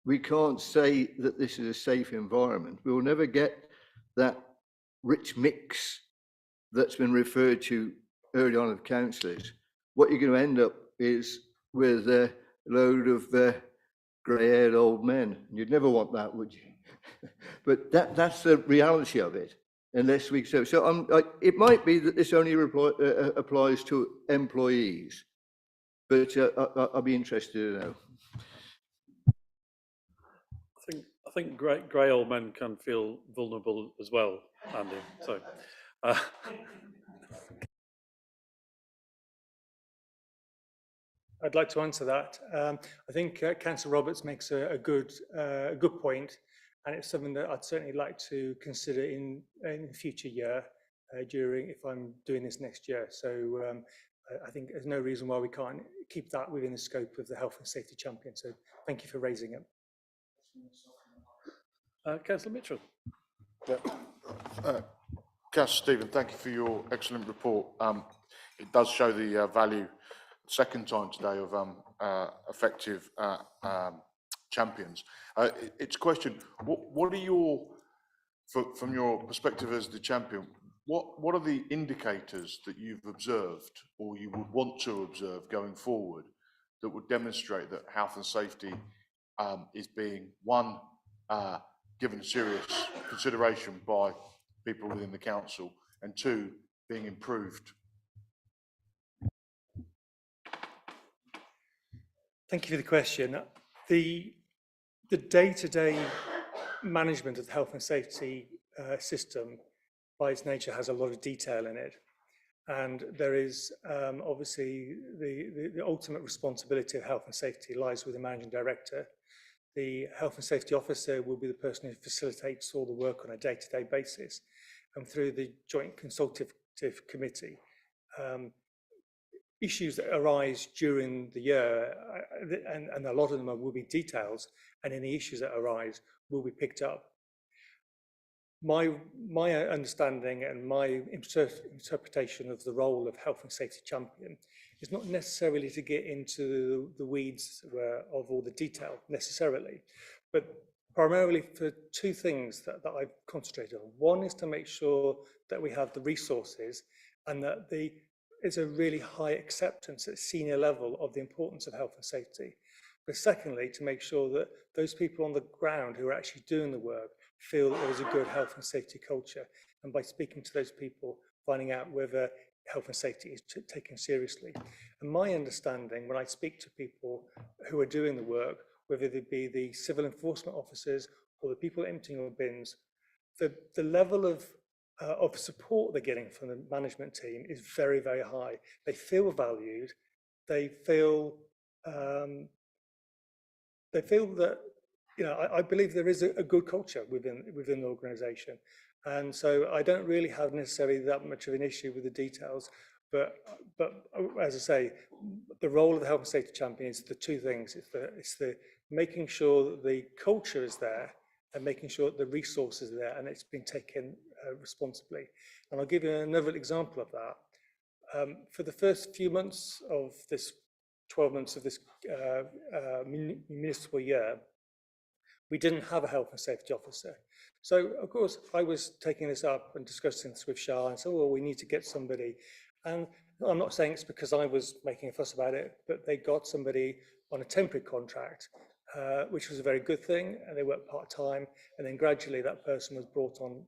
we can't say that this is a safe environment, we will never get that rich mix that's been referred to early on of councillors. What you're going to end up is with a load of grey-haired old men. You'd never want that, would you? But that's the reality of it, unless we so. So it might be that this only applies to employees, but I'll be interested to know. I think grey old men can feel vulnerable as well, Andy. So. I'd like to answer that. I think Councillor Roberts makes a good point, and it's something that I'd certainly like to consider in the future year if I'm doing this next year. So I think there's no reason why we can't keep that within the scope of the Health and Safety Champion. So thank you for raising it. Councillor Mitchell. Councillor Stephen, thank you for your excellent report. It does show the value, second time today, of effective champions. It's a question, what are your, from your perspective as the champion, what are the indicators that you've observed or you would want to observe going forward that would demonstrate that health and safety is being, one, given serious consideration by people within the council, and two, being improved. Thank you for the question. The day-to-day management of the health and safety system, by its nature, has a lot of detail in it. And there is obviously the ultimate responsibility of health and safety lies with the managing director. The health and safety officer will be the person who facilitates all the work on a day-to-day basis. And through the Joint Consultative Committee, issues that arise during the year, and a lot of them will be details, and any issues that arise will be picked up. My understanding and my interpretation of the role of health and safety champion is not necessarily to get into the weeds of all the detail necessarily, but primarily for two things that I've concentrated on. One is to make sure that we have the resources and that there's a really high acceptance at senior level of the importance of health and safety. But secondly, to make sure that those people on the ground who are actually doing the work feel that there is a good health and safety culture. And by speaking to those people, finding out whether health and safety is taken seriously. And my understanding, when I speak to people who are doing the work, whether they be the civil enforcement officers or the people emptying the bins, the level of support they're getting from the management team is very, very high. They feel valued. They feel that, I believe there is a good culture within the organisation. And so I don't really have necessarily that much of an issue with the details, but as I say, the role of the health and safety champion is the two things. It's the making sure that the culture is there and making sure that the resources are there and it's been taken responsibly. And I'll give you another example of that. For the first few months of this 12 months of this municipal year, we didn't have a health and safety officer. So, of course, I was taking this up and discussing this with Shah and said, well, we need to get somebody. And I'm not saying it's because I was making a fuss about it, but they got somebody on a temporary contract, which was a very good thing, and they worked part-time, and then gradually that person was brought on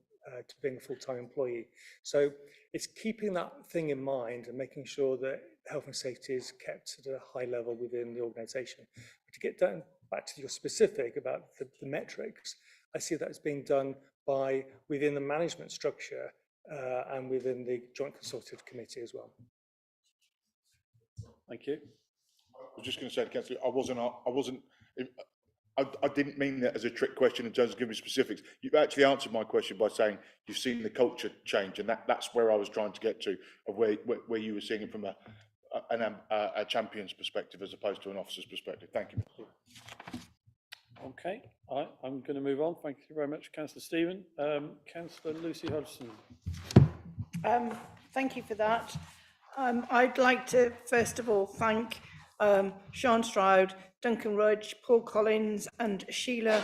to being a full-time employee. So it's keeping that thing in mind and making sure that health and safety is kept at a high level within the organisation. But to get down back to your specific about the metrics, I see that as being done within the management structure and within the Joint Consultative Committee as well. Thank you. I was just going to say to Councillor, I didn't mean that as a trick question in terms of giving me specifics. You've actually answered my question by saying you've seen the culture change, and that's where I was trying to get to, of where you were seeing it from a champion's perspective as opposed to an officer's perspective. Thank you. Okay, I'm going to move on. Thank you very much, Councillor Stephen. Councillor Lucy Hodgson. Thank you for that. I'd like to first of all thank Sean Stroud, Duncan Rudge, Paul Collins and Sheila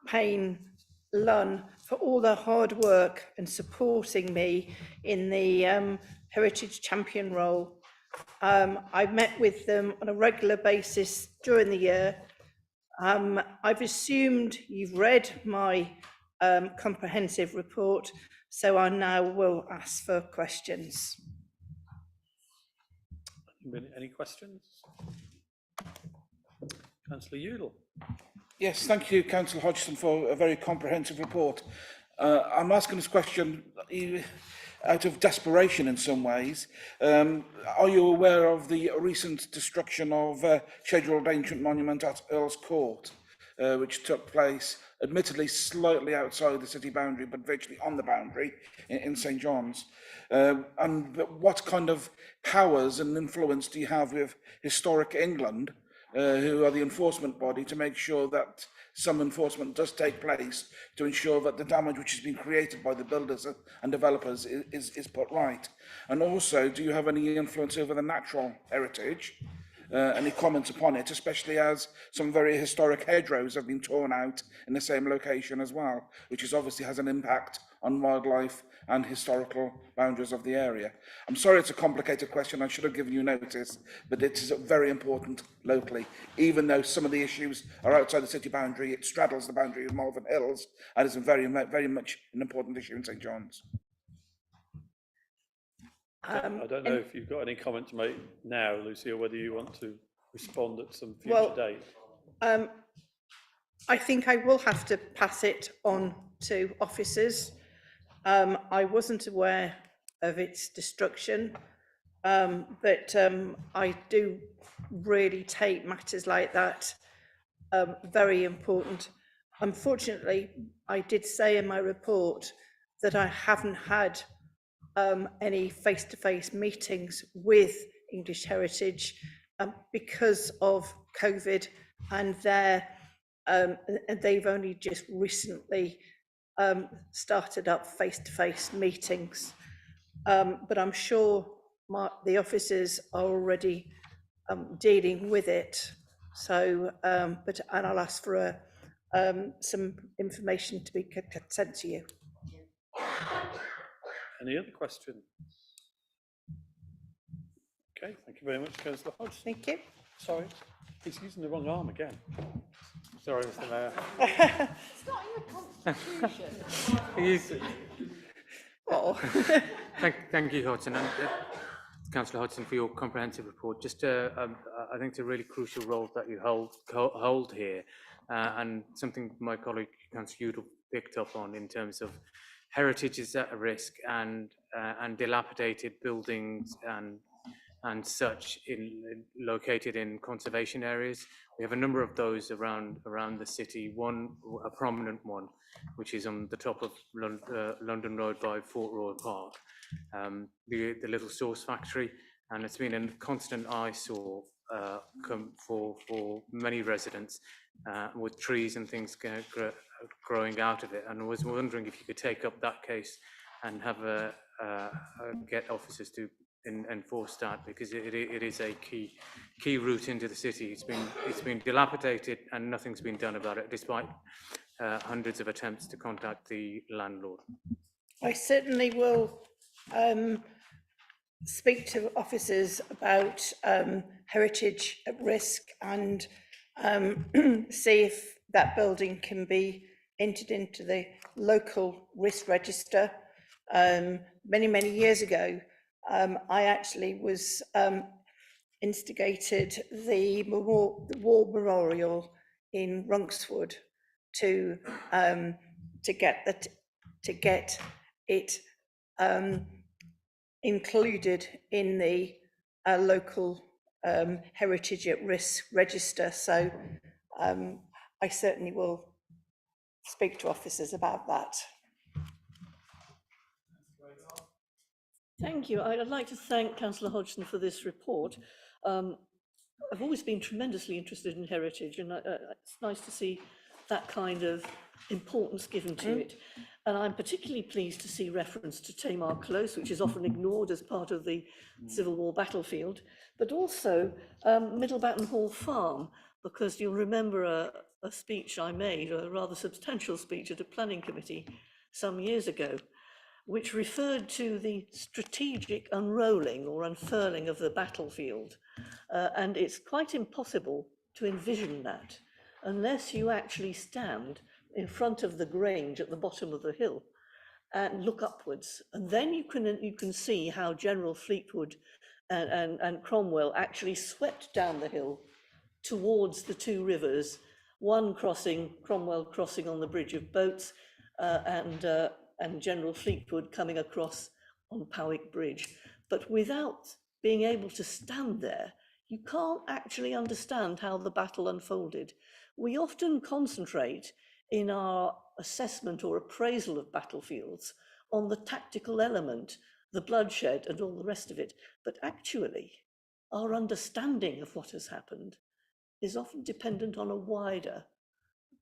Payne-Lunn for all their hard work and supporting me in the Heritage Champion role. I've met with them on a regular basis during the year. I've assumed you've read my comprehensive report, so I now will ask for questions. Any questions? Councillor Udall. Yes, thank you, Councillor Hodgson, for a very comprehensive report. I'm asking this question out of desperation in some ways. Are you aware of the recent destruction of scheduled ancient monument at Earl's Court, which took place admittedly slightly outside the city boundary, but virtually on the boundary in St. John's? And what kind of powers and influence do you have with Historic England, who are the enforcement body, to make sure that some enforcement does take place to ensure that the damage which has been created by the builders and developers is put right? And also, do you have any influence over the natural heritage? any comments upon it, especially as some very historic hedgerows have been torn out in the same location as well, which is obviously has an impact on wildlife and historical boundaries of the area. I'm sorry it's a complicated question, I should have given you notice, but it is very important locally. Even though some of the issues are outside the city boundary, it straddles the boundary of Malvern Hills and is a very much an important issue in St John's. I don't know if you've got any comment to make now, Lucy, or whether you want to respond at some future Well, date. I think I will have to pass it on to officers. I wasn't aware of its destruction, but I do really take matters like that very important. Unfortunately, I did say in my report that I haven't had any face-to-face meetings with English Heritage because of COVID, and they've only just recently started up face-to-face meetings. But I'm sure the officers are already dealing with it. So, and I'll ask for some information to be sent to you. Any other questions? Okay, thank you very much, Councillor Hodgson. Thank you. Sorry, he's using the wrong arm again. Sorry, Mr. Mayor. It's not in the constitution. Thank you, Hodgson, and Councillor Hodgson, for your comprehensive report. Just, I think it's a really crucial role that you hold here, and something my colleague Councillor Udall picked up on in terms of heritage is at risk, and dilapidated buildings and such located in conservation areas. We have a number of those around the city. One, a prominent one, which is on the top of London Road by Fort Royal Park, the Little Sauce Factory, and it's been a constant eyesore for many residents, with trees and things growing out of it. And I was wondering if you could take up that case and have get officers to enforce that, because it is a key route into the city. It's been dilapidated and nothing's been done about it, despite hundreds of attempts to contact the landlord. I certainly will speak to officers about heritage at risk and see if that building can be entered into the local risk register. Many years ago, I actually was instigated the war memorial in Runxwood to get it included in the local heritage at risk register. So I certainly will speak to officers about that. Thank you. I'd like to thank Councillor Hodgson for this report. I've always been tremendously interested in heritage, and it's nice to see that kind of importance given to it. And I'm particularly pleased to see reference to Tamar Close, which is often ignored as part of the Civil War battlefield, but also Middlebatten Hall Farm, because you'll remember a speech I made, a rather substantial speech at a planning committee some years ago, which referred to the strategic unrolling or unfurling of the battlefield. And it's quite impossible to envision that unless you actually stand in front of the Grange at the bottom of the hill and look upwards. And then you can see how General Fleetwood and Cromwell actually swept down the hill towards the two rivers, one crossing, Cromwell crossing on the Bridge of Boats, and General Fleetwood coming across on Powick Bridge. But without being able to stand there, you can't actually understand how the battle unfolded. We often concentrate in our assessment or appraisal of battlefields on the tactical element, the bloodshed and all the rest of it. But actually, our understanding of what has happened is often dependent on a wider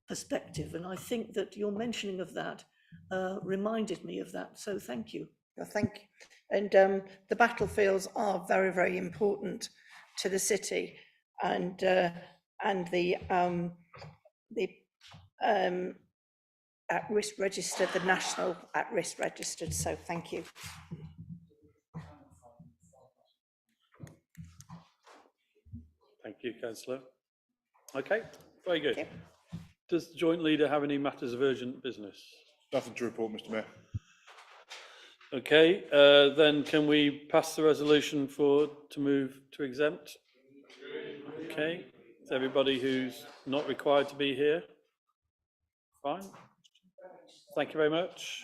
perspective. And I think that your mentioning of that reminded me of that. So thank you. Well, thank you. And the battlefields are very important to the city. and the at-risk register, the national at-risk registered. So thank you. Thank you, councillor. Okay, very good. Does the joint leader have any matters of urgent business? Nothing to report, Mr Mayor. Okay, then can we pass the resolution to move to exempt? Okay, is everybody who's not required to be here? Fine. Thank you very much.